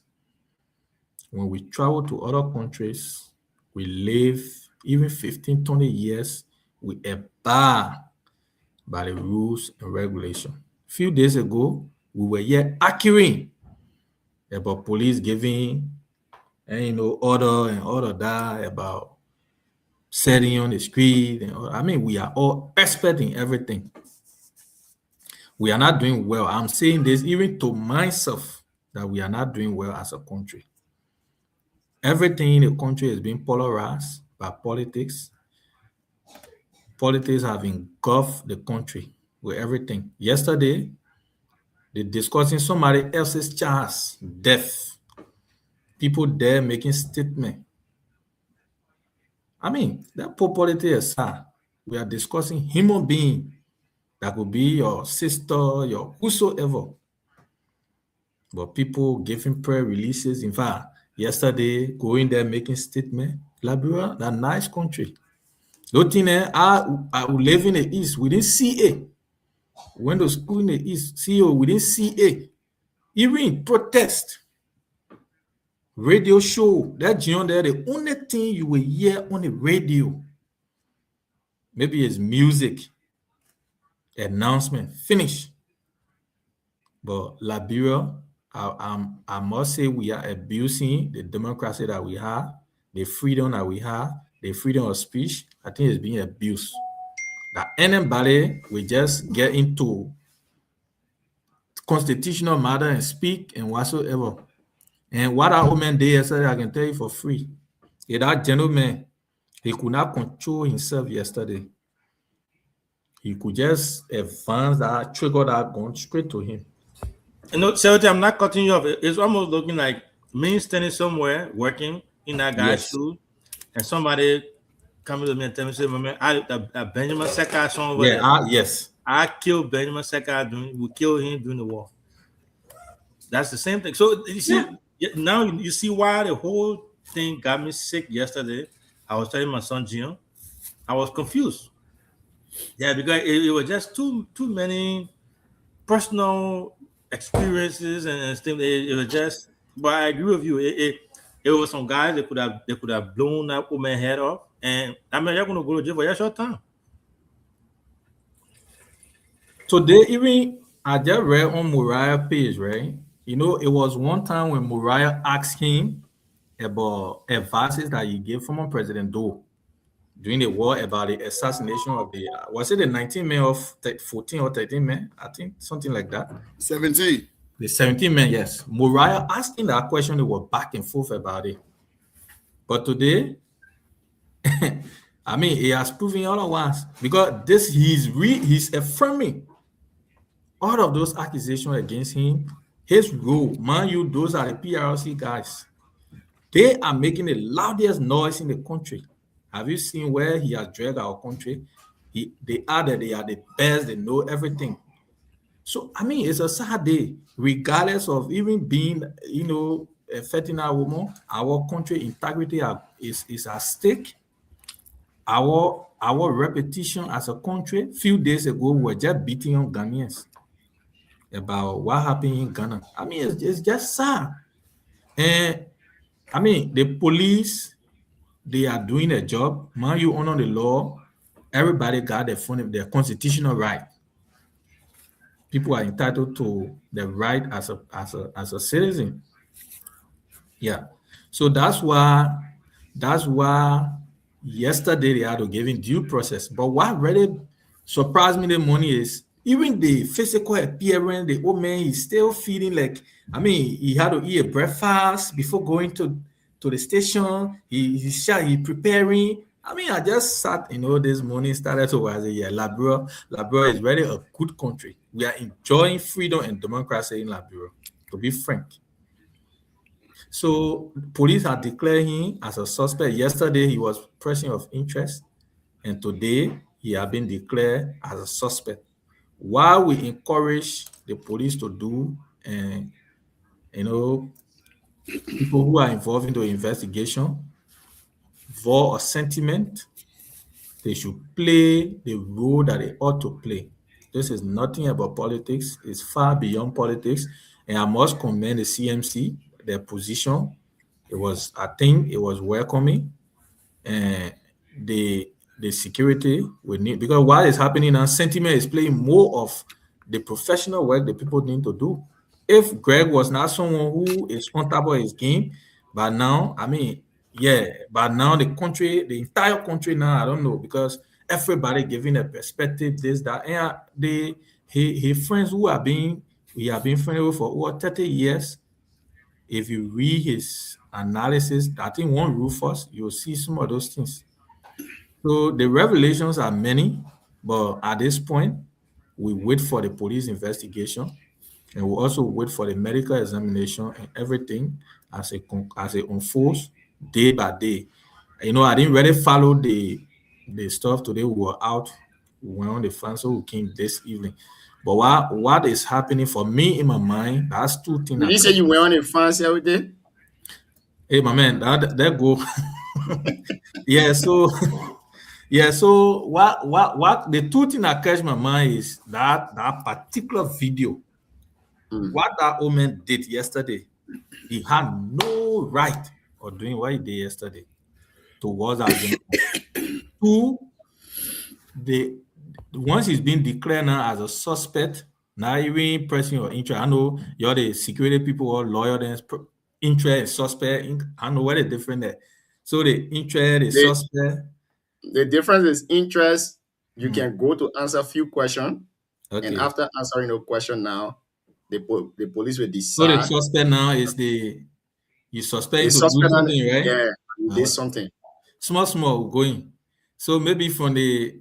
when we travel to other countries, we live even 15, 20 years, we abide by the rules and regulations. A few days ago, we were here arguing about police giving order and all of that, about setting on the street. We are all expert in everything. We are not doing well. I'm saying this even to myself, that we are not doing well as a country. Everything in the country is being polarized by politics. Politics have engulfed the country with everything. Yesterday, they're discussing somebody else's child's death. People there making statements. That poor politics aside, we are discussing human being that could be your sister, your whosoever. But people giving prayer releases. In fact, yesterday, going there making statements. Liberia, that nice country. Don't think I live in the East. We didn't see it. Went to school in the East. We didn't see it. Even in protest, radio show, that John there, the only thing you will hear on the radio, maybe it's music, announcement, finish. But Liberia, I must say, we are abusing the democracy that we have, the freedom that we have, the freedom of speech. I think it's being abused. That anybody will just get into constitutional matter and speak and whatsoever. And what that woman did yesterday, I can tell you for free. That gentleman, he could not control himself yesterday. He could just advance that, trigger that gun straight to him. Seventy, I'm not cutting you off. It's almost looking like me standing somewhere working in that guy's shoe, and somebody coming to me and tell me, say, Benjamin Seka song over there. Yes. I killed Benjamin Seka. We killed him during the war. That's the same thing. So you see, now you see why the whole thing got me sick yesterday. I was telling my son Jim, I was confused. Yeah, because it was just too many personal experiences and stuff. It was just. But I agree with you. It was some guys that could have blown that woman's head off, and you're gonna go to jail for a short time. Today, even I just read on Moriah's page, right? It was one time when Moriah asked him about advices that he gave former President Doe. during the war about the assassination of the was it the 19 men of 14 or 13 men? I think something like that. 17. The 17 men, yes. Moriah asking that question, they were back and forth about it. But today, I mean, he has proven otherwise because he's affirming all of those accusations against him. His role, mind you, those are the PRC guys. They are making the loudest noise in the country. Have you seen where he has dragged our country? They are the best, they know everything. So, I mean, it's a sad day, regardless of even being, a fertile woman, our country integrity is at stake. Our reputation as a country, few days ago, we were just beating on Ghanaians about what happened in Ghana. I mean, it's just sad. And I mean, the police, they are doing their job. Man, you honor the law. Everybody got their constitutional right. People are entitled to the right as a citizen. Yeah. So that's why yesterday they had to give him due process. But what really surprised me the morning is even the physical appearance, the old man is still feeling like, I mean, he had to eat a breakfast before going to the station. He preparing. I mean, I just sat, this morning, started to say, yeah, Liberia is really a good country. We are enjoying freedom and democracy in Liberia, to be frank. So police are declaring him as a suspect. Yesterday, he was person of interest, and today he has been declared as a suspect. While we encourage the police to do, and people who are involved in the investigation, vote a sentiment, they should play the role that they ought to play. This is nothing about politics. It's far beyond politics. And I must commend the CMC, their position. I think it was welcoming. And the security we need, because what is happening now, sentiment is playing more of the professional work that people need to do. If Greg was not someone who is comfortable in his game, but now, I mean, yeah, but now the entire country now, I don't know, because everybody giving a perspective, this, that, and his friends we have been friends with for over 30 years. If you read his analysis, I think one Rufus, you'll see some of those things. So the revelations are many, but at this point, we wait for the police investigation, and we also wait for the medical examination and everything as it unfolds day by day. I didn't really follow the stuff today. We were out, we went on the phone, so we came this evening. But what is happening for me in my mind, that's two things. Did you say you went on a fancy every day? Hey, my man, that go. Yeah, so yeah, so what the two things that catch my mind is that particular video. What that old man did yesterday, he had no right of doing what he did yesterday towards our young man. Two, once he's been declared now as a suspect, now even pressing your interest. I know you're the security people or lawyer, then interest suspect. I know what the difference there. So the interest is suspect. The difference is interest. You can go to answer a few questions, and after answering a question now, the police will decide. So the suspect now is you suspect to do something, right? Yeah, you did something. Small going. So maybe from the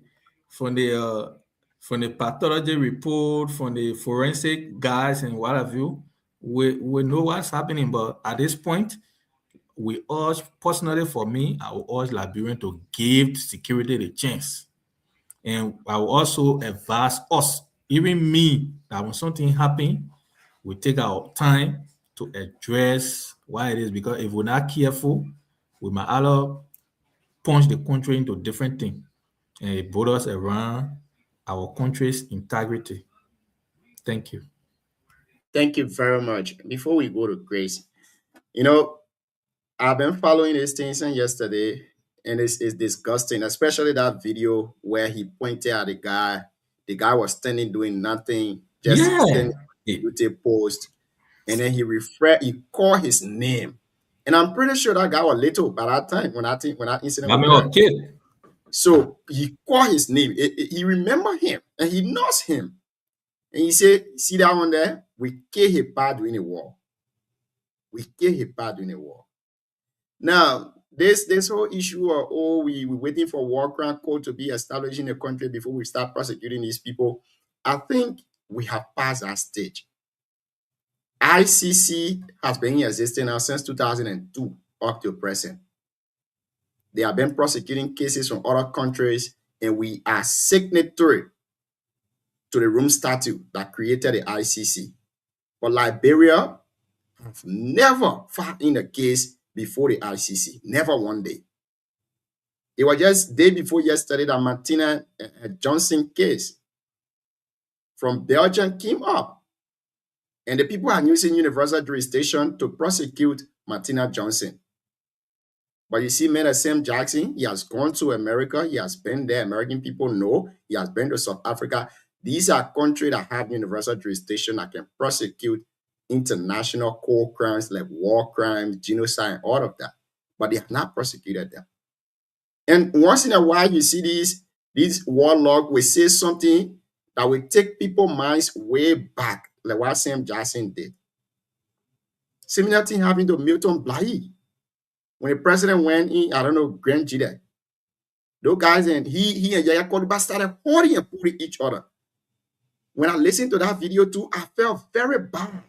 pathology report, from the forensic guys and what have you, we know what's happening. But at this point, we urge, personally for me, I will urge Liberian to give security the chance. And I will also advise us, even me, that when something happens, we take our time to address why it is. Because if we're not careful, we might either punch the country into different things, and it brought us around our country's integrity. Thank you. Thank you very much. Before we go to Grace, I've been following this thing since yesterday, and it's disgusting, especially that video where he pointed at the guy. The guy was standing doing nothing, just standing on the YouTube post, and then he called his name. And I'm pretty sure that guy was little by that time when that incident was a kid. So he called his name. He remember him and he knows him. And he said, see that one there? We killed his pa during the war. We killed his pa during the war. Now, this whole issue of, oh, we're waiting for war crime code to be established in the country before we start prosecuting these people, I think we have passed that stage. ICC has been existing now since 2002 up to present. They have been prosecuting cases from other countries, and we are signatory to the Rome Statute that created the ICC. But Liberia have never filed in a case before the ICC, never one day. It was just day before yesterday that Martina Johnson case from Belgium came up. And the people are using universal jurisdiction to prosecute Martina Johnson. But you see, man, Sam Jackson, he has gone to America. He has been there. American people know. He has been to South Africa. These are countries that have universal jurisdiction that can prosecute international core crimes like war crimes, genocide, all of that. But they have not prosecuted them. And once in a while, you see these warlocks will say something that will take people's minds way back, like what Sam Jackson did. Similar thing happened to Milton Blahy. When the president went in, I don't know, Grand Jide, those guys, and he and Yaya Koliba started holding and pulling each other. When I listened to that video too, I felt very bad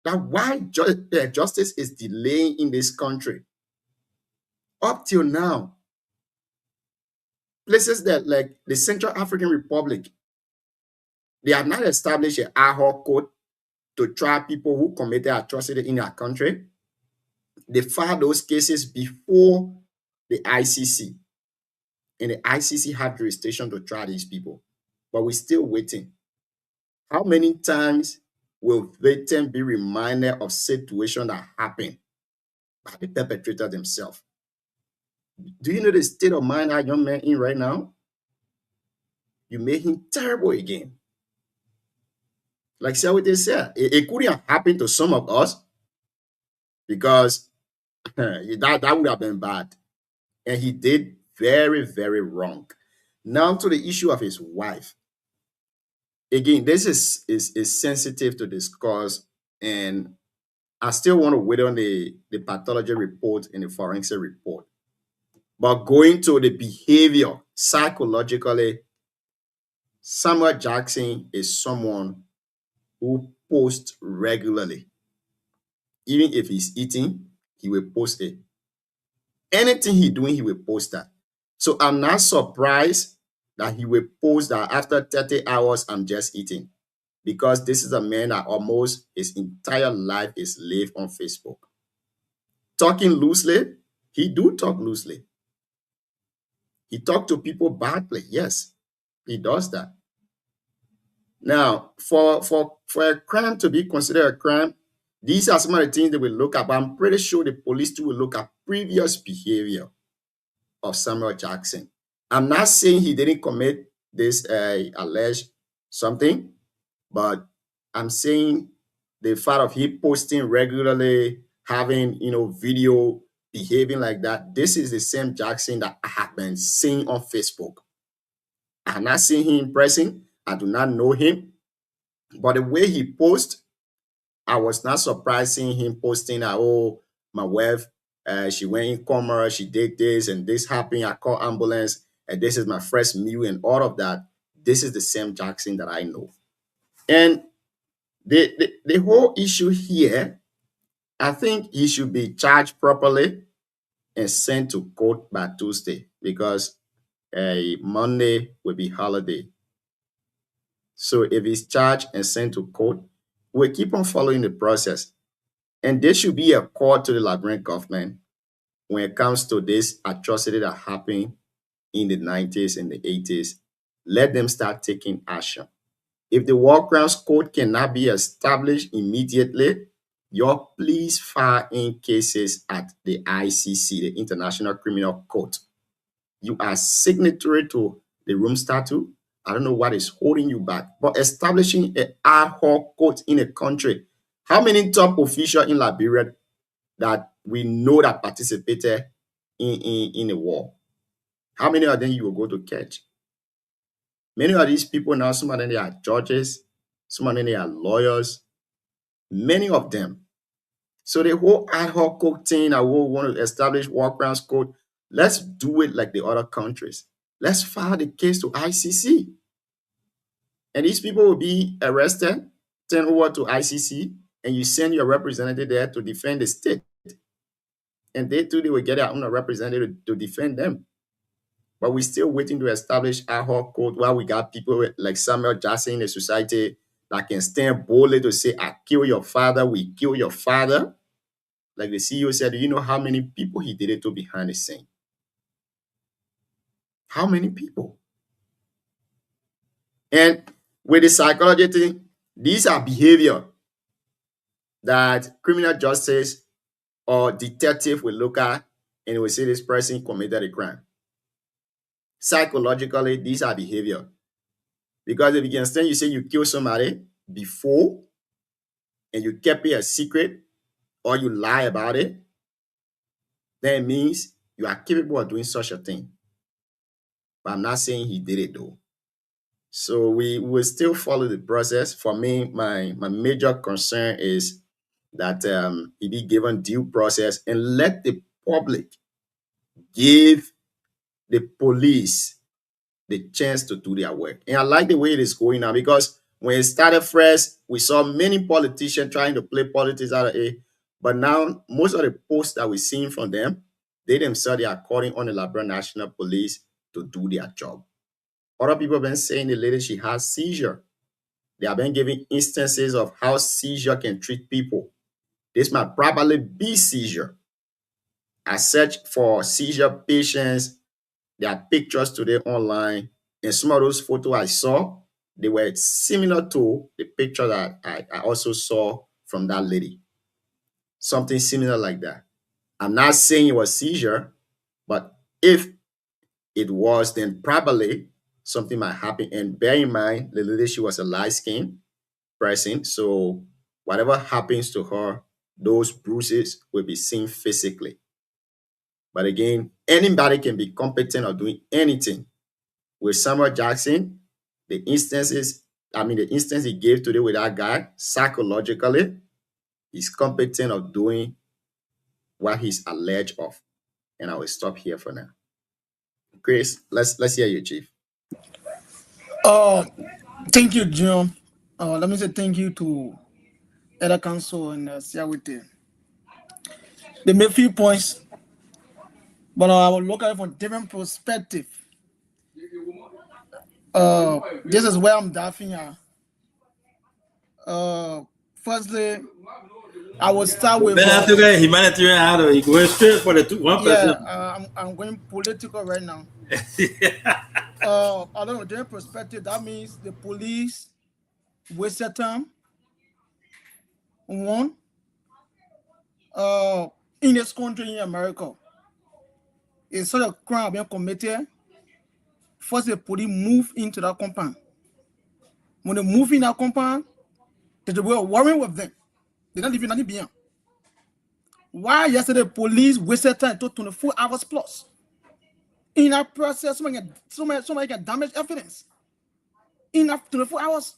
that why justice is delaying in this country. Up till now, places that like the Central African Republic, they have not established an ad hoc court to try people who committed atrocity in their country. They filed those cases before the ICC. And the ICC had jurisdiction to try these people. But we're still waiting. How many times will victims be reminded of situations that happened by the perpetrator themselves? Do you know the state of mind that young man in right now? You made him terrible again. Like see what they said. It couldn't have happened to some of us because that would have been bad. And he did very, very wrong. Now to the issue of his wife. Again, this is sensitive to discuss, and I still want to wait on the pathology report and the forensic report. But going to the behavior, psychologically, Samuel Jackson is someone who posts regularly. Even if he's eating, he will post it. Anything he's doing, he will post that. So I'm not surprised that he will post that after 30 hours, I'm just eating. Because this is a man that almost his entire life is lived on Facebook. Talking loosely, he do talk loosely. He talk to people badly. Yes, he does that. Now, for a crime to be considered a crime, these are some of the things they will look at. But I'm pretty sure the police too will look at previous behavior of Samuel Jackson. I'm not saying he didn't commit this alleged something, but I'm saying the fact of him posting regularly, having video, behaving like that. This is the same Jackson that I have been seeing on Facebook. I have not seen him in person. I do not know him, but the way he posts, I was not surprised seeing him posting that, oh, my wife, she went in coma, she did this and this happened, I called ambulance, and this is my first meal and all of that. This is the same Jackson that I know. And the whole issue here, I think he should be charged properly and sent to court by Tuesday because Monday will be holiday. So if he's charged and sent to court, we'll keep on following the process. And there should be a call to the Liberian government when it comes to this atrocity that happened in the 90s and the 80s. Let them start taking action. If the war crimes code cannot be established immediately, please file in cases at the ICC, the International Criminal Court. You are signatory to the Rome Statute. I don't know what is holding you back, but establishing an ad hoc court in a country. How many top officials in Liberia that we know that participated in the war? How many of them you will go to catch? Many of these people now, some of them they are judges, some of them they are lawyers, many of them. So the whole ad hoc code thing, I will want to establish war crimes code. Let's do it like the other countries. Let's file the case to ICC. And these people will be arrested, turned over to ICC, and you send your representative there to defend the state. And they too, they will get their own representative to defend them. But we're still waiting to establish ad hoc code while we got people like Samuel Jackson in the society that can stand boldly to say, I kill your father, we kill your father. Like the CEO said, do you know how many people he did it to behind the scene? How many people? And with the psychology thing, these are behavior that criminal justice or detective will look at and will say this person committed a crime. Psychologically, these are behavior. Because if you can stand, you say you kill somebody before and you kept it a secret or you lie about it, then it means you are capable of doing such a thing. But I'm not saying he did it though. So we will still follow the process. For me, my major concern is that he be given due process and let the public give the police the chance to do their work. And I like the way it is going now, because when it started fresh, we saw many politicians trying to play politics out of it. But now most of the posts that we're seeing from them, they themselves, they are calling on the Liberia National Police to do their job. Other people have been saying the lady, she has seizure. They have been giving instances of how seizure can treat people. This might probably be seizure. I searched for seizure patients. There are pictures today online. And some of those photos I saw, they were similar to the picture that I also saw from that lady. Something similar like that. I'm not saying it was seizure, but if it was, then probably something might happen. And bear in mind, the lady, she was a light-skinned person. So whatever happens to her, those bruises will be seen physically. But again, anybody can be competent of doing anything. With Samuel Jackson, the instance he gave today with that guy, psychologically, he's competent of doing what he's alleged of. And I will stop here for now. Chris, let's hear you, Chief. Thank you, Jim. Let me say thank you to Elder Council and Siawite. They made few points, but I will look at it from different perspective. This is where I'm diving at. Firstly, I will start with. Ben Africa humanitarian how you go straight for the 1%. Yeah, I'm going political right now. I don't know, different perspective. That means the police wasted time. One, in this country, in America, it's sort of crime being committed. First, the police move into that compound. When they move in that compound, they were worrying with them. They're not leaving anything behind. Why yesterday police wasted time to 24 hours plus? In that process, somebody can damage evidence. In that 24 hours.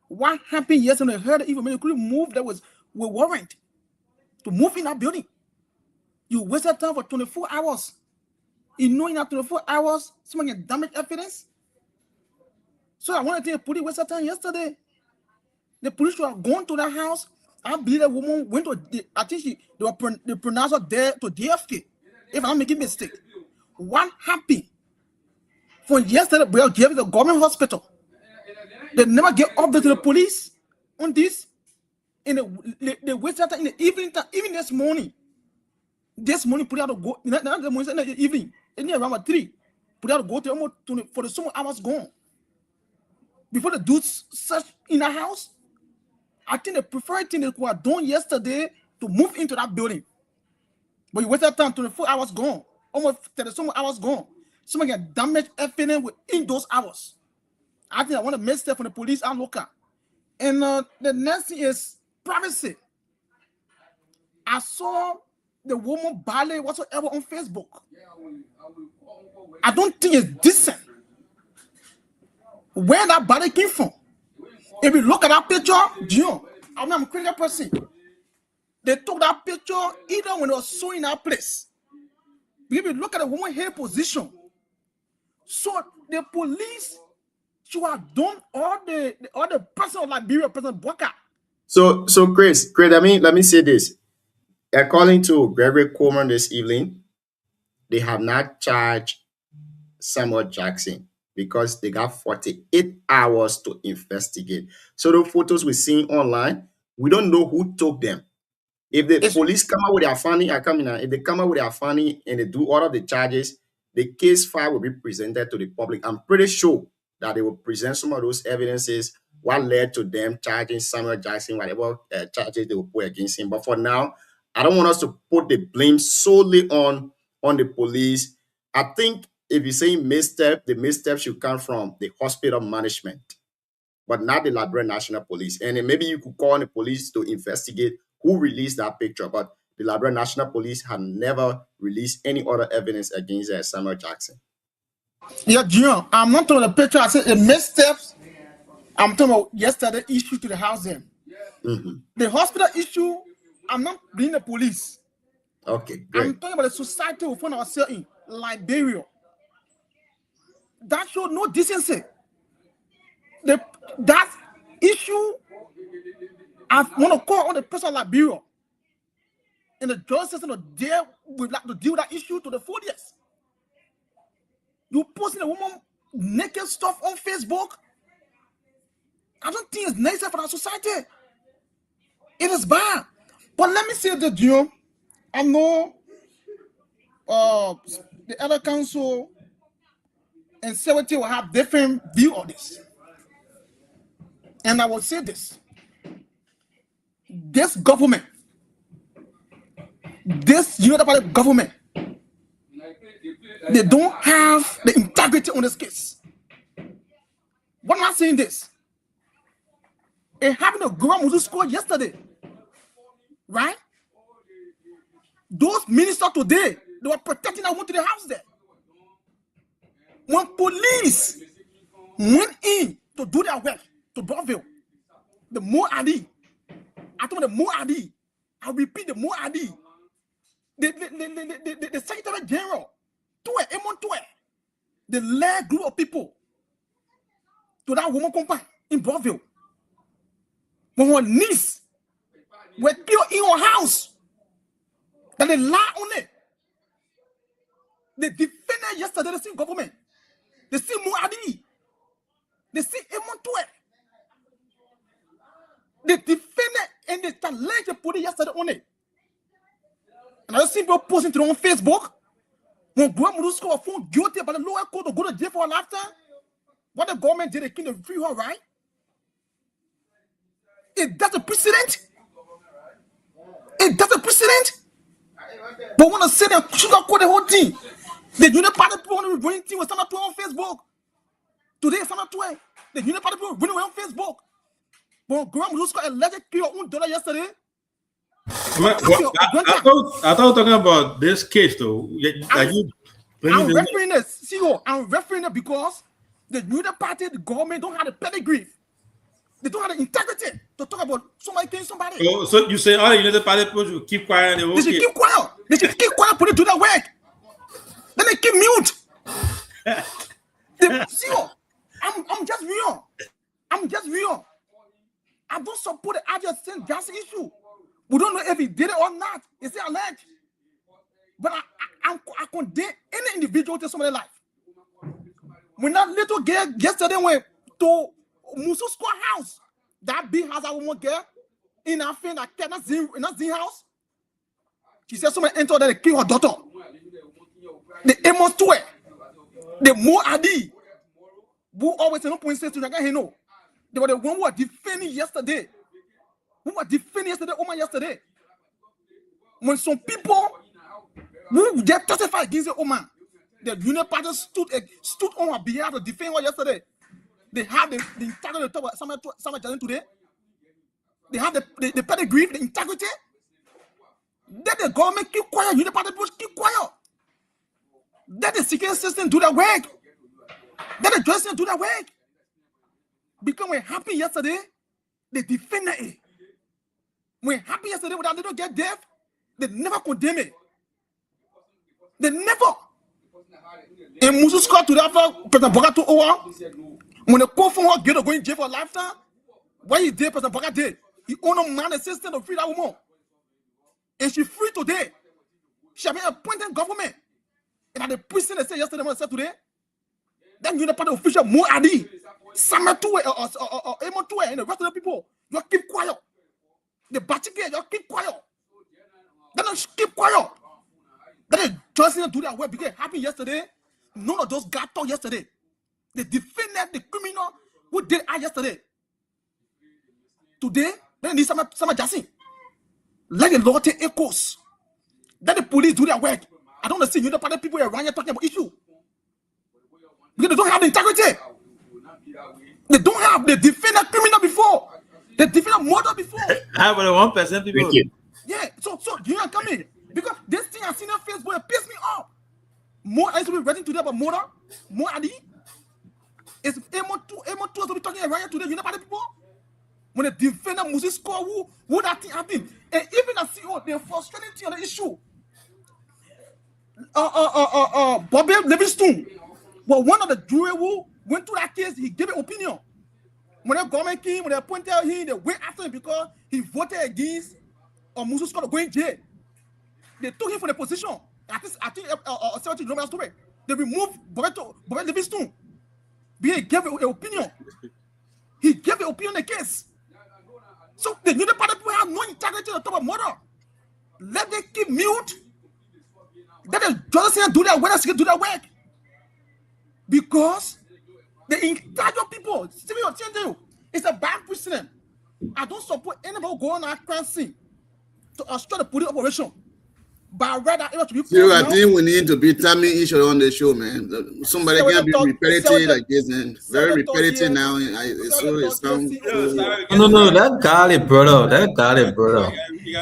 What happened yesterday? I heard even when you couldn't move, there was a warrant to move in that building. You wasted time for 24 hours. You know, in that 24 hours, someone can damage evidence. So I want to tell you, the police wasted time yesterday. The police should have gone to that house. I believe the woman went to, I think they pronounced her there to DFK, if I'm making a mistake. What happened? From yesterday, we gave the government hospital. They never get update to the police on this. And they wasted time in the evening time, even this morning. This morning, police had to go, not the morning, in the evening, around 3. Police had to go to almost 20, for the summer hours gone. Before the dudes search in the house, I think the preferred thing they could have done yesterday to move into that building. But you wasted time, 24 hours gone. Almost 30 some hours gone. Someone get damaged evidence within those hours. I think I want to make step from the police and local. And the next thing is privacy. I saw the woman ballet whatsoever on Facebook. I don't think it's decent. Where that ballet came from. If you look at that picture, I'm a critical person. They took that picture either when they were sewing that place. If you look at the woman's hair position, so the police should have done all the person of Liberia, President Boka. So Chris, let me say this. According to Gregory Coleman this evening, they have not charged Samuel Jackson because they got 48 hours to investigate. So the photos we're seeing online, we don't know who took them. If the police come out with their finding, if they come out with their finding and they do all of the charges, the case file will be presented to the public. I'm pretty sure that they will present some of those evidences, what led to them charging Samuel Jackson, whatever charges they will put against him. But for now, I don't want us to put the blame solely on the police. I think if you say misstep, the misstep should come from the hospital management, but not the Liberia National Police. And then maybe you could call on the police to investigate who released that picture. But the Liberia National Police had never released any other evidence against Samuel Jackson. Yeah, Junior, I'm not talking about the picture. I said a missteps. I'm talking about yesterday issue to the house then. The hospital issue, I'm not blaming the police. Okay, great. I'm talking about the society we find ourselves in, Liberia. That showed no decency. That issue, I want to call on the person of Liberia. And the justice system there would like to deal with that issue to the fullest. You posting a woman naked stuff on Facebook. I don't think it's necessary for our society. It is bad. But let me say that, I know the other council and secretary will have different view of this. And I will say this. This government, this United Party government, they don't have the integrity on this case. Why am I saying this? It happened to Gura Musu School yesterday. Right? Those ministers today, they were protecting that went to the house there. When police went in to do their work to Broadville, the Moadi, I told the Moadi, I repeat the Moadi, the Secretary General, the led group of people to that woman compound in Broadville. When her niece were killed in her house, that they lie on it. They defended yesterday the same government. They see Muadi. They see Emontoe. They defended and they challenged the police yesterday on it. And I see people posting to on Facebook. When Guamurusko was found guilty by the lower court to go to jail for a lifetime, what the government did, they couldn't free her, right? It does a precedent. It does a precedent. But when I say that sugarcoat the whole thing, the United Party people want to be running thing with Sana 12 on Facebook. Today, Sana 12. The United Party people running away on Facebook. But Graham Rusko alleged kill $1 yesterday. I thought talking about this case though. I'm referring this. CEO, I'm referring it because the United Party, the government don't have the pedigree. They don't have the integrity to talk about somebody killing somebody. Oh, so you say all the United Party people should keep quiet? They should keep quiet. They should keep quiet, put it to their work. Then they keep mute. CEO, I'm just real. I'm just real. I don't support the adjacent gas issue. We don't know if he did it or not. It's alleged. But I condemn any individual to somebody's life. When that little girl yesterday went to Musu Square house, that big house I won't get in a thing that cannot in that Z house. She said somebody entered there to kill her daughter. The Amos Tue, the Mo Adi, who always no point says to Naga Heno. They were the one who were defending yesterday. Who were defending yesterday, Oma yesterday. When some people who get testified against the Oma, the Union Party stood on her behalf to defend her yesterday. They have the integrity to talk about Samuel Jackson today. They have the pedigree, the integrity. Let the government keep quiet. You the party people keep quiet. Let the security system do their work. Let the justice do their work. Because when it happened yesterday, they defended it. When it happened yesterday with that little get death, they never condemn it. They never. And Musu Scott to that President Boga to over. When the court for her get to go in jail for a lifetime, why he did President Boga did? He owned a man assistant to free that woman. And she free today. She have been appointed government. And at the prison they said yesterday, when I said today, then you know part of official more adi. Summer two or Emo two and the rest of the people. You keep quiet. The Batikay, you keep quiet. Then you keep quiet. Then the justice do their work because it happened yesterday. None of those guys talked yesterday. They defended the criminal who did it yesterday. Today, they need some justice. Let the law take echoes. Let the police do their work. I don't want to see you know part of people around here talking about issue. Because they don't have the integrity. They don't have the defended criminal before. They defended murder before. How about 1% people? Thank you. Yeah, so you are coming. Because this thing I seen on Facebook, it pissed me off. More I used to be writing today about murder. More Adi. It's Emo2 to be talking around here today. You know about the people? When the defender Moses score, who that thing happened. And even I see the frustrating thing on the issue. Bobby Livingston. Well, one of the jury who went through that case, he gave an opinion. When the government came, when they appointed him, they went after him because he voted against Moses Scott going to jail. They took him from the position. I think 70 kilometers away. They removed Bobby Livingston. Because he gave an opinion. He gave an opinion on the case. So the new party people have no integrity on top of murder. Let them keep mute. Let the justice do their work, do their work. Because the entire people, it's a bad precedent. I don't support anybody going on a crime scene to obstruct the police operation. But rather, it to be I think we need to be timing each other on the show, man. Somebody can be repetitive like this, and very repetitive now. It sounds. No, that garlic, brother. That garlic, brother.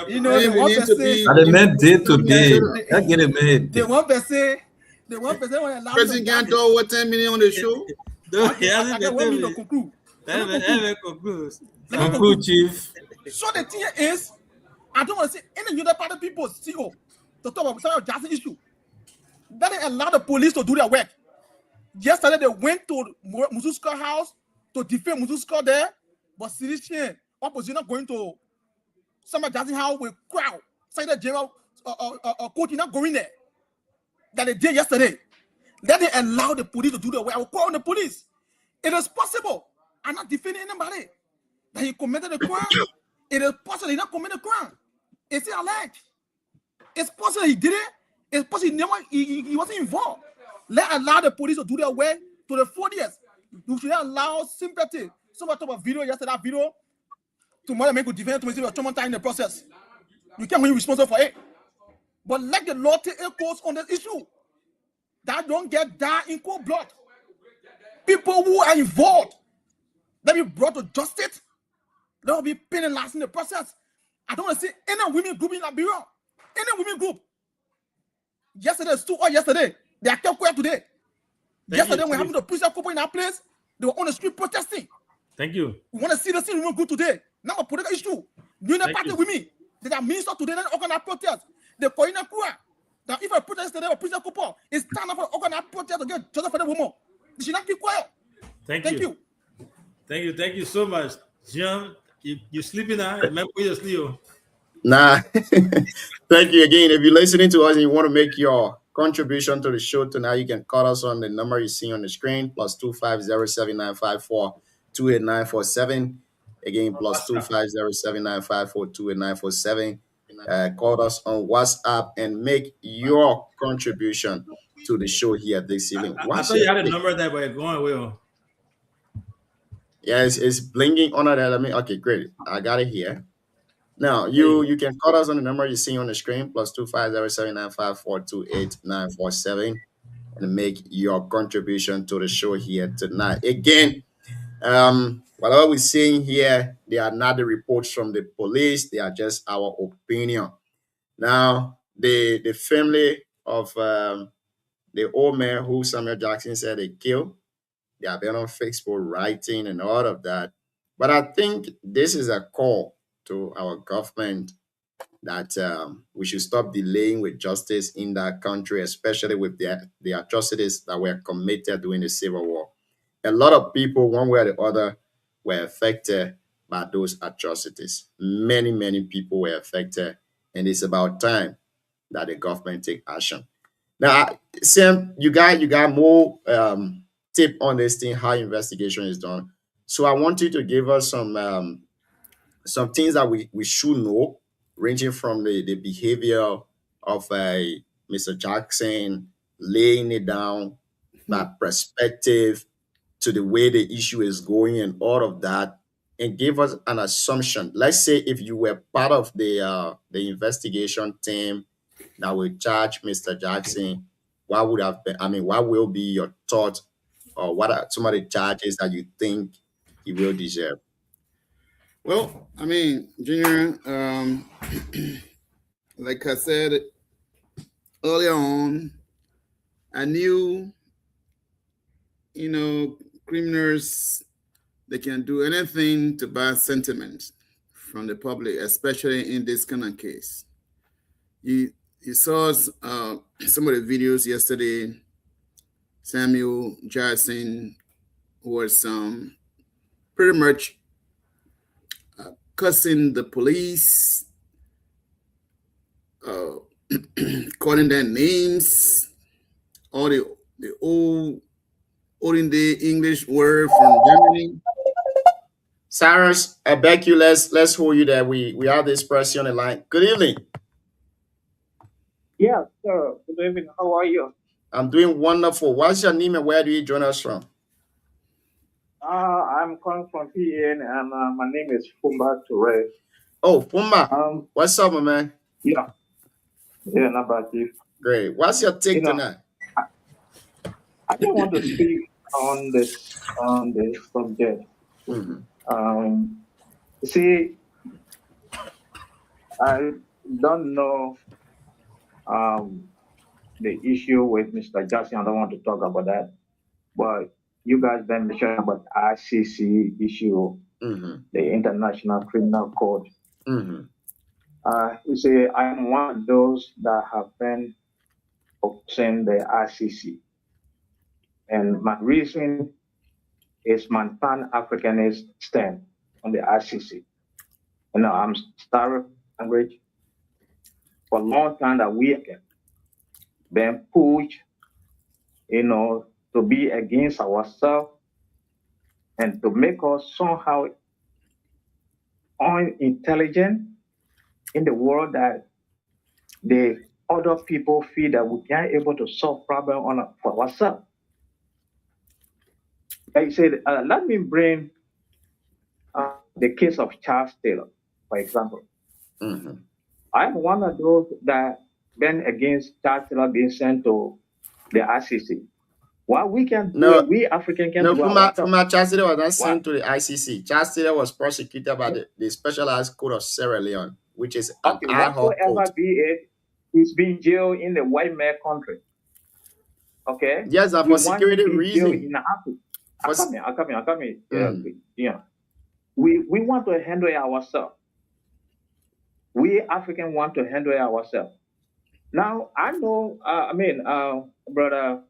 You know, the one person. I meant day to day. That get it made. The one person when allow President can't talk what 10 minutes on the show. Conclude, Chief. So the thing is, I don't want to see any other party people CEO to talk about some justice issue. That they allow the police to do their work. Yesterday they went to Mususka house to defend Mususka there, but seriously, opposition not going to some justice house with crowd. Say the general court not going there. That they did yesterday. Then they allow the police to do their work. I will call on the police. It is possible. I'm not defending anybody that he committed a crime. It is possible he not committed a crime. It's alleged. It's possible he did it. It's possible he wasn't involved. Let allow the police to do their work to the 4 years. You should allow sympathy. Someone talked about video yesterday. That video tomorrow make a defend to see your traumatized in the process. You can't be responsible for it. But let the law take a course on this issue. That don't get that in cold blood. People who are involved, they be brought to justice. They will be penalized in the process. I don't want to see any women group in Liberia. Any women group. Yesterday, yesterday. They are kept quiet today. Yesterday, when happened to preach a couple in our place, they were on the street protesting. Thank you. We want to see the same women group today. Now a political issue. New party women. They are ministers today, they organize protest. They call in a crowd. That if a protest today, a preacher couple is stand up for organize protest to get justice for the woman. They should not keep quiet. Thank you. Thank you so much. Jim, you sleeping now? Remember you're sleeping. Nah. Thank you again. If you're listening to us and you want to make your contribution to the show tonight, you can call us on the number you see on the screen, +2507954289447. Again, +2507954289447. Call us on WhatsApp and make your contribution to the show here this evening. I thought you had a number that we're going with. Yeah, it's blinking on it. Okay, great. I got it here. Now, you can call us on the number you see on the screen, +2507954289447, and make your contribution to the show here tonight. Again, whatever we're saying here, they are not the reports from the police. They are just our opinion. Now, the family of the old man who Samuel Jackson said they killed, they have been on Facebook writing and all of that. But I think this is a call to our government that we should stop delaying with justice in that country, especially with the atrocities that were committed during the Civil War. A lot of people, one way or the other, were affected by those atrocities. Many, many people were affected, and it's about time that the government take action. Now, Sam, you got more tip on this thing, how investigation is done. So I want you to give us some things that we should know, ranging from the behavior of Mr. Jackson, laying it down, that perspective to the way the issue is going and all of that, and give us an assumption. Let's say if you were part of the investigation team that will charge Mr. Jackson, what would have been, I mean, what will be your thought, or what are some of the charges that you think he will deserve? Well, I mean, Junior, like I said earlier on, I knew, criminals, they can do anything to buy sentiment from the public, especially in this kind of case. You saw some of the videos yesterday. Samuel Jackson was pretty much cussing the police, calling their names, all the olden day English word from Germany. Cyrus, I beg you, let's hold you there. We have this person on the line. Good evening. Yeah, sir. Good evening. How are you? I'm doing wonderful. What's your name and where do you join us from? I'm calling from PN and my name is Fumba Toure. Oh, Pumba. What's up, my man? Yeah. Yeah, not bad, Chief. Great. What's your take tonight? I just want to speak on this subject. You see, I don't know the issue with Mr. Jackson. I don't want to talk about that. But you guys then mentioned about ICC issue, the International Criminal Court. You see, I'm one of those that have been opposing the ICC. And my reason is my Pan-Africanist stand on the ICC. I'm starting language for a long time that we have been pushed, to be against ourselves and to make us somehow unintelligent in the world that the other people feel that we can't able to solve problem for ourselves. I said, let me bring the case of Charles Taylor, for example. I'm one of those that been against Charles Taylor being sent to the ICC. What we can do, we African can do. Charles Taylor was not sent to the ICC. Charles Taylor was prosecuted by the Specialized Court of Sierra Leone, which is an ad hoc court. He's being jailed in the white man country. Okay? Yes, for security reasons. I come here. Yeah. We want to handle it ourselves. We Africans want to handle it ourselves. Now, I know, brother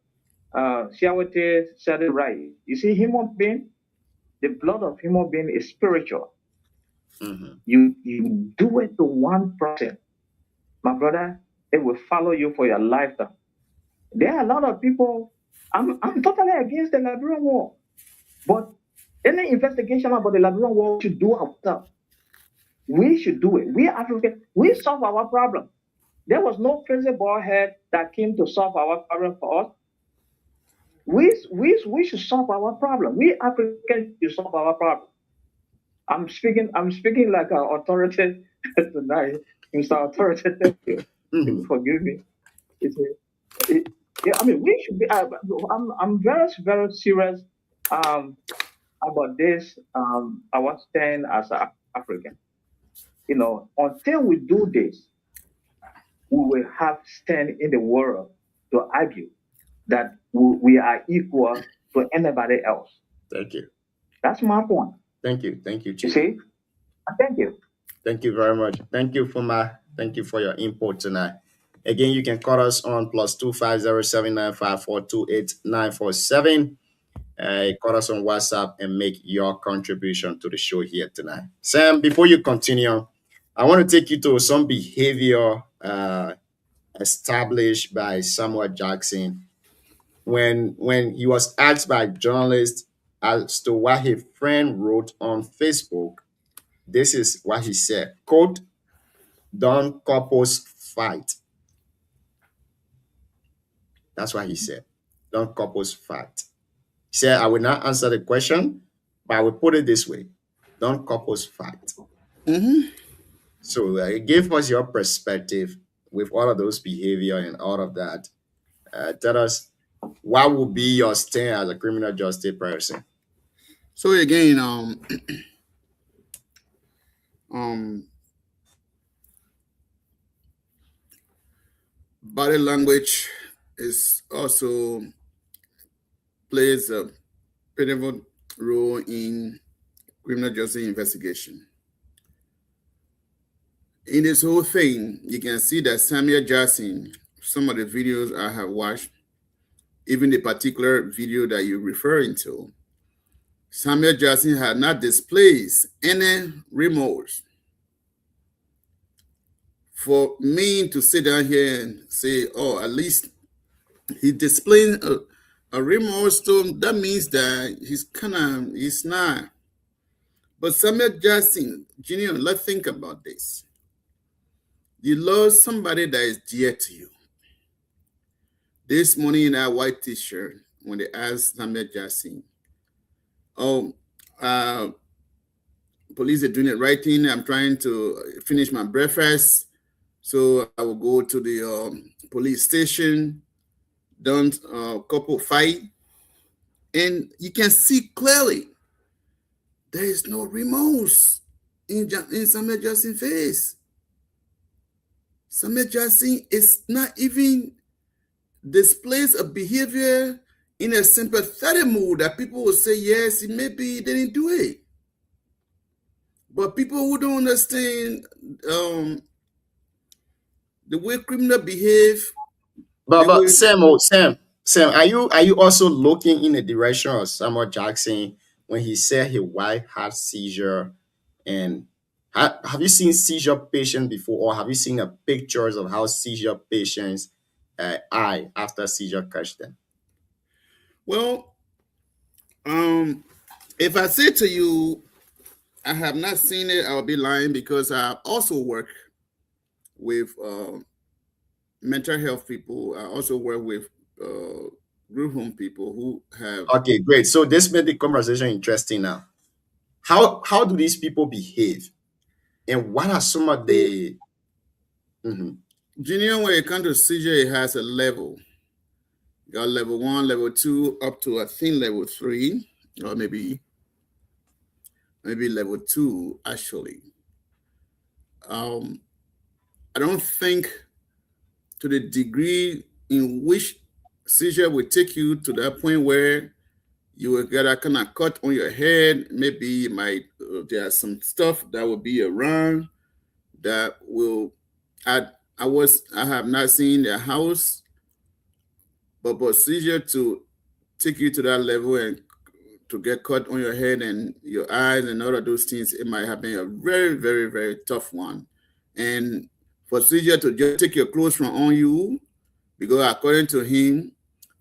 Siawate said it right. You see, human being, the blood of human being is spiritual. You do it to one person, my brother, it will follow you for your lifetime. There are a lot of people, I'm totally against the Liberian War, but any investigation about the Liberian War we should do ourselves. We should do it. We Africans, we solve our problem. There was no crazy boy head that came to solve our problem for us. We should solve our problem. We Africans should solve our problem. I'm speaking like an authority tonight. Mr. Authority, thank you. Forgive me. We should be. I'm very, very serious about this. Our stand as an African. Until we do this, we will have stand in the world to argue that we are equal to anybody else. Thank you. That's my point. Thank you. Thank you, You Chief. see? Thank you. Thank you very much. Thank you for your input tonight. Again, you can call us on +25079542897. Call us on WhatsApp and make your contribution to the show here tonight. Sam, before you continue, I want to take you to some behavior established by Samuel Jackson when he was asked by journalists as to what his friend wrote on Facebook. This is what he said, quote, "Don't couples fight." That's what he said. Don't couples fight. He said, "I will not answer the question, but I will put it this way. Don't couples fight." So give us your perspective with all of those behavior and all of that. Tell us what would be your stand as a criminal justice person. So again, body language is also plays a pivotal role in criminal justice investigation. In this whole thing, you can see that Samuel Jackson, some of the videos I have watched, even the particular video that you're referring to, Samuel Jackson had not displayed any remorse. For me to sit down here and say, oh, at least he displaying a remorse to him, that means that he's not. But Samuel Jackson, Junior, let's think about this. You lost somebody that is dear to you. This morning in that white t-shirt, when they asked Samuel Jackson, police are doing the right thing. I'm trying to finish my breakfast. So I will go to the police station, don't couple fight. And you can see clearly there is no remorse in Samuel Jackson's face. Samuel Jackson is not even displays a behavior in a sympathetic mood that people will say, yes, maybe he didn't do it. But people who don't understand the way criminal behave. But Sam, are you also looking in the direction of Samuel Jackson when he said his wife had seizure? And have you seen seizure patients before, or have you seen pictures of how seizure patients eye after seizure catch them? Well, if I say to you, I have not seen it, I'll be lying, because I also work with mental health people. I also work with group home people who have. Okay, great. So this made the conversation interesting now. How do these people behave? And what are some of the... Junior, when it comes to seizure, it has a level. You got level 1, level 2, up to I think level 3, or maybe level 2 actually. I don't think to the degree in which seizure will take you to that point where you will get a kind of cut on your head. Maybe you might there's some stuff that will be around that will. I have not seen the house, but seizure to take you to that level and to get cut on your head and your eyes and all of those things, it might have been a very, very, very tough one. And for seizure to just take your clothes from on you, because according to him,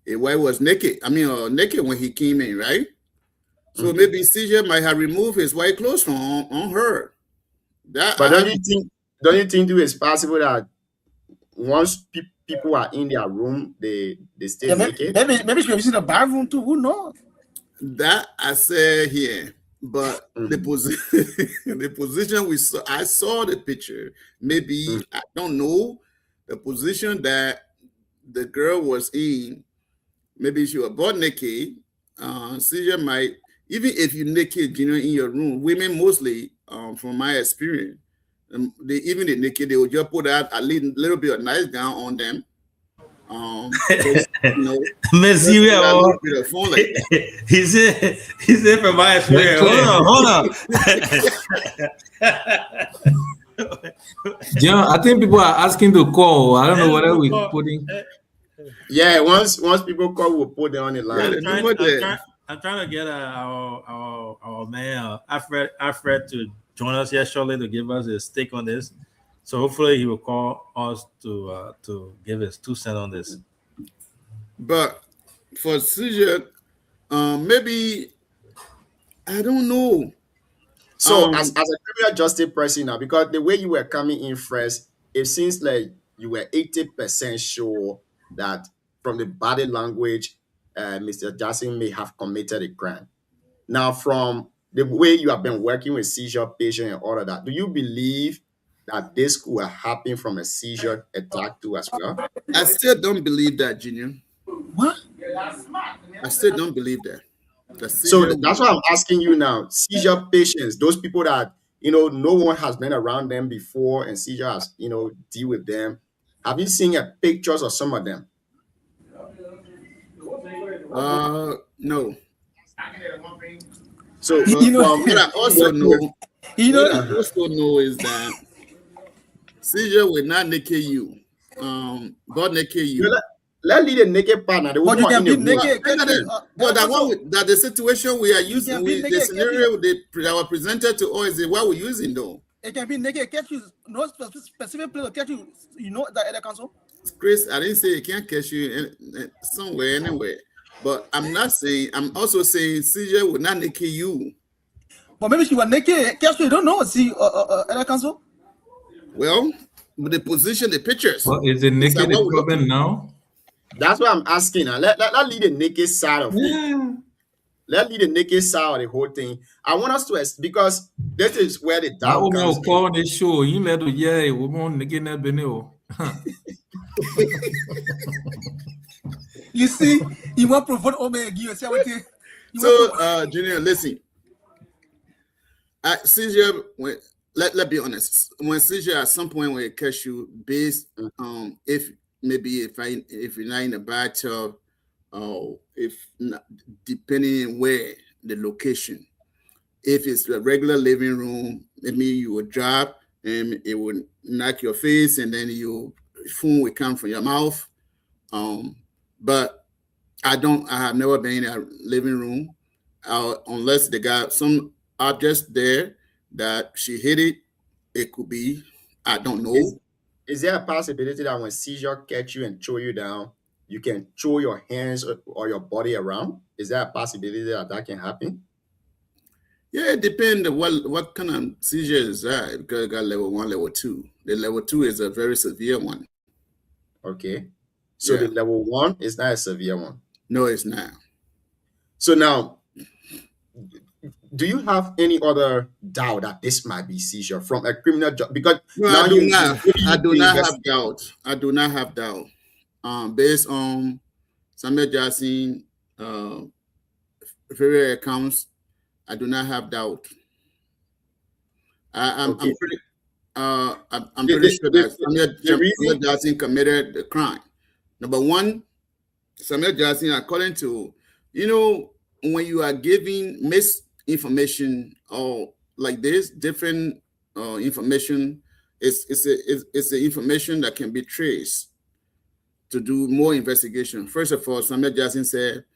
a wife was naked. Naked when he came in, right? So maybe seizure might have removed his white clothes from on her. But don't you think it is possible that once people are in their room, they stay naked? Maybe she was in the bathroom too. Who knows? That I said here, but the position I saw the picture. Maybe I don't know the position that the girl was in. Maybe she was butt naked. Seizure might, even if you're naked, in your room. Women mostly, from my experience, Even the naked, they will just put out a little bit of nice gown on them. Just, Messi, just a little bit of phone like that. he said from my experience. Hold on. John, I think people are asking to call. I don't know whether we're putting. Yeah, once people call, we'll put them on the line. I'm trying to get our man Alfred to join us here shortly to give us his take on this. So hopefully he will call us to give his 2 cents on this. But for seizure, maybe I don't know. So as a criminal justice person now, because the way you were coming in first, it seems like you were 80% sure that from the body language, Mr. Jackson may have committed a crime. Now, from the way you have been working with seizure patients and all of that, do you believe that this could have happened from a seizure attack too as well? I still don't believe that, Junior. What? I still don't believe that. So that's why I'm asking you now. Seizure patients, those people that no one has been around them before, and seizure has deal with them. Have you seen pictures of some of them? No. So what I also know, is that seizure will not naked you, but naked you. Let's leave the naked partner. But you can be naked. That the situation we are using, the scenario that were presented to us is what we're using, though. It can be naked, catch you. No specific place to catch you. You know that other council. Chris, I didn't say it can't catch you somewhere, anywhere. But I'm not saying. I'm also saying seizure will not naked you. But maybe she was naked, catch you. You don't know. See, other council. Well, with the position, the pictures. Well, is it naked the problem now? That's what I'm asking. Let lead the naked side of it. Let lead the naked side of the whole thing. I want us to, because this is where the doubt comes in. Call the show. You let the woman naked na beneo. You see, you want to provoke Omega. So, Junior, listen. Seizure, let's be honest. When seizure at some point when it catch you, based if you're not in a bathtub, if not, depending on where the location. If it's a regular living room, maybe you will drop and it will knock your face, and then your phone will come from your mouth. But I have never been in a living room unless they got some objects there that she hit it. It could be, I don't know. Is there a possibility that when seizure catch you and throw you down, you can throw your hands or your body around? Is there a possibility that can happen? Yeah, it depends on what kind of seizure is that. Because it got level 1, level 2. The level 2 is a very severe one. Okay. So the level 1 is not a severe one? No, it's not. So now, do you have any other doubt that this might be seizure from a criminal job? Because I do not have doubt. I do not have doubt. Based on Samuel Jackson various accounts, I do not have doubt. I'm pretty sure that Samuel Jackson committed the crime. Number one, Samuel Jackson, according to, when you are giving misinformation or like this, different information, it's the information that can be traced to do more investigation. First of all, Samuel Jackson said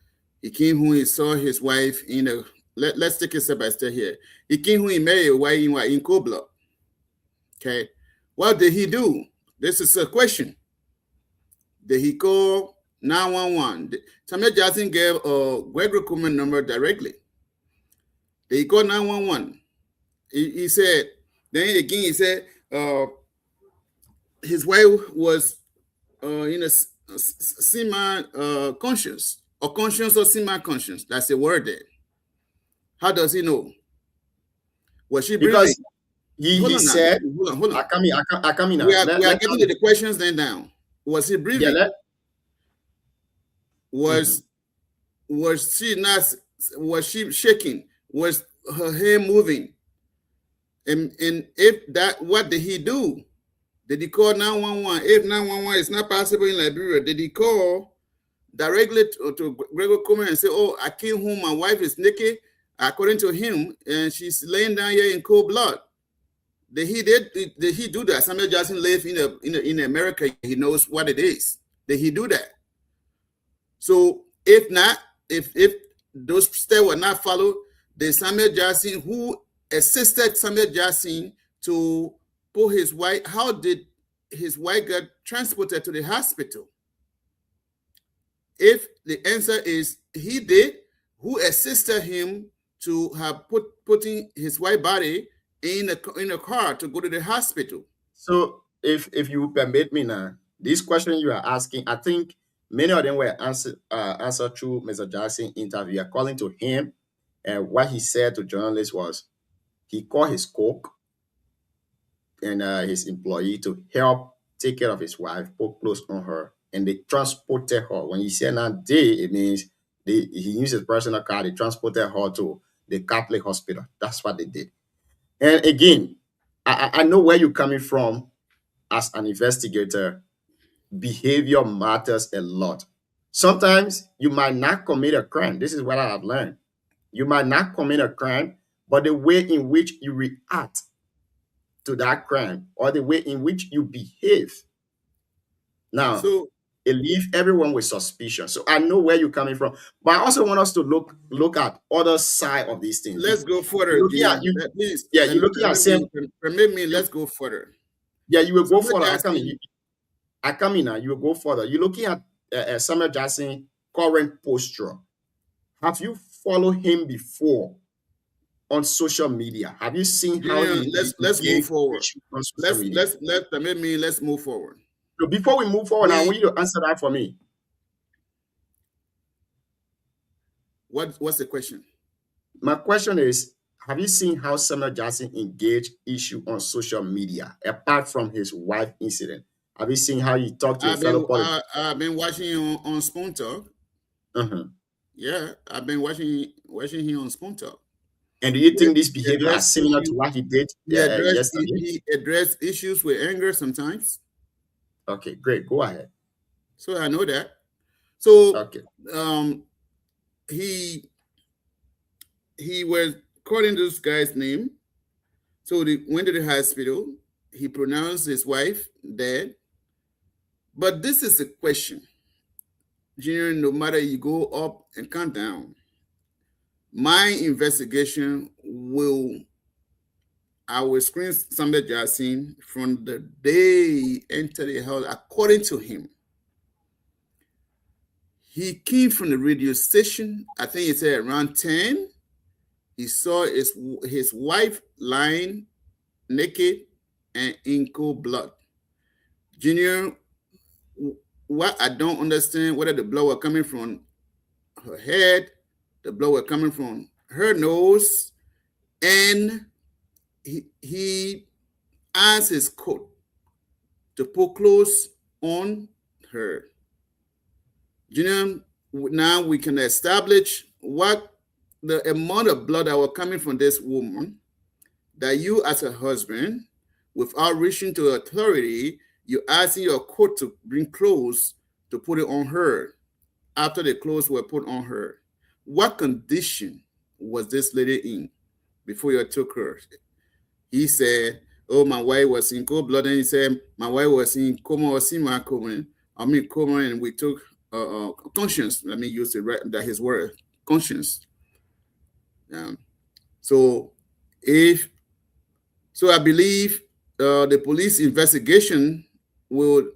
he came home, he saw his wife in a, let's take it step by step here. He came home, he married a wife in cold blood. Okay. What did he do? This is a question. Did he call 911? Samuel Jackson gave a Gregory Coleman number directly. Did he call 911? He said, then again, he said his wife was in a semi-conscious or conscious or semi-conscious. That's the word there. How does he know? Was she breathing? Because he said, hold on. I come in now. We are getting to the questions then down. Was he breathing? Yeah, was she not? Was she shaking? Was her hair moving? And if that, what did he do? Did he call 911? If 911 is not possible in Liberia, did he call directly to Gregor Comer and say, "Oh, I came home, my wife is naked," according to him, and she's laying down here in cold blood? Did he do that? Samuel Jackson live in America. He knows what it is. Did he do that? So if not, if those steps were not followed, the Samuel Jackson who assisted Samuel Jackson to pull his wife, how did his wife get transported to the hospital? If the answer is he did, who assisted him to have putting his wife body in a car to go to the hospital? So if you permit me now, this question you are asking, I think many of them were answered through Mr. Jackson interview. According to him, and what he said to journalists was he called his cook and his employee to help take care of his wife, put clothes on her, and they transported her. When he said not they, it means he used his personal car. They transported her to the Catholic hospital. That's what they did. And again, I know where you're coming from as an investigator. Behavior matters a lot. Sometimes you might not commit a crime. This is what I have learned. You might not commit a crime, but the way in which you react to that crime or the way in which you behave now, so it leaves everyone with suspicion. So I know where you're coming from, but I also want us to look at other side of these things. Let's go further. Please, yeah, you're looking at saying, permit me. Let's go further. Yeah, you will go further. I come in now. You will go further. You're looking at Samuel Jackson current posture. Have you followed him before on social media? Have you seen how let's move forward. Let's move forward. So before we move forward, I want you to answer that for me. What's the question? My question is, have you seen how Samuel Jackson engaged issue on social media apart from his wife incident? Have you seen how he talked to a fellow politician? I've been watching him on Spoon Talk. Yeah, I've been watching him on Spoon Talk. And do you think this behavior is similar to what he did yesterday? He addressed issues with anger sometimes. Okay, great. Go ahead. So I know that. So okay. He was calling this guy's name. So they went to the hospital. He pronounced his wife dead. But this is a question. Junior, no matter you go up and come down, my investigation I will screen Samuel Jackson from the day he entered the house. According to him, he came from the radio station. I think he said around 10. He saw his wife lying naked and in cold blood. Junior, what I don't understand, whether the blood was coming from her head, the blood was coming from her nose, and he asked his coat to put clothes on her. Junior, now we can establish what the amount of blood that was coming from this woman, that you as a husband, without reaching to authority, you're asking your court to bring clothes to put it on her after the clothes were put on her. What condition was this lady in before you took her? He said, oh, my wife was in cold blood. And he said, my wife was in coma or semi-coma. Coma, and we took conscience. Let me use his word, conscience. So I believe the police investigation will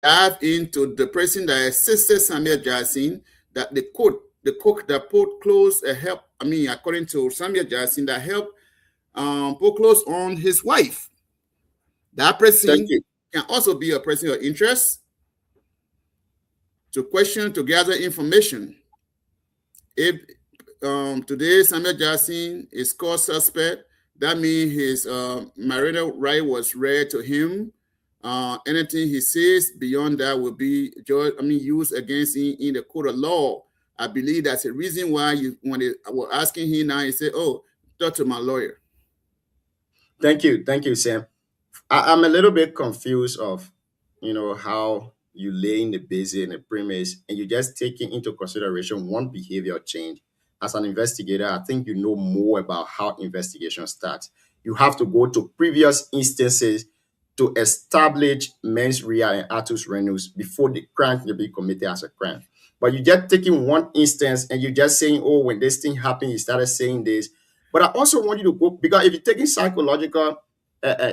dive into the person that assisted Samuel Jackson, that the cook that put clothes according to Samuel Jackson, that helped put clothes on his wife. That person can also be a person of interest to question, to gather information. If today Samuel Jackson is called suspect, that means his marital right was read to him. Anything he says beyond that will be used against him in the court of law. I believe that's the reason why when they were asking him now, he said, oh, talk to my lawyer. Thank you, Sam. I'm a little bit confused of, how you lay in the basic and the premise, and you just taking into consideration one behavior change. As an investigator, I think you know more about how investigation starts. You have to go to previous instances to establish mens rea and actus reus before the crime can be committed as a crime. But you just taking one instance and you're just saying, oh, when this thing happened, you started saying this. But I also want you to go, because if you're taking psychological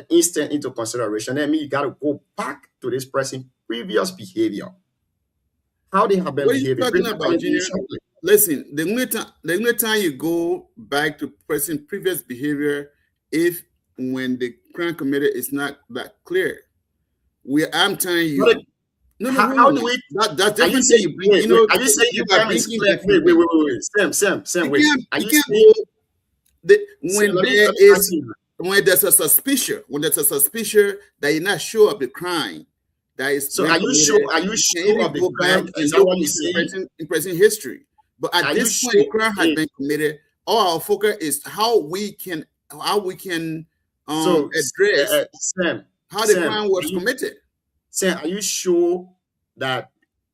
instant into consideration, that means you got to go back to this person's previous behavior. How they have been What are you behaving. talking about, Junior? Listen, the only time you go back to person previous behavior if when the crime committed is not that clear. I'm telling you. How do we? That's are you different. saying? Wait, are you saying you the crime is clear? Wait. Sam. Wait. Are you saying when there's a suspicion, that you're not sure of the crime that is? So are you sure? Are you sure of the crime? Is that what you're saying? In present history, but at this point, the crime has been committed. All our focus is how we can address how the crime was committed. Sam, are you sure that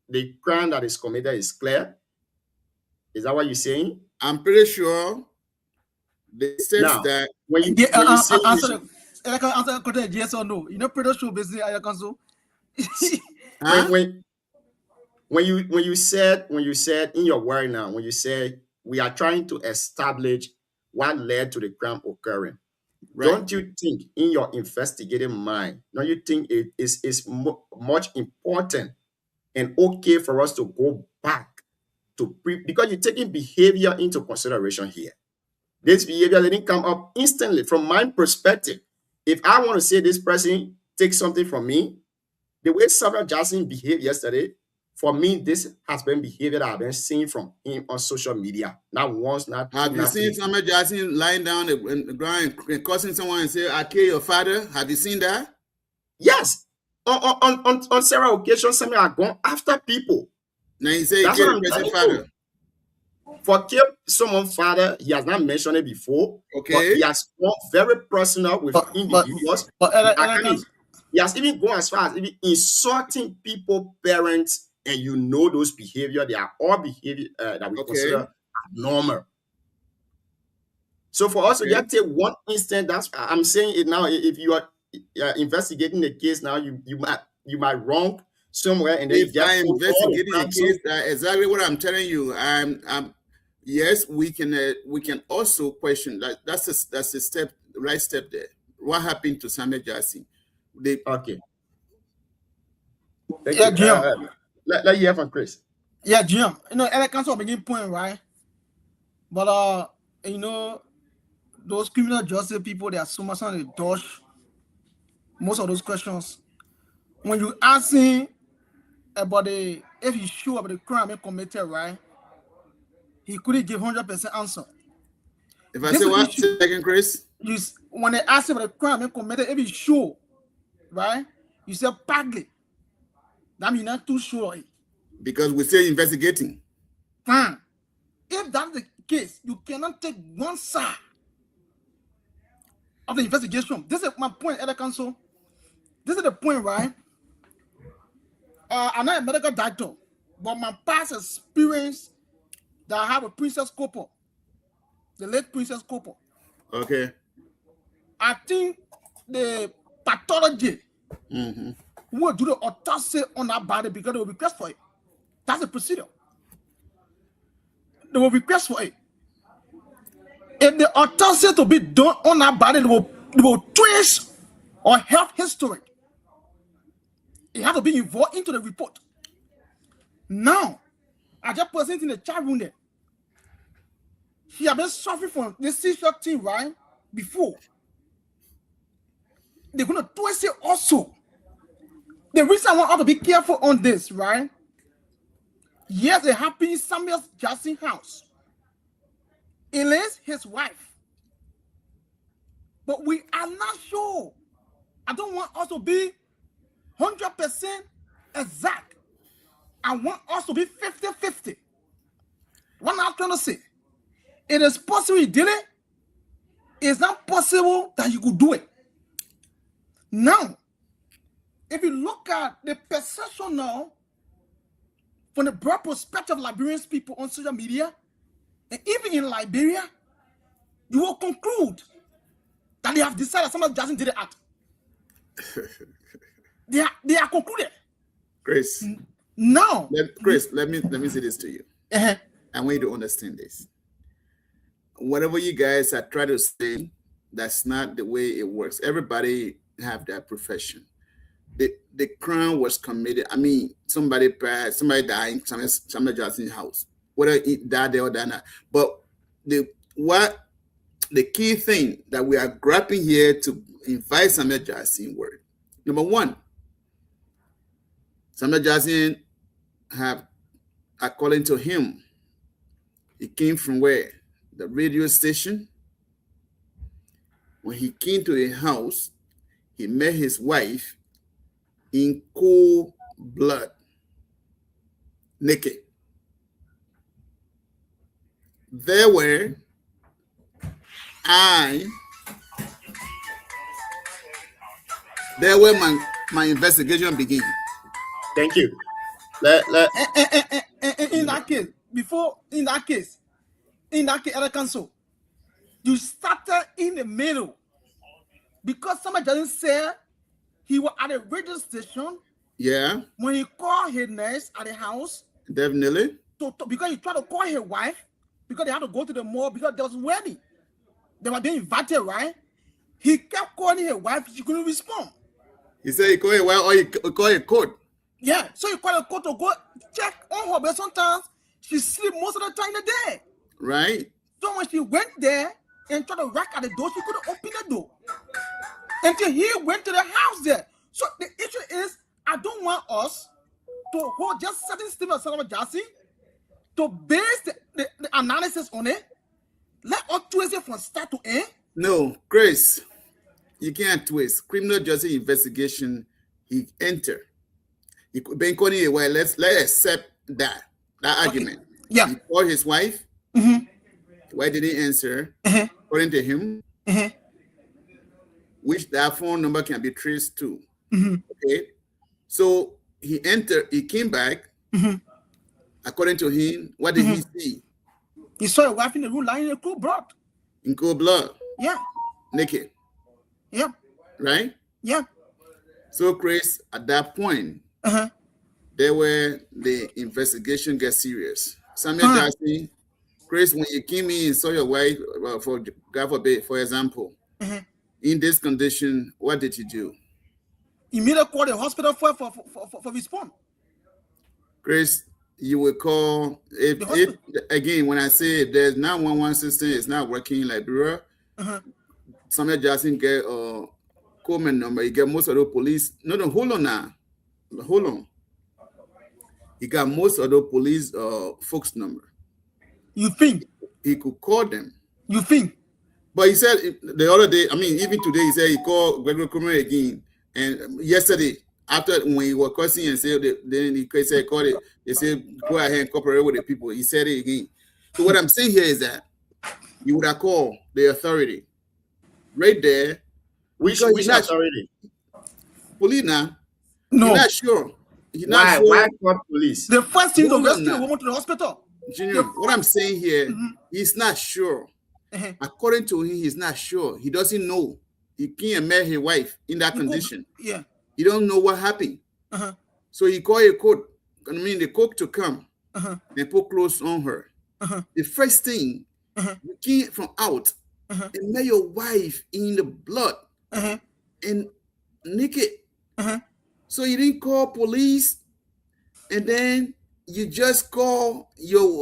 the crime that is committed is clear? Is that what you're saying? I'm pretty sure. They said that when you say answer yes or no. You know, pretty sure basically I can so. When you said in your word now, when you said we are trying to establish what led to the crime occurring, don't you think in your investigative mind, don't you think it is much important and okay for us to go back to because you're taking behavior into consideration here. This behavior didn't come up instantly. From my perspective, if I want to say this person takes something from me, the way Samuel Jackson behaved yesterday, for me, this has been behavior that I've been seeing from him on social media. Not once, not two. Have you seen Samuel Jackson lying down in the ground and cursing someone and say, "I kill your father"? Have you seen that? Yes. On several occasions, Samuel has gone after people. Now you say he killed your father. For kill someone's father, he has not mentioned it before. Okay. But he has gone very personal with individuals. He has even gone as far as even insulting people, parents, and you know those behavior. They are all behavior that we consider normal. So for us to just take one instant, that's I'm saying it now. If you are investigating the case now, you might wrong somewhere, and then if I investigating the case, exactly what I'm telling you. Yes, we can also question that. That's a step, right step there. What happened to Samuel Jackson? Okay. Thank you. Jim. Let you hear from Chris. Yeah, Jim. You know, Eric Council making point, right? But you know, those criminal justice people, they are so much on the dodge most of those questions. When you asking about if he's sure about the crime he committed, right? He couldn't give 100% answer. If I say what, second, Chris? When they ask him about the crime he committed, if he's sure, right? You say partly. That means not too sure. Because we're still investigating. Fine. If that's the case, you cannot take one side of the investigation. This is my point, Elder Council. This is the point, right? I'm not a medical doctor, but my past experience that I have with Princess Cooper, the late Princess Cooper. Okay. I think the pathology will do the autopsy on that body because they will request for it. That's the procedure. They will request for it. If the autopsy to be done on that body, they will trace or health history. It has to be involved into the report. Now, I just present in the chat room there. She has been suffering from this seizure thing, right? Before. They're going to twist it also. The reason I want us to be careful on this, right? Yes, it happened in Samuel Jackson's house. Elaine's his wife. But we are not sure. I don't want us to be 100% exact. I want us to be 50-50. What I'm trying to say, it is possible he did it, It's not possible that you could do it. Now, if you look at the perception now, from the broad perspective of Liberian people on social media, and even in Liberia, you will conclude that they have decided Samuel Jackson did the act. They are concluded. Chris. Now, Chris, let me say this to you. I want you to understand this. Whatever you guys are trying to say, that's not the way it works. Everybody have their profession. The crime was committed. I mean, somebody passed, somebody died in Samuel Jackson's house. Whether it died there or died not. But the key thing that we are grabbing here to invite Samuel Jackson word. Number one, Samuel Jackson have, according to him, he came from where? The radio station. When he came to a house, he met his wife in cold blood, naked. There were my investigation began. Thank you. In that case, Elder Council, you started in the middle because somebody doesn't say he was at a radio station. Yeah. When he called his nurse at the house. Definitely. Because he tried to call his wife because they had to go to the mall because there was a wedding. They were being invited, right? He kept calling his wife. She couldn't respond. He said he called his wife or he called a code. Yeah. So he called a code to go check on her, but sometimes she sleep most of the time in the day. Right. So when she went there and tried to knock at the door, she couldn't open the door until he went to the house there. So the issue is, I don't want us to hold just certain statements of Samuel Jackson to base the analysis on it. Let us twist it from start to end. No, Chris, you can't twist. Criminal justice investigation, he entered. He been calling it, well, let's accept that argument. Yeah. He called his wife. Mm-hmm. Why did he answer? According to him, which that phone number can be traced to. Okay. So he entered, he came back. According to him, what did he see? He saw a wife in the room lying in cold blood. In cold blood? Yeah. Naked? Yeah. Right? Yeah. So, Chris, at that point, there were the investigation get serious. Samuel Jackson, Chris, when you came in and saw your wife, for God forbid, for example, in this condition, what did you do? Immediately call the hospital for response. Chris, you will call if again when I say if there's 911 system is not working in Liberia, Samuel Jackson get a Coleman number. He get most of the police. No, hold on now. Hold on. He got most of the police folks number. You think he could call them? You think? But he said the other day, I mean, even today, he said he called Gregory Coleman again. And yesterday, after when he was cursing and said, then he said, call it. They said, go ahead and cooperate with the people. He said it again. So what I'm saying here is that you would have called the authority right there. Which authority? Police now. No. He's not sure. He's Why? not sure. Why call police? The first thing to rescue the woman to the hospital. Junior, what I'm saying here, he's not sure. According to him, he's not sure. He doesn't know. He can't met his wife in that condition. Yeah. He don't know what happened. So he called a cook. I mean, the cook to come and put clothes on her. The first thing, you came from out and met your wife in the blood and naked. So you didn't call police, and then you just call your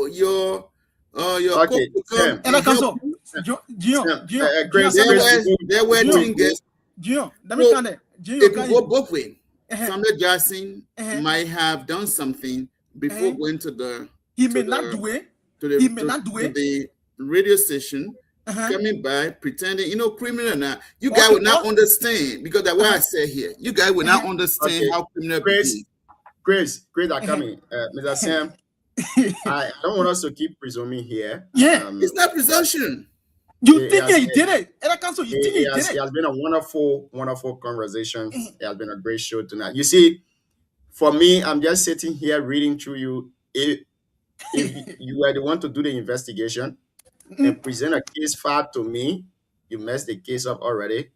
cook to come. There were things. It could go both ways. Samuel Jackson might have done something before going to the the radio station, coming by, pretending, criminal now. You guys will not understand, because that's what I say here. You guys will not understand how criminal Grace, are coming. Mr. Sam, I don't want us to keep presuming here. Yeah, it's not presumption. You think he did it? And I can't say you think he did It it. has been a wonderful, wonderful conversation. It has been a great show tonight. You see, for me, I'm just sitting here reading through you. If you were the one to do the investigation and present a case file to me, you messed the case up already.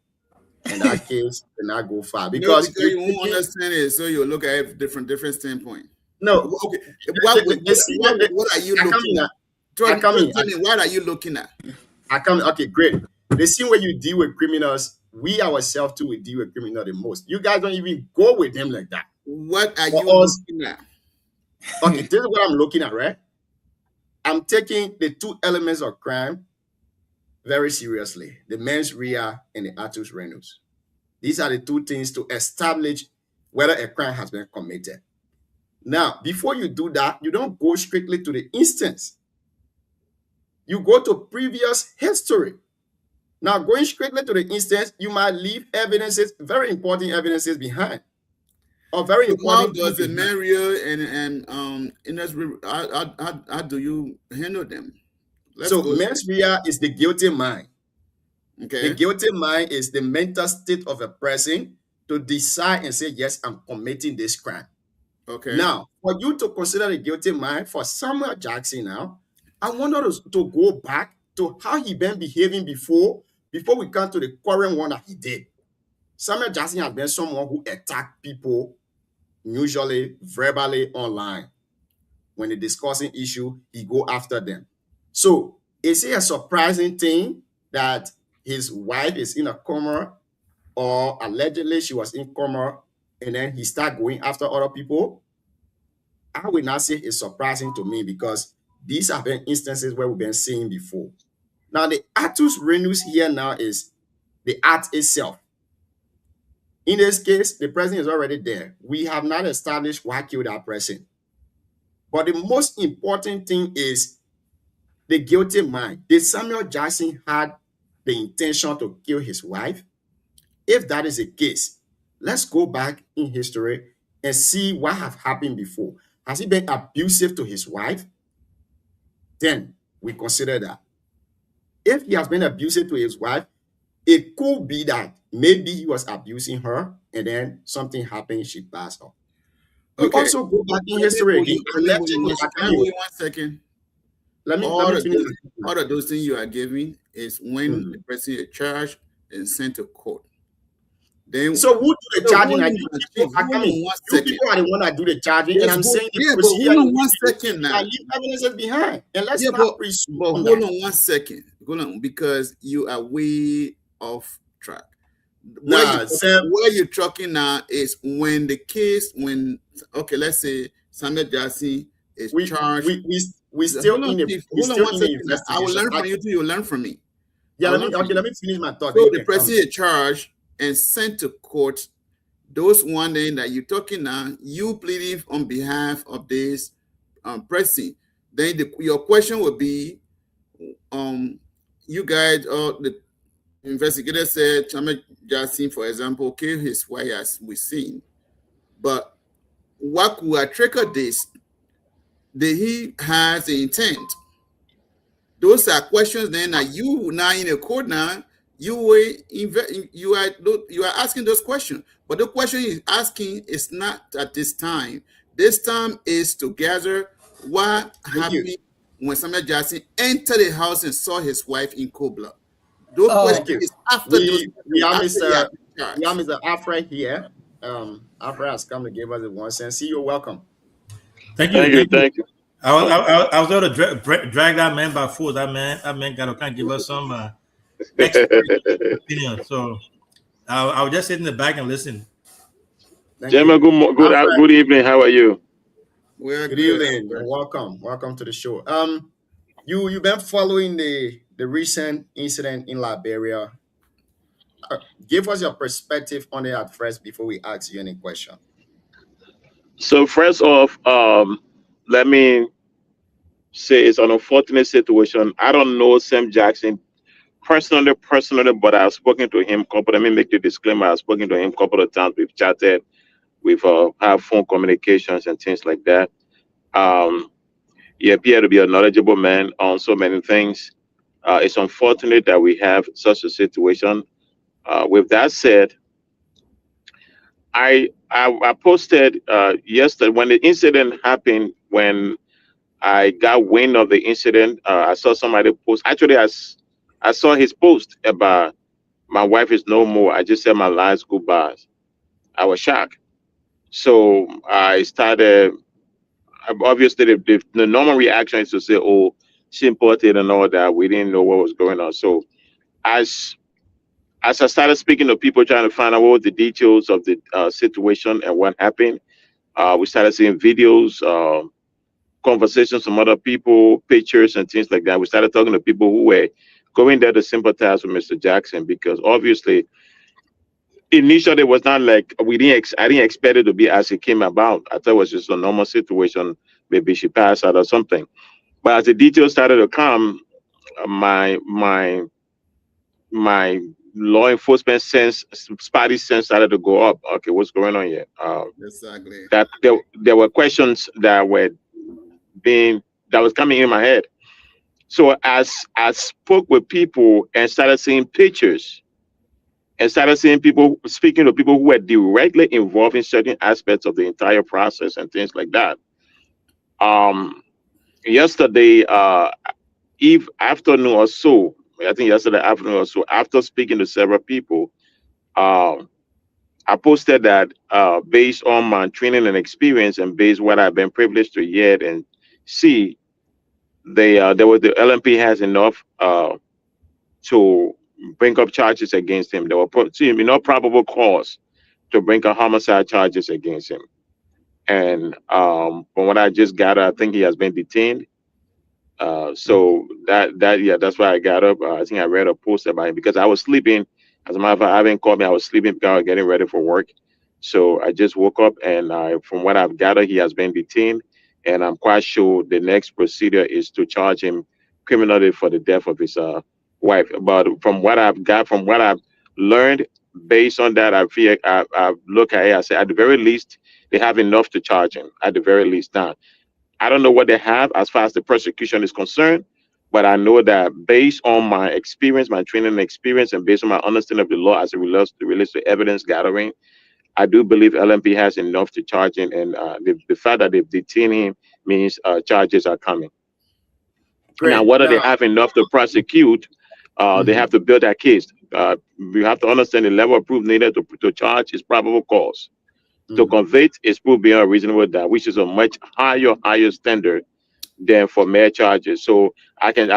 And that case did not go far. No, Because because you won't understand it, so you look at it different standpoint. no, Okay, what are you looking at? Tell me, what are you looking at? Okay, great. The scene where you deal with criminals, we ourselves too will deal with criminals the most. You guys don't even go with them like that. What are you looking at? Okay, this is what I'm looking at, right? I'm taking the two elements of crime very seriously: the mens rea and the actus reus. These are the two things to establish whether a crime has been committed. Now, before you do that, you don't go strictly to the instance. You go to previous history. Now, going strictly to the instance, you might leave evidences, very important evidences behind. Or very important. How does the mens rea and how do you handle them? Mens rea is the guilty mind. Okay. The guilty mind is the mental state of a person to decide and say, yes, I'm committing this crime. Okay. Now, for you to consider the guilty mind for Samuel Jackson now, I want us to go back to how he been behaving before we come to the current one that he did. Samuel Jackson has been someone who attacked people, usually verbally online. When they discussing issue, he go after them. So, is it a surprising thing that his wife is in a coma, or allegedly she was in coma, and then he start going after other people? I will not say it's surprising to me, because these have been instances where we've been seeing before. Now, the actus reus here now is the act itself. In this case, the person is already there. We have not established what killed that person. But the most important thing is the guilty mind. Did Samuel Jackson had the intention to kill his wife? If that is the case, let's go back in history and see what have happened before. Has he been abusive to his wife? Then we consider that. If he has been abusive to his wife, it could be that maybe he was abusing her and then something happened, she passed off. We also go back in history again. Wait 1 second. Let me finish. All of those things you are giving is when the person is charged and sent to court. Then, so who do the charging? You people are the one that do the charging, yes, and I'm saying the procedure. Hold on 1 second now. I leave evidences behind, and let's not but hold on 1 second. Hold on, because you are way off track. Where you're talking now is when the case, okay, let's say Samuel Jackson is charged. We still in the investigation. I will learn from you too. You learn from me. Yeah, let me finish my thought. So the person is charged and sent to court. Those one day that you're talking now, you pleading on behalf of this person. Then your question would be, you guys, the investigator said Samuel Jackson, for example, killed his wife, as we've seen. But what could trigger this? Did he has the intent? Those are questions then that you now in a court now, you are asking those questions. But the question he's asking is not at this time. This time is to gather what happened when Samuel Jackson entered the house and saw his wife in cold blood. Those questions is after we are Mr. Alfred here. Alfred has come to give us the 1 cent. See you, welcome. Thank you. I was able to drag that man by force. That man got to kind of give us some opinion. So I was just sit in the back and listen. Gentlemen, good evening. How are you? Good evening. Welcome to the show. You've been following the recent incident in Liberia. Give us your perspective on it at first before we ask you any question. So first off, let me say it's an unfortunate situation. I don't know Sam Jackson personally, but I've spoken to him let me make the disclaimer. I've spoken to him a couple of times. We've chatted, we've had phone communications and things like that. He appeared to be a knowledgeable man on so many things. It's unfortunate that we have such a situation. With that said, I posted yesterday when the incident happened. When I got wind of the incident, I saw somebody post. Actually, I saw his post about my wife is no more. I just said my last goodbyes. I was shocked. So I started. Obviously, the normal reaction is to say, "Oh, she imported and all that." We didn't know what was going on. So as as I started speaking to people, trying to find out what were the details of the situation and what happened, we started seeing videos, conversations from other people, pictures, and things like that. We started talking to people who were going there to sympathize with Mr. Jackson because obviously, initially, it was not like I didn't expect it to be as it came about. I thought it was just a normal situation. Maybe she passed out or something. But as the details started to come, my law enforcement sense, spidey sense started to go up. Okay, what's going on here? Exactly. That there were questions that were that was coming in my head. So as I spoke with people and started seeing pictures and started seeing people speaking to people who were directly involved in certain aspects of the entire process and things like that. Yesterday, eve afternoon or so, I think yesterday afternoon or so, after speaking to several people, um, I posted that based on my training and experience and based what I've been privileged to hear and see, the LMP has enough to bring up charges against him. There were probable cause to bring up homicide charges against him. And from what I just gathered, I think he has been detained. So that's why I got up. I think I read a post about it because I was sleeping. As a matter of fact, I haven't called me. I was sleeping because I was getting ready for work. So I just woke up, and from what I've gathered, he has been detained, and I'm quite sure the next procedure is to charge him criminally for the death of his wife. But from what I've learned, based on that, I feel I look at it. I say at the very least they have enough to charge him. At the very least, now I don't know what they have as far as the prosecution is concerned, but I know that based on my experience, my training and experience, and based on my understanding of the law as it relates to evidence gathering, I do believe LMP has enough to charge him, and the fact that they've detained him means charges are coming. Now, Great. whether they Now, have enough to prosecute, they have to build that case. You have to understand the level of proof needed to charge is probable cause. To convict is proof beyond a reasonable doubt, which is a much higher standard than for mere charges. So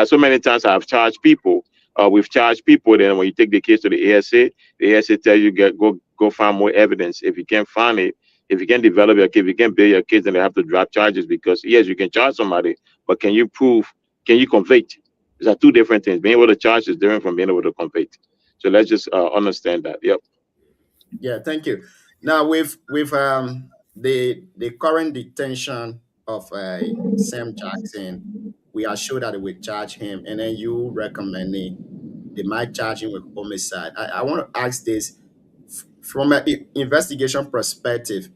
so many times I've charged people. We've charged people. Then when you take the case to the ASA tell you go find more evidence. If you can't find it, if you can't develop your case, if you can't build your case, then they have to drop charges because yes, you can charge somebody, but can you prove? Can you convict? These are two different things. Being able to charge is different from being able to convict. So let's just understand that. Yep. yeah, thank you. Now, with the current detention of Sam Jackson, we are sure that we charge him, and then you recommending they might charge him with homicide. I want to ask this from an investigation perspective.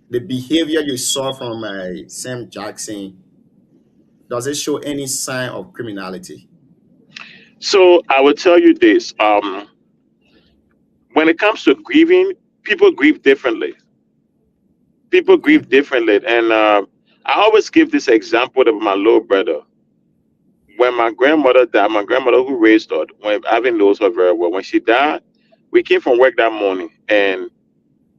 The behavior you saw from Sam Jackson, does it show any sign of criminality? So I will tell you this. When it comes to grieving, people grieve differently. People grieve differently, and I always give this example of my little brother. When my grandmother died, my grandmother who raised her, when Ivan knows her very well, when she died, we came from work that morning, and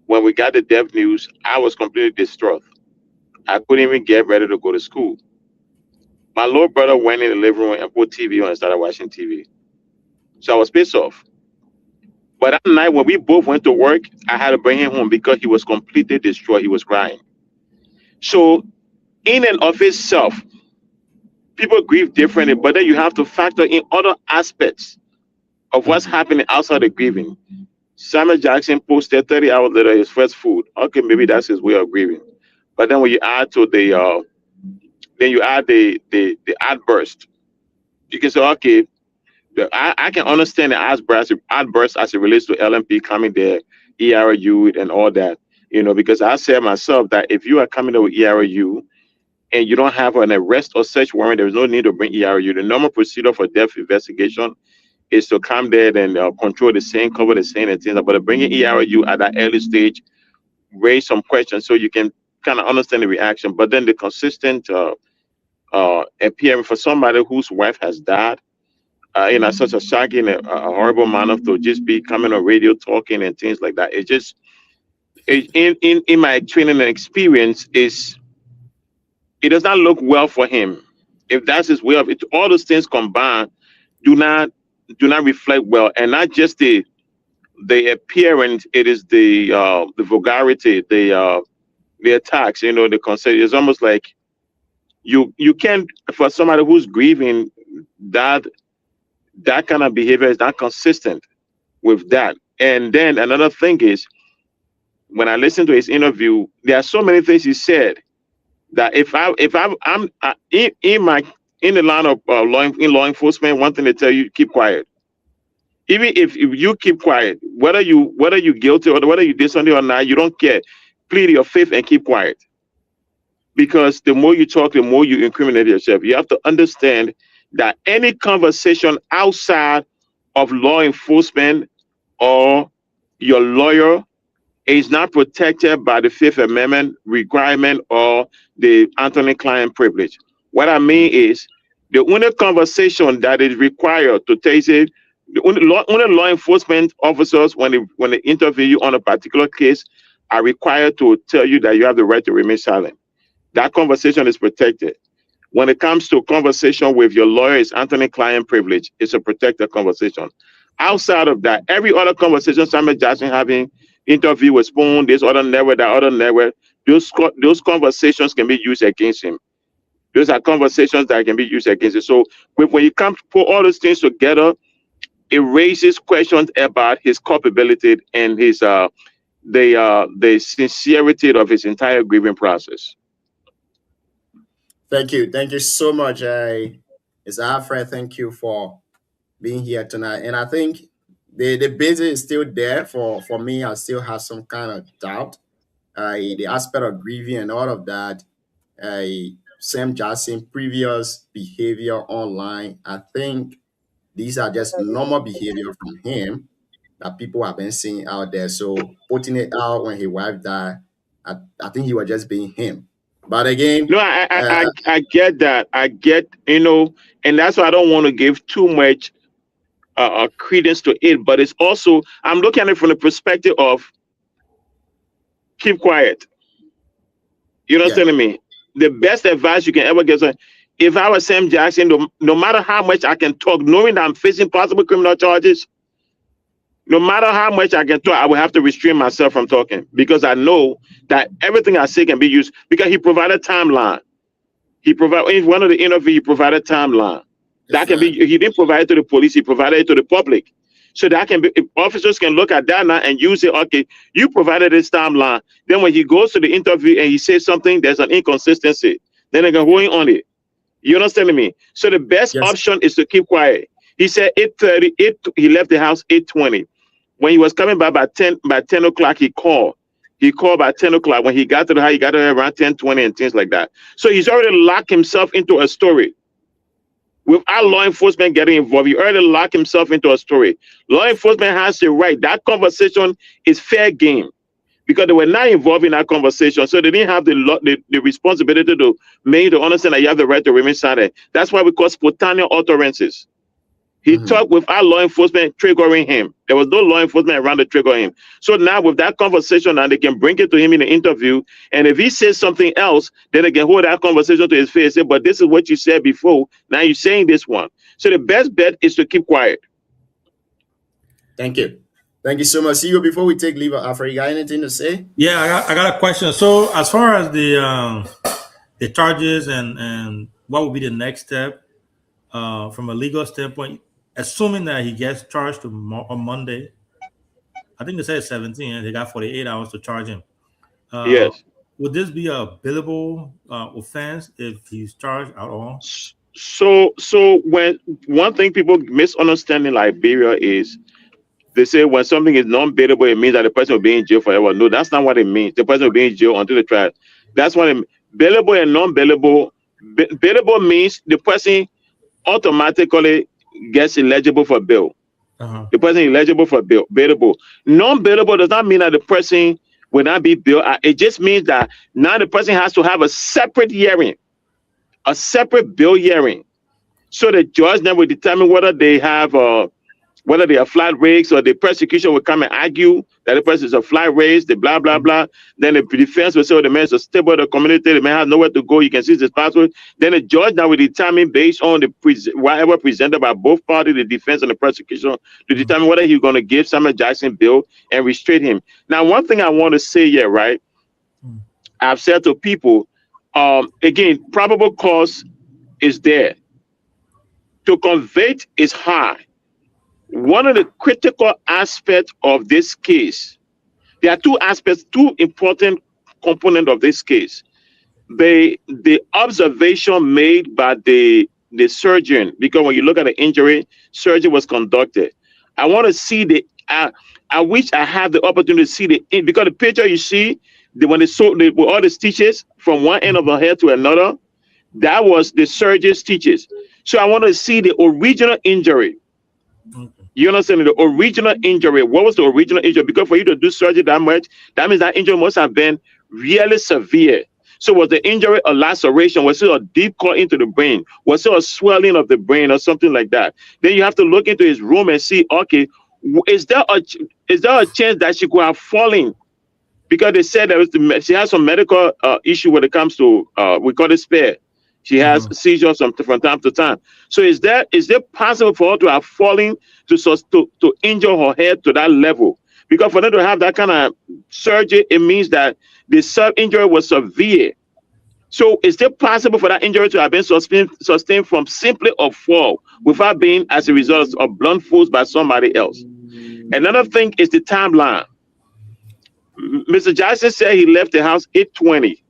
when we got the death news, I was completely distraught. I couldn't even get ready to go to school. My little brother went in the living room and put TV on and started watching TV. So I was pissed off. But that night when we both went to work, I had to bring him home because he was completely destroyed. He was crying. So in and of itself, people grieve differently, but then you have to factor in other aspects of what's happening outside of grieving. Samuel Jackson posted 30 hours later his first food. Okay, maybe that's his way of grieving. But then when you add to the outburst, you can say, okay, I can understand the outburst as it relates to LMP coming there, ERU and all that, because I said myself that if you are coming there with ERU and you don't have an arrest or search warrant, there's no need to bring ERU. The normal procedure for death investigation is to come there and control the scene, cover the scene and things. But bringing ERU at that early stage raise some questions so you can kind of understand the reaction. But then the consistent appearing for somebody whose wife has died in such a shocking, a horrible manner, to just be coming on radio talking and things like that. It just, in my training and experience, it does not look well for him. If that's his way of it, all those things combined do not reflect well, and not just the appearance. It is the vulgarity, the attacks. You know, the concern. It's almost like you can't, for somebody who's grieving, that kind of behavior is not consistent with that. And then another thing is, when I listened to his interview, there are so many things he said that if I'm in the line of law enforcement, one thing they tell you, keep quiet. Even if you keep quiet, whether you guilty or whether you did something or not, you don't care. Plead your fifth and keep quiet. Because the more you talk, the more you incriminate yourself. You have to understand that any conversation outside of law enforcement or your lawyer is not protected by the Fifth Amendment requirement or the attorney-client privilege. What I mean is, the only conversation that is required to take it, the only law enforcement officers, when they interview you on a particular case, are required to tell you that you have the right to remain silent. That conversation is protected. When it comes to conversation with your lawyer, it's attorney-client privilege. It's a protected conversation. Outside of that, every other conversation Samuel Jackson having, interview with Spoon, this other network, that other network, those conversations can be used against him. Those are conversations that can be used against him. So when you come to put all those things together, it raises questions about his culpability and his the sincerity of his entire grieving process. Thank you so much, Mr. Alfred. Thank you for being here tonight. And I think the basis is still there for me. I still have some kind of doubt. The aspect of grieving and all of that. Sam Jackson previous behavior online, I think these are just normal behavior from him that people have been seeing out there. So putting it out when his wife died, I think he was just being him. But again, no, I get that. I get, and that's why I don't want to give too much credence to it. But it's also, I'm looking at it from the perspective of keep quiet. You know what I'm telling me? The best advice you can ever get. If I was Sam Jackson, no matter how much I can talk, knowing that I'm facing possible criminal charges, no matter how much I can talk, I will have to restrain myself from talking, because I know that everything I say can be used, because he provided timeline. In one of the interviews, he provided timeline. That can be, he didn't provide it to the police, he provided it to the public. So that can be, officers can look at that now and use it. Okay, you provided this timeline. Then when he goes to the interview and he says something, there's an inconsistency. Then they can go in on it. You understand me? So the best option is to keep quiet. He said 8:30. He left the house 8:20. When he was coming back by 10 o'clock, he called. He called by 10 o'clock. When he got to the house, he got there around 10:20 and things like that. So he's already locked himself into a story. Without law enforcement getting involved, he already locked himself into a story. Law enforcement has the right. That conversation is fair game, because they were not involved in that conversation. So they didn't have the responsibility to make you to understand that you have the right to remain silent. That's why we call spontaneous utterances. He talked without law enforcement triggering him. There was no law enforcement around to trigger him. So now with that conversation, now they can bring it to him in the interview. And if he says something else, then they can hold that conversation to his face and say, but this is what you said before. Now you're saying this one. So the best bet is to keep quiet. Thank you. Thank you so much. See you before we take leave. Alfred, you got anything to say? Yeah, I got a question. So as far as the charges and what would be the next step from a legal standpoint, assuming that he gets charged on Monday, I think they said 17, and they got 48 hours to charge him. Yes. Would this be a billable offense if he's charged at all? So when one thing people misunderstand in Liberia is, they say when something is non-bailable, it means that the person will be in jail forever. No, that's not what it means. The person will be in jail until the trial. That's what Bailable and non-bailable. Bailable means the person automatically gets eligible for bail. The person eligible for bail. Bailable. Non-bailable does not mean that the person will not be bailed. It just means that now the person has to have a separate hearing, a separate bail hearing. So the judge then will determine whether they have whether they are flat raised, or the prosecution will come and argue that the person is a flat raised, the blah blah blah. Then the defense will say, oh, the man is a stable of the community, the man has nowhere to go, you can see his passport. Then the judge now will determine based on the whatever presented by both parties, the defense and the prosecution, to determine whether he's going to give Samuel Jackson bail and restrain him. Now, one thing I want to say here, right? I've said to people, again, probable cause is there. To convict is hard. One of the critical aspects of this case, there are two aspects, two important components of this case. The observation made by the surgeon, because when you look at the injury, surgery was conducted. I want to see I wish I had the opportunity to see because the picture you see, when they saw with all the stitches from one end of the head to another, that was the surgeon's stitches. So I want to see the original injury. You understand the original injury? What was the original injury? Because for you to do surgery that much, that means that injury must have been really severe. So was the injury a laceration? Was it a deep cut into the brain? Was it a swelling of the brain or something like that? Then you have to look into his room and see, okay, is there a chance that she could have fallen? Because they said she has some medical issue when it comes to we call it spare. She has seizures from time to time. So is it possible for her to have fallen to injure her head to that level? Because for them to have that kind of surgery, it means that the injury was severe. So is it possible for that injury to have been sustained from simply a fall without being as a result of blunt force by somebody else? Another thing is the timeline. Mr. Jackson said he left the house 8:20.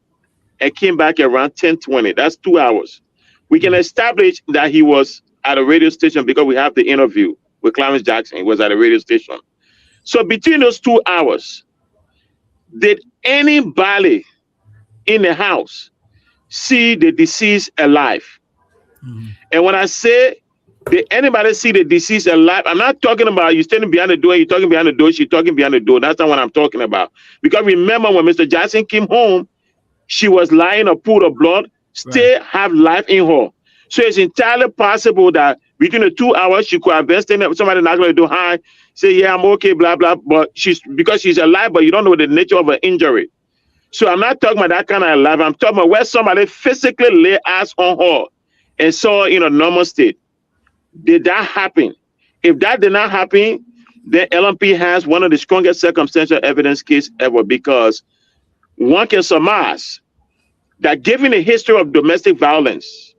And came back around 10:20. That's 2 hours. We can establish that he was at a radio station because we have the interview with Clarence Jackson. He was at a radio station. So between those 2 hours, did anybody in the house see the deceased alive? And when I say, did anybody see the deceased alive? I'm not talking about you standing behind the door, you're talking behind the door, she's talking behind the door. That's not what I'm talking about. Because remember when Mr. Jackson came home, she was lying a pool of blood, still have life in her. So it's entirely possible that within the 2 hours, she could have been standing up, somebody not going to do hi, say, yeah, I'm okay, blah, blah. But because she's alive, but you don't know the nature of her injury. So I'm not talking about that kind of alive. I'm talking about where somebody physically lay eyes on her and saw her in a normal state. Did that happen? If that did not happen, then LMP has one of the strongest circumstantial evidence case ever, because one can surmise that given the history of domestic violence,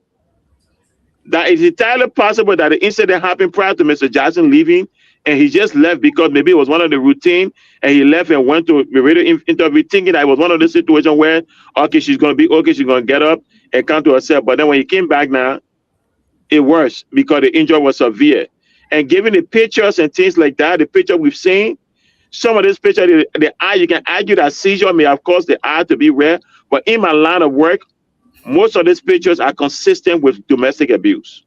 that it's entirely possible that the incident happened prior to Mr. Jackson leaving, and he just left because maybe it was one of the routine, and he left and went to the radio interview thinking that it was one of the situations where, okay, she's going to be okay, she's going to get up and come to herself. But then when he came back now, it worse because the injury was severe. And given the pictures and things like that, the picture we've seen, some of this picture, the eye, you can argue that seizure may have caused the eye to be rare, but in my line of work, most of these pictures are consistent with domestic abuse.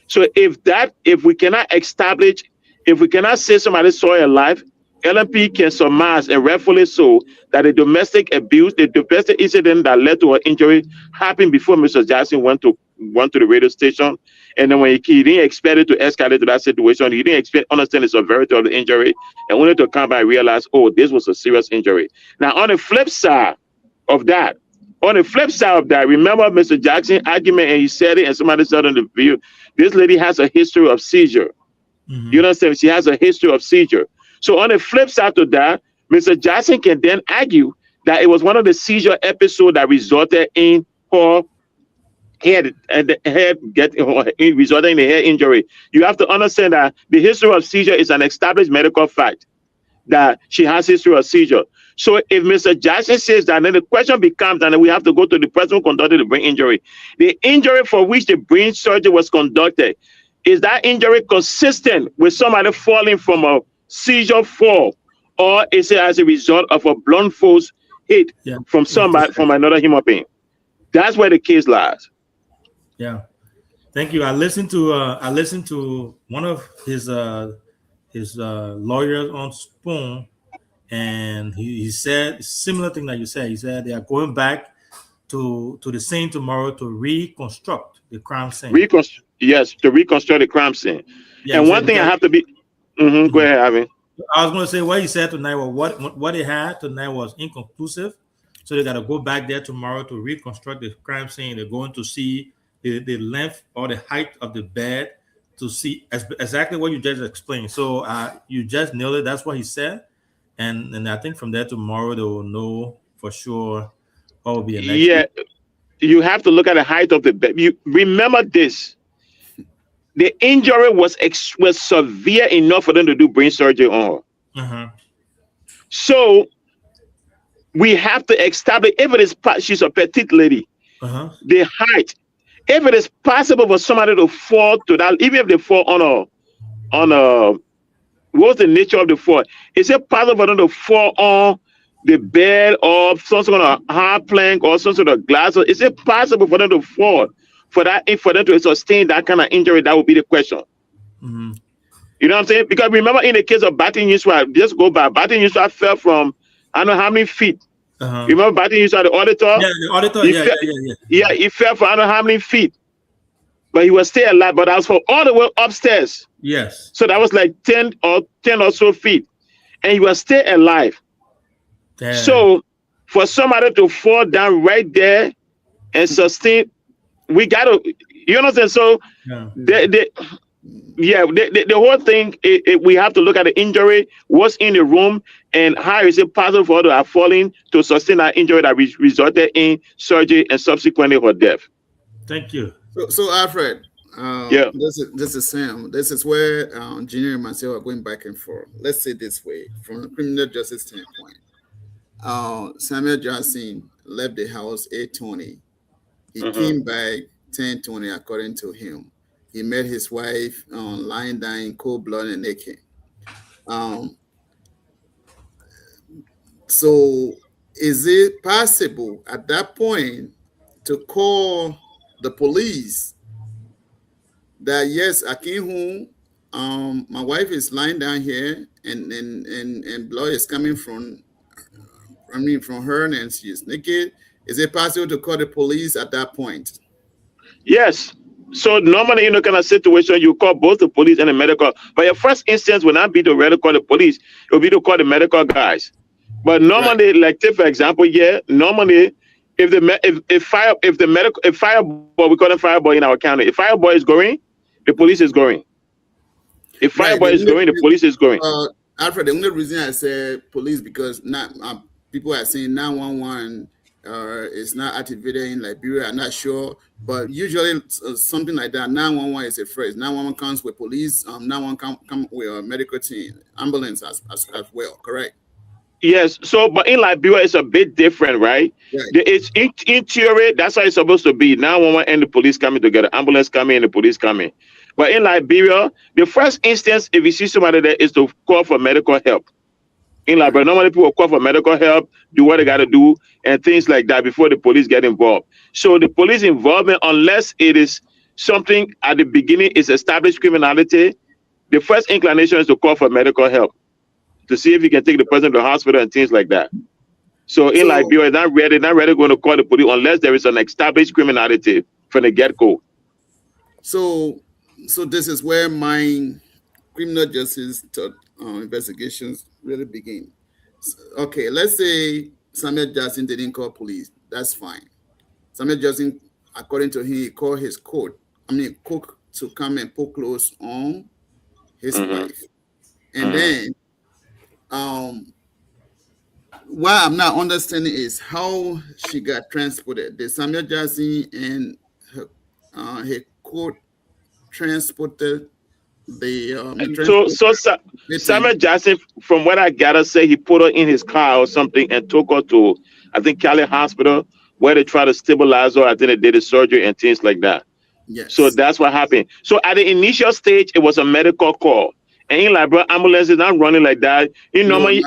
So if we cannot establish, if we cannot say somebody saw her alive, LMP can surmise, and rightfully so, that the domestic abuse, the domestic incident that led to her injury happened before Mr. Jackson went to the radio station. And then when he didn't expect it to escalate to that situation, he didn't understand the severity of the injury, and wanted to come back and realize, oh, this was a serious injury. Now, on the flip side of that, remember Mr. Jackson's argument, and he said it, and somebody said on the video, this lady has a history of seizure. You understand? She has a history of seizure. So on the flip side of that, Mr. Jackson can then argue that it was one of the seizure episodes that resulted in her head resulting in a head injury. You have to understand that the history of seizure is an established medical fact, that she has history of seizure. So if Mr. Jackson says that, then the question becomes, and then we have to go to the person who conducted the brain injury. The injury for which the brain surgery was conducted, is that injury consistent with somebody falling from a seizure fall, or is it as a result of a blunt force hit from somebody, from another human being? That's where the case lies. Yeah. Thank you. I listened to one of his lawyers on Spoon, and he said similar thing that you said. He said they are going back to the scene tomorrow to reconstruct the crime scene. Yes, to reconstruct the crime scene. Yeah, and one thing I have to be. Go ahead, Ivan. I was going to say what he said tonight was what they had tonight was inconclusive. So they got to go back there tomorrow to reconstruct the crime scene. They're going to see the length or the height of the bed to see exactly what you just explained. So you just nailed it. That's what he said. And I think from there tomorrow they will know for sure what will be the next. Yeah, you have to look at the height of the bed. You remember this. The injury was severe enough for them to do brain surgery on her. So we have to establish if it is she's a petite lady, the height. If it is possible for somebody to fall to that, even if they fall on a what's the nature of the fall? Is it possible for them to fall on the bed or some sort of hard plank or some sort of glass? Or is it possible for them to fall for them to sustain that kind of injury? That would be the question. You know what I'm saying? Because remember, in the case of Batin Yusuf, just go by. Batin Yusuf fell from I don't know how many feet. Remember Batin Yusuf, the auditor? Yeah, the auditor. Yeah, he fell for I don't know how many feet, but he was still alive. But that was for all the way upstairs. Yes. So that was like 10 or so feet, and he was still alive. Damn. So for somebody to fall down right there and sustain, we gotta, you understand? So the whole thing, we have to look at the injury, what's in the room, and how is it possible for her to have fallen to sustain that injury that resulted in surgery and subsequently her death. Thank you. So Alfred, this is Sam. This is where Junior and myself are going back and forth. Let's say this way, from a criminal justice standpoint. Samuel Jackson left the house 8:20. He came back 10:20, according to him. He met his wife lying down in cold blood and naked. So is it possible at that point to call the police that yes, I came home, my wife is lying down here and blood is coming from her and she is naked? Is it possible to call the police at that point? Yes. So normally in a kind of situation, you call both the police and the medical. But your first instance will not be to really call the police. It will be to call the medical guys. But normally, like take for example, normally if fireboy, we call them fireboy in our county. If fireboy is going, the police is going. If fireboy is going, the police is going. Alfred, the only reason I said police because people are saying 911 is not activated in Liberia. I'm not sure, but usually something like that. 911 is a phrase. 911 comes with police. 911 come with a medical team, ambulance as well. Correct. Yes. So, but in Liberia, it's a bit different, right? It's in theory, that's how it's supposed to be. 911 and the police coming together, ambulance coming and the police coming. But in Liberia, the first instance, if you see somebody there, is to call for medical help. In Liberia, normally people call for medical help, do what they got to do, and things like that before the police get involved. So the police involvement, unless it is something at the beginning is established criminality, the first inclination is to call for medical help to see if you can take the person to the hospital and things like that. So in Liberia, not really going to call the police unless there is an established criminality from the get-go. So this is where my criminal justice investigations really begin. Okay, let's say Samuel Jackson didn't call police. That's fine. Samuel Jackson, according to him, he called his cook to come and put clothes on his wife. And then what I'm not understanding is how she got transported. Did Samuel Jackson and her court transported Samuel Jackson, from what I gotta say, he put her in his car or something and took her to, I think, Cali Hospital, where they try to stabilize her. I think they did the surgery and things like that. Yes. So that's what happened. So at the initial stage, it was a medical call. And in Liberia, ambulance is not running like that. Normally,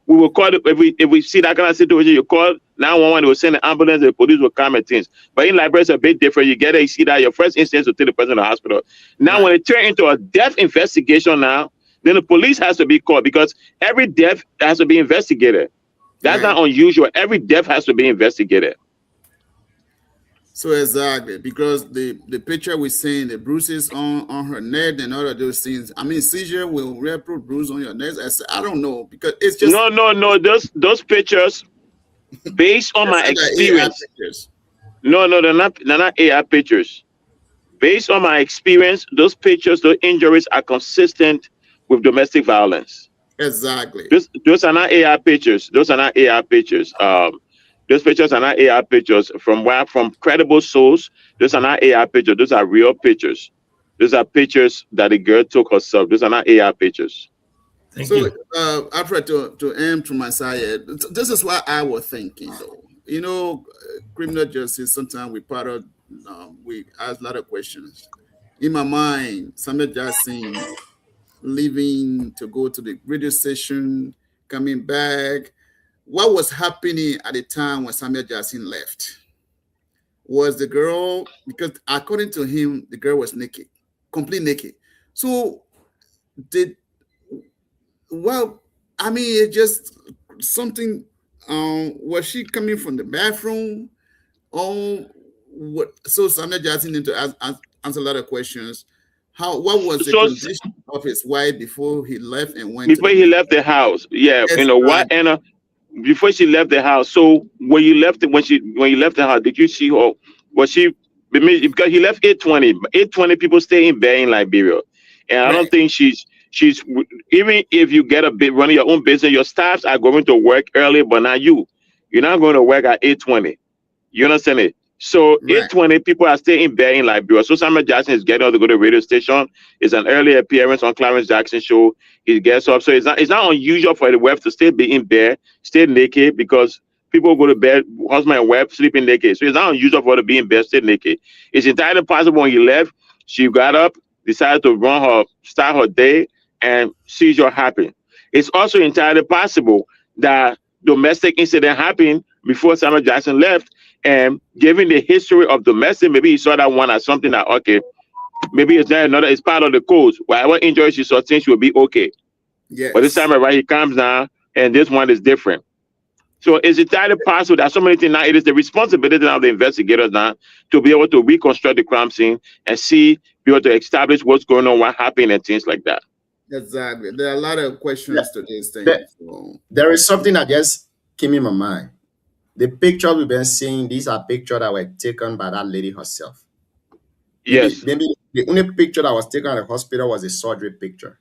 we will call it, if we see that kind of situation, you call 911, they will send an ambulance, the police will come and things. But in Liberia, it's a bit different. You get it, you see that your first instinct is to take the person to the hospital. Now, when it turns into a death investigation now, then the police has to be called because every death has to be investigated. That's not unusual. Every death has to be investigated. So exactly, because the picture we're seeing, the bruises on her neck and all of those things. I mean, seizure will put bruise on your neck. I don't know, because it's just no. Those pictures, based on my experience. No, they're not AI pictures. Based on my experience, those pictures, those injuries are consistent with domestic violence. Exactly. Those are not AI pictures. Those are not AI pictures. Those pictures are not AI pictures from credible source. Those are not AI pictures. Those are real pictures. Those are pictures that the girl took herself. Those are not AI pictures. Alfred, to aim to my side, this is what I was thinking, though. You know, criminal justice, sometimes we ask a lot of questions. In my mind, Samuel Jackson leaving to go to the radio station, coming back. What was happening at the time when Samuel Jackson left? Was the girl, because according to him, the girl was naked, completely naked. So it just something, was she coming from the bathroom? Or what? So Samuel Jackson need to answer a lot of questions. What was the condition of his wife before he left and went? Before he left the house, yeah, you know what, Anna? Before she left the house. So when you left the house, did you see her? Was she? Because he left 8:20. 8:20 people stay in bed in Liberia, and I don't think she's even if you get a bit running your own business, your staffs are going to work early, but not you. You're not going to work at 8:20. You understand it? So 8:20 people are staying in bed in Liberia. So Samuel Jackson is getting up to go to the radio station. It's an early appearance on Clarence Jackson show. He gets up. So it's not unusual for the wife to stay in bed, stay naked, because people go to bed, husband and wife sleeping naked. So it's not unusual for her to be in bed, stay naked. It's entirely possible when he left, she got up, decided to start her day, and seizure happened. It's also entirely possible that domestic incident happened before Samuel Jackson left. And given the history of domestic, maybe he saw that one as something that, okay, maybe it's not another, it's part of the cause. Whatever injury she sustained, she will be okay. Yes. But this time around, he comes down, and this one is different. So it's entirely possible that so many things now, it is the responsibility of the investigators now to be able to reconstruct the crime scene and be able to establish what's going on, what happened, and things like that. Exactly. There are a lot of questions to this thing. There is something that just came in my mind. The pictures we've been seeing, these are pictures that were taken by that lady herself. Yes. Maybe the only picture that was taken at the hospital was a surgery picture.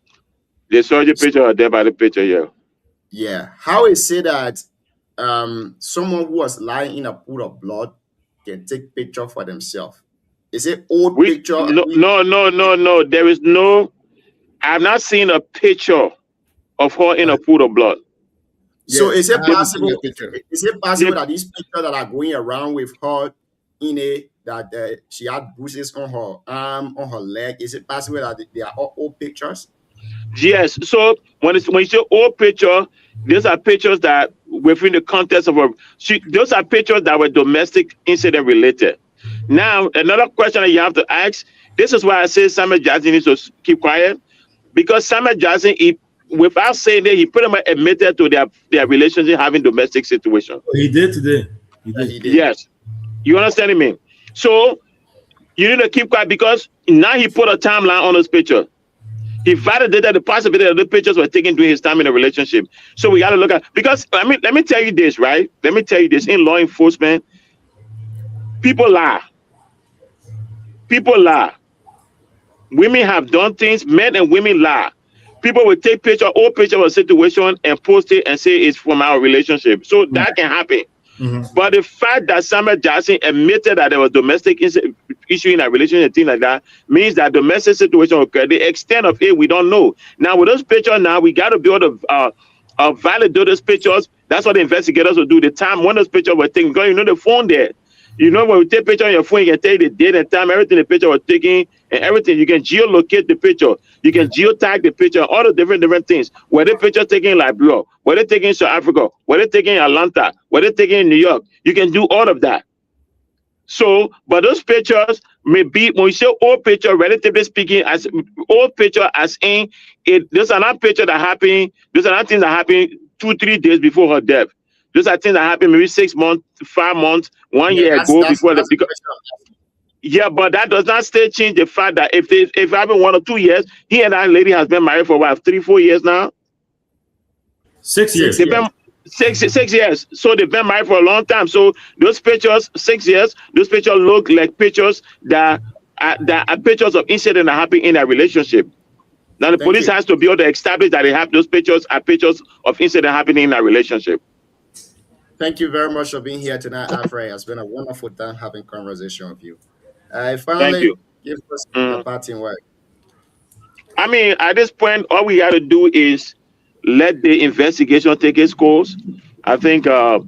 The surgery picture or there by the picture, yeah. Yeah. How is it that someone who was lying in a pool of blood can take picture for themselves? Is it old picture? No. There is no. I've not seen a picture of her in a pool of blood. So is it possible? Is it possible that these pictures that are going around with her in it, that she had bruises on her arm, on her leg? Is it possible that they are all old pictures? Yes. So when you say old picture, these are pictures that within the context of those are pictures that were domestic incident related. Now, another question that you have to ask. This is why I say Samuel Jackson needs to keep quiet, because Samuel Jackson, without saying that, he pretty much admitted to their relationship having domestic situation. He did today. He did. Yes. You understand me? So you need to keep quiet, because now he put a timeline on those pictures. He validated the possibility that the pictures were taken during his time in a relationship. So we got to look at, because let me tell you this, right? Let me tell you this. In law enforcement, people lie. People lie. Women have done things, men and women lie. People will take old picture of a situation and post it and say it's from our relationship. So that can happen. But the fact that Samuel Jackson admitted that there was domestic issue in a relationship and things like that means that domestic situation occurred. The extent of it, we don't know. Now with those pictures, now we got to be able to validate those pictures. That's what the investigators will do. The time when those pictures were taken, because you know the phone there. You know, when you take picture on your phone, you can tell the date and time, everything the picture was taken, and everything. You can geolocate the picture. You can geotag the picture, all the different things. Were the picture taken in Liberia? Were they taken in South Africa? Were they taken in Atlanta? Were they taken in New York? You can do all of that. So, but those pictures may be, when you say old picture, relatively speaking, as old picture as in it, there's another picture that happened, there's another thing that happened 2-3 days before her death. Those are things that happened maybe 6 months, 5 months, 1 year ago before the because yeah, but that does not still change the fact that if it happened 1 or 2 years, he and that lady has been married for about 3-4 years now. 6 years. They've been 6 years. So they've been married for a long time. So those pictures, 6 years, those pictures look like pictures that are pictures of incidents that happen in a relationship. Now the police has to be able to establish that they have those pictures are pictures of incidents happening in a relationship. Thank you very much for being here tonight, Alfred. It's been a wonderful time having conversation with you. Thank Finally, you. give us your parting word. I mean, at this point, all we got to do is let the investigation take its course. I think the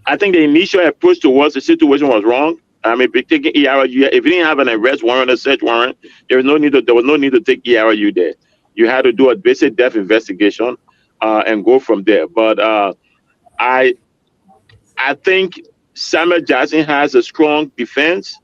initial approach towards the situation was wrong. I mean, taking ERU, if you didn't have an arrest warrant or search warrant, there was no need to take ERU there. You had to do a basic death investigation and go from there. But I think Samuel Jackson has a strong defense.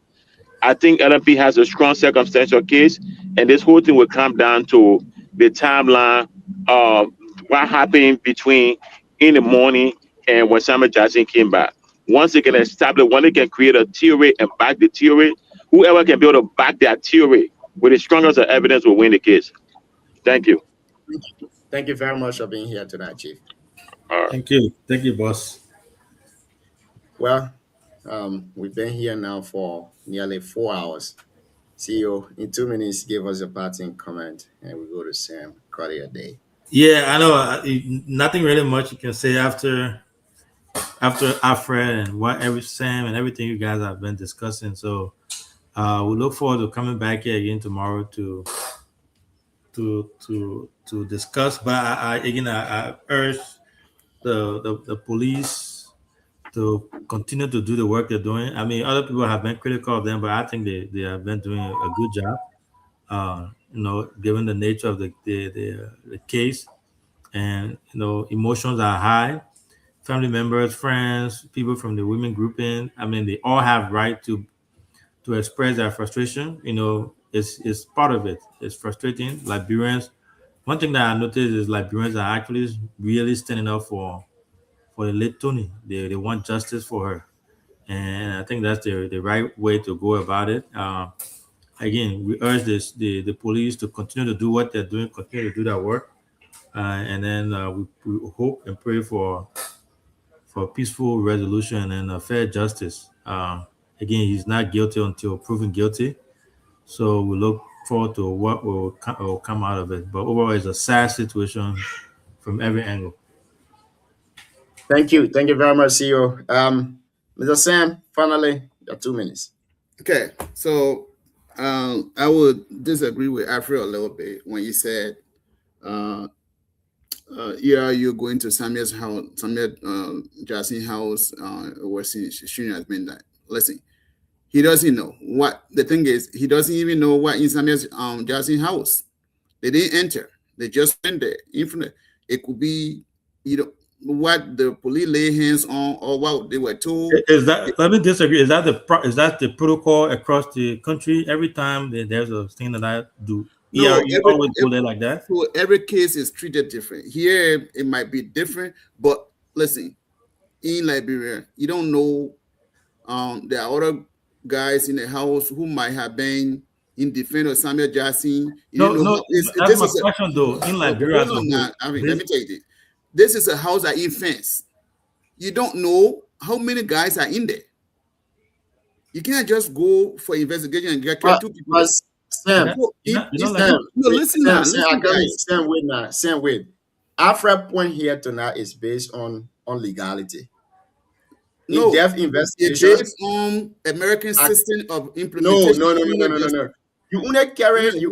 I think LMP has a strong circumstantial case, and this whole thing will come down to the timeline of what happened between in the morning and when Samuel Jackson came back. Once they can establish, when they can create a theory and back the theory, whoever can be able to back that theory with the strongest of evidence will win the case. Thank you. Thank you very much for being here tonight, Chief. Thank you, boss. Well, we've been here now for nearly 4 hours. CEO, in 2 minutes, give us a parting comment, and we go to Sam. Call it a day. Yeah, I know. Nothing really much you can say after Alfred and what Sam and everything you guys have been discussing. So we look forward to coming back here again tomorrow to discuss. But I urge the police to continue to do the work they're doing. I mean, other people have been critical of them, but I think they have been doing a good job. Given the nature of the case, and emotions are high. Family members, friends, people from the women grouping. I mean, they all have right to express their frustration. It's part of it. It's frustrating. Liberians. One thing that I noticed is Liberians are actually really standing up for the late Tony. They want justice for her, and I think that's the right way to go about it. Again, we urge the police to continue to do what they're doing, continue to do their work, and then we hope and pray for peaceful resolution and a fair justice. Again, he's not guilty until proven guilty, so we look forward to what will come out of it. But overall, it's a sad situation from every angle. Thank you very much, CEO. Mr. Sam, finally, your 2 minutes. Okay, so I would disagree with Alfred a little bit when you said, you're going to Samuel's house, Samuel Jackson's house, where she has been that. Listen, he doesn't know what the thing is. He doesn't even know what in Samuel's Jackson's house. They didn't enter. They just went there. It could be, what the police lay hands on or what they were told. Let me disagree. Is that the protocol across the country? Every time there's a thing that I do, no, you always go there like that. So every case is treated different. Here it might be different, but listen, in Liberia, you don't know. There are other guys in the house who might have been in defense of Samuel Jackson. That's my question though. In Liberia, let me tell you this. This is a house that in fence. You don't know how many guys are in there. You can't just go for investigation and get 2 people. Sam, Sam, wait. Alfred's point here tonight is based on legality. No, depth investigation. It's based on American system of implementation. No. You wouldn't carry. Let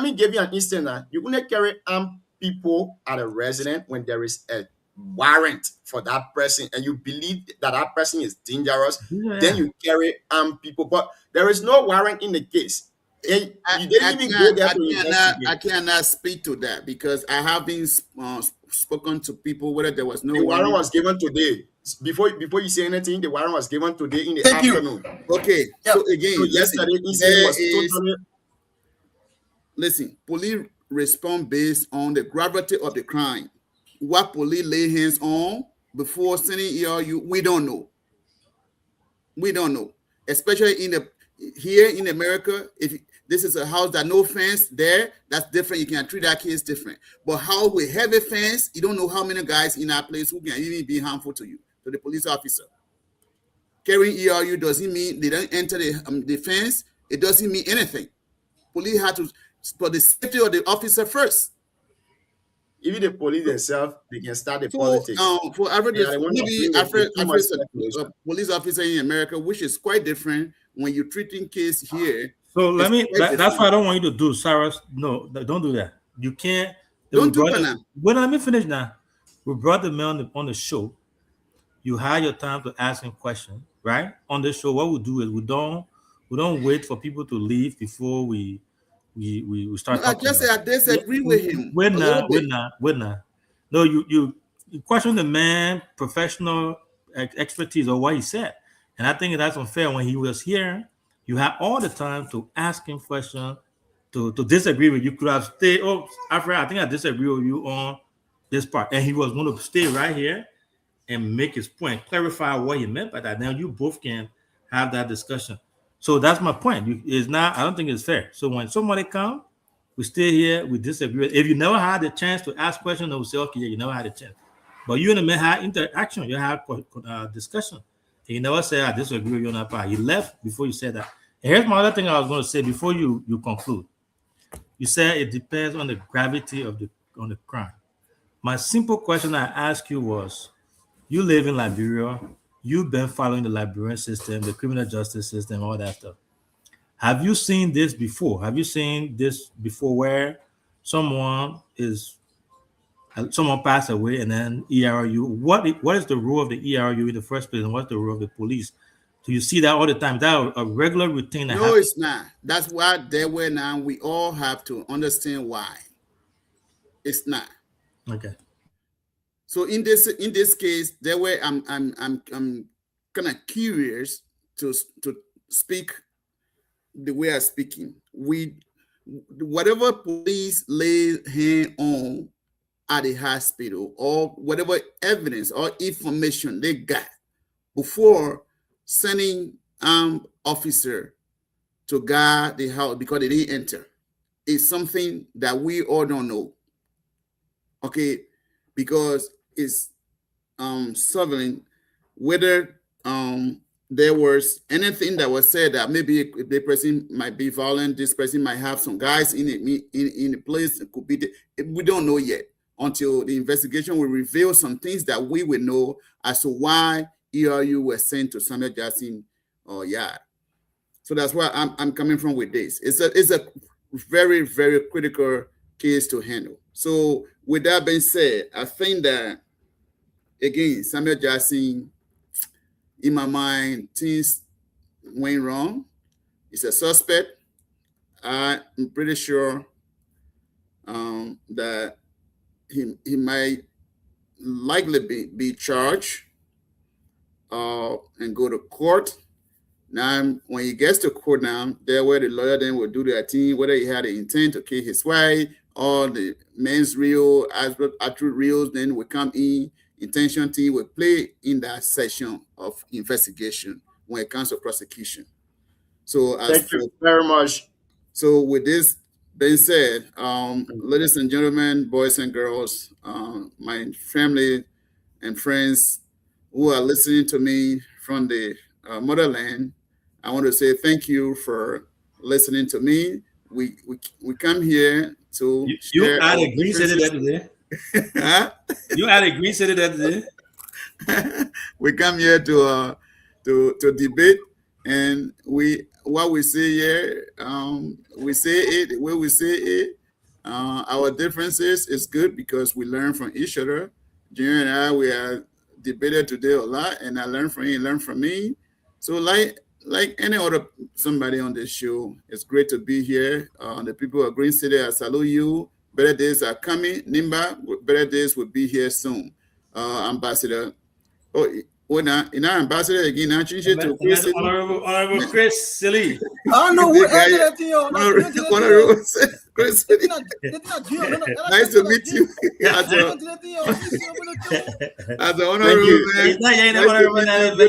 me give you an instance. You wouldn't carry people at a residence when there is a warrant for that person and you believe that that person is dangerous, Yeah. then you carry armed people. But there is no warrant in the case. And you didn't even go there to investigate. I cannot speak to that because I haven't spoken to people whether there was no The warrant warrant. was given today. Before you say anything, the warrant was given today in the Thank you. afternoon. Okay, Yeah. so again, So listen, yesterday incident was totally. listen, police respond based on the gravity of the crime. What police lay hands on before sending ERU, we don't know. We don't know, especially here in America. If this is a house that no fence there, that's different. You can treat that case different. But how with heavy fence, you don't know how many guys in that place who can even be harmful to you, to the police officer. Carrying ERU doesn't mean they don't enter the fence. It doesn't mean anything. Police have to put the safety of the officer first. Even the police themselves, they can start the So, politics. for average, They are the ones that maybe play with too much a speculation. police officer in America, which is quite different when you're treating case here. So let me. It's quite That's different. what I don't want you to do, Sarah. No, don't do that. You can't. Don't do that now. Well, let me finish now. We brought the man on the show. You had your time to ask him questions, right? On the show, what we do is we don't wait for people to leave before we start No, I talking. just say I disagree with him. We're not. No, you question the man professional expertise or what he said, and I think that's unfair. When he was here, you had all the time to ask him questions, to disagree with. You could have stayed. Oh, Alfred, I think I disagree with you on this part, and he was going to stay right here and make his point, clarify what he meant by that. Now you both can have that discussion. So that's my point. It's not. I don't think it's fair. So when somebody comes, we stay here, we disagree. If you never had the chance to ask questions, they will say, okay, you never had a chance. But you and the man had interaction, you had discussion. And you never said, I disagree with you on that part. You left before you said that. And here's my other thing I was going to say before you conclude. You said it depends on the gravity of the crime. My simple question I asked you was, you live in Liberia, you've been following the Liberian system, the criminal justice system, all that stuff. Have you seen this before? Have you seen this before where someone passed away and then ERU? What is the role of the ERU in the first place, and what's the role of the police? Do you see that all the time? That a regular routine? No, happens? It's not. That's why there were now. We all have to understand why. It's not. Okay. So in this case, there were. I'm kind of curious to speak the way I'm speaking. Whatever police lay hand on at the hospital, or whatever evidence or information they got before sending officer to guard the house because they didn't enter, is something that we all don't know. Okay, because it's sovereign whether there was anything that was said that maybe the person might be violent, this person might have some guys in the place. It could be we don't know yet until the investigation will reveal some things that we will know as to why ERU was sent to Samuel Jackson or Yard. So that's why I'm coming from with this. It's a very, very critical case to handle. So with that being said, I think that again, Samuel Jackson, in my mind, things went wrong. He's a suspect. I'm pretty sure that he might likely be charged and go to court. Now, when he gets to court now, there where the lawyer then will do their thing, whether he had the intent to kill his wife or the men's real, attribute reels, then will come in. Intention team will play in that session of investigation when it comes to prosecution. So Thank you very much. So with this being said, ladies and gentlemen, boys and girls, my family and friends who are listening to me from the motherland, I want to say thank you for listening to me. We come here to you had a green city that today. You had a green city that today. We come here to debate, and what we say here, we say it the way we say it. Our differences is good because we learn from each other. Junior and I, we are debated today a lot, and I learned from him, he learned from me. So like any other somebody on the show, it's great to be here. The people of Green City, I salute you. Better days are coming. Nimba, better days will be here soon. Ambassador. Oh, now, Ambassador again. Now, change it to Green City. Honorable Chris Silly. I don't know who ended that thing. Chris Silly. Nice to meet you. As an honorable man.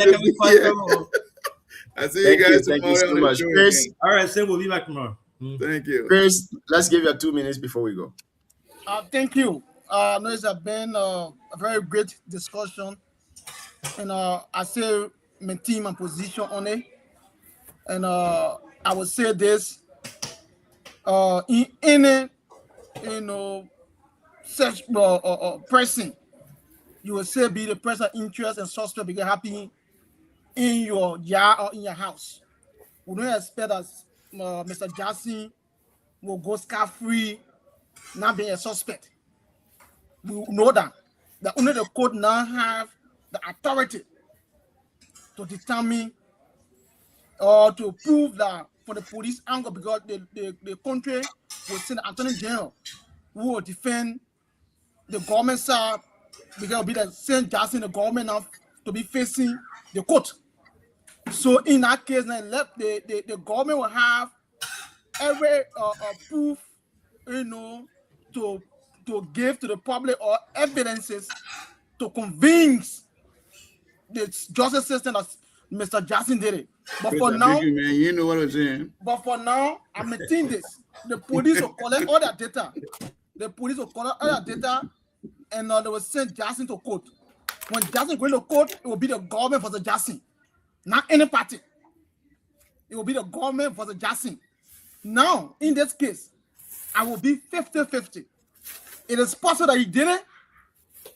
I see you guys tomorrow on the show. Chris. All right, Sam, we'll be back tomorrow. Thank you. Chris, let's give you 2 minutes before we go. Thank you. I know it's been a very great discussion. And I say my team and position on it. And I would say this, in any, such person, you will say be the person interest and suspect be happy in your yard or in your house. We don't expect that Mr. Jackson will go scot-free, not being a suspect. We know that only the court now have the authority to determine or to prove that for the police angle, because the country will send the attorney general who will defend the government side, because it will be the same Jackson, the government now to be facing the court. So in that case, then the government will have every proof, to give to the public or evidences to convince the justice system that Mr. Jackson did it. But for now, you know what I'm saying. But for now, I'm maintaining this. The police will collect all that data. And they will send Jackson to court. When Jackson goes to court, it will be the government for the Jackson, not any party. It will be the government for the Jackson. Now, in this case, I will be 50-50. It is possible that he did it.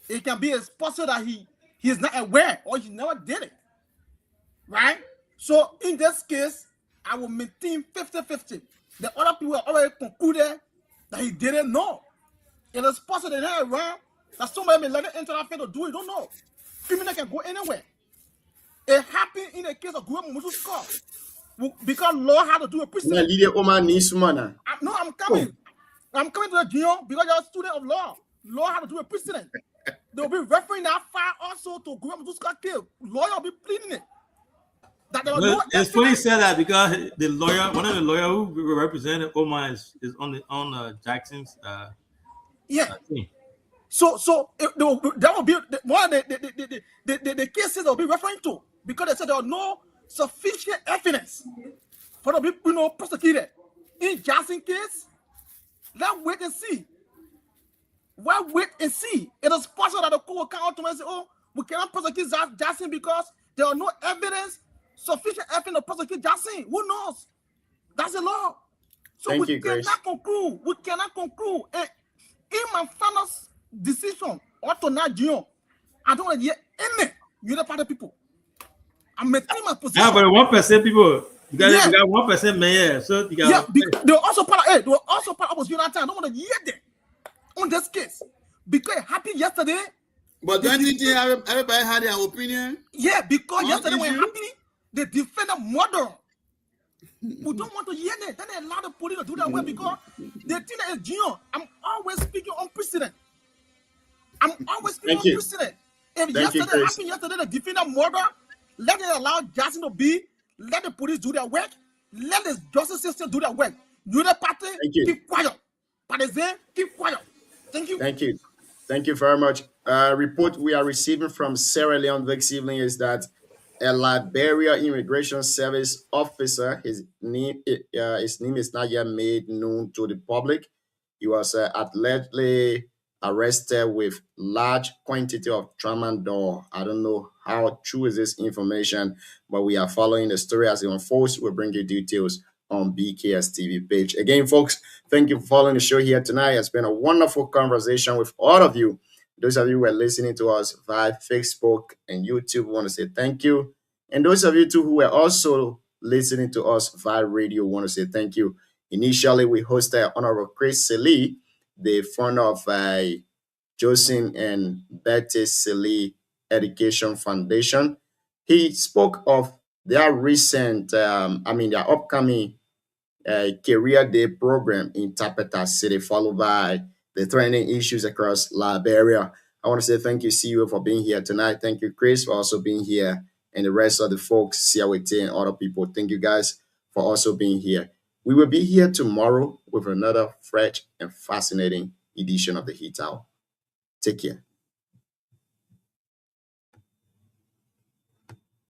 It can be possible that he is not aware or he never did it. Right? So in this case, I will maintain 50-50. The other people have already concluded that he didn't know. It is possible that they're around, that somebody may let it enter that thing to do it. Don't know. Criminal can go anywhere. It happened in the case of Guillaume Musu's car. Because law had to do a precedent. No, I'm coming. I'm coming to the jail because you're a student of law. Law had to do a precedent. They'll be referring that file also to Guillaume Musu's car kill. Lawyer will be pleading it. It's funny you said that because the lawyer, one of the lawyers who represented Omar is on Jackson's team. So that will be one of the cases they'll be referring to, because they said there are no sufficient evidence for the people prosecuted. In Jackson's case, let's wait and see. It is possible that the court will come out to me and say, oh, we cannot prosecute Jackson because there are no evidence, sufficient evidence to prosecute Jackson. Who knows? That's the law. So we cannot conclude. And in my final decision, or to not jail, I don't want to hear any uniparty people. I'm maintaining my position. Yeah, but 1% people, you got 1% mayor. So you got they were also part of us United. I don't want to hear them on this case because it happened yesterday. But don't you think everybody had their opinion? Yeah, because yesterday when it happened, they defended murder. We don't want to hear that. Then they allow the police to do that way because they think that it's Gino. I'm always speaking on precedent. If yesterday happened, they defended murder, let it allow Jackson to be, let the police do their work, let the justice system do their work. You the party, keep quiet. Partisan, keep quiet. Thank you. Thank you very much. Report we are receiving from Sierra Leone this evening is that a Liberia Immigration Service officer, his name is not yet made known to the public. He was allegedly arrested with large quantity of tramadol. I don't know how true is this information, but we are following the story as it unfolds. We'll bring you details on BKS TV page. Again, folks, thank you for following the show here tonight. It's been a wonderful conversation with all of you. Those of you who are listening to us via Facebook and YouTube, we want to say thank you. And those of you too who are also listening to us via radio, want to say thank you. Initially, we hosted Honorable Chris Silly, the founder of Josephine and Betty Silly Education Foundation. He spoke of their recent, their upcoming Career Day program in Tapeta City, followed by the training issues across Liberia. I want to say thank you, CEO, for being here tonight. Thank you, Chris, for also being here, and the rest of the folks, CIWT and other people. Thank you guys for also being here. We will be here tomorrow with another fresh and fascinating edition of the Heat Hour. Take care.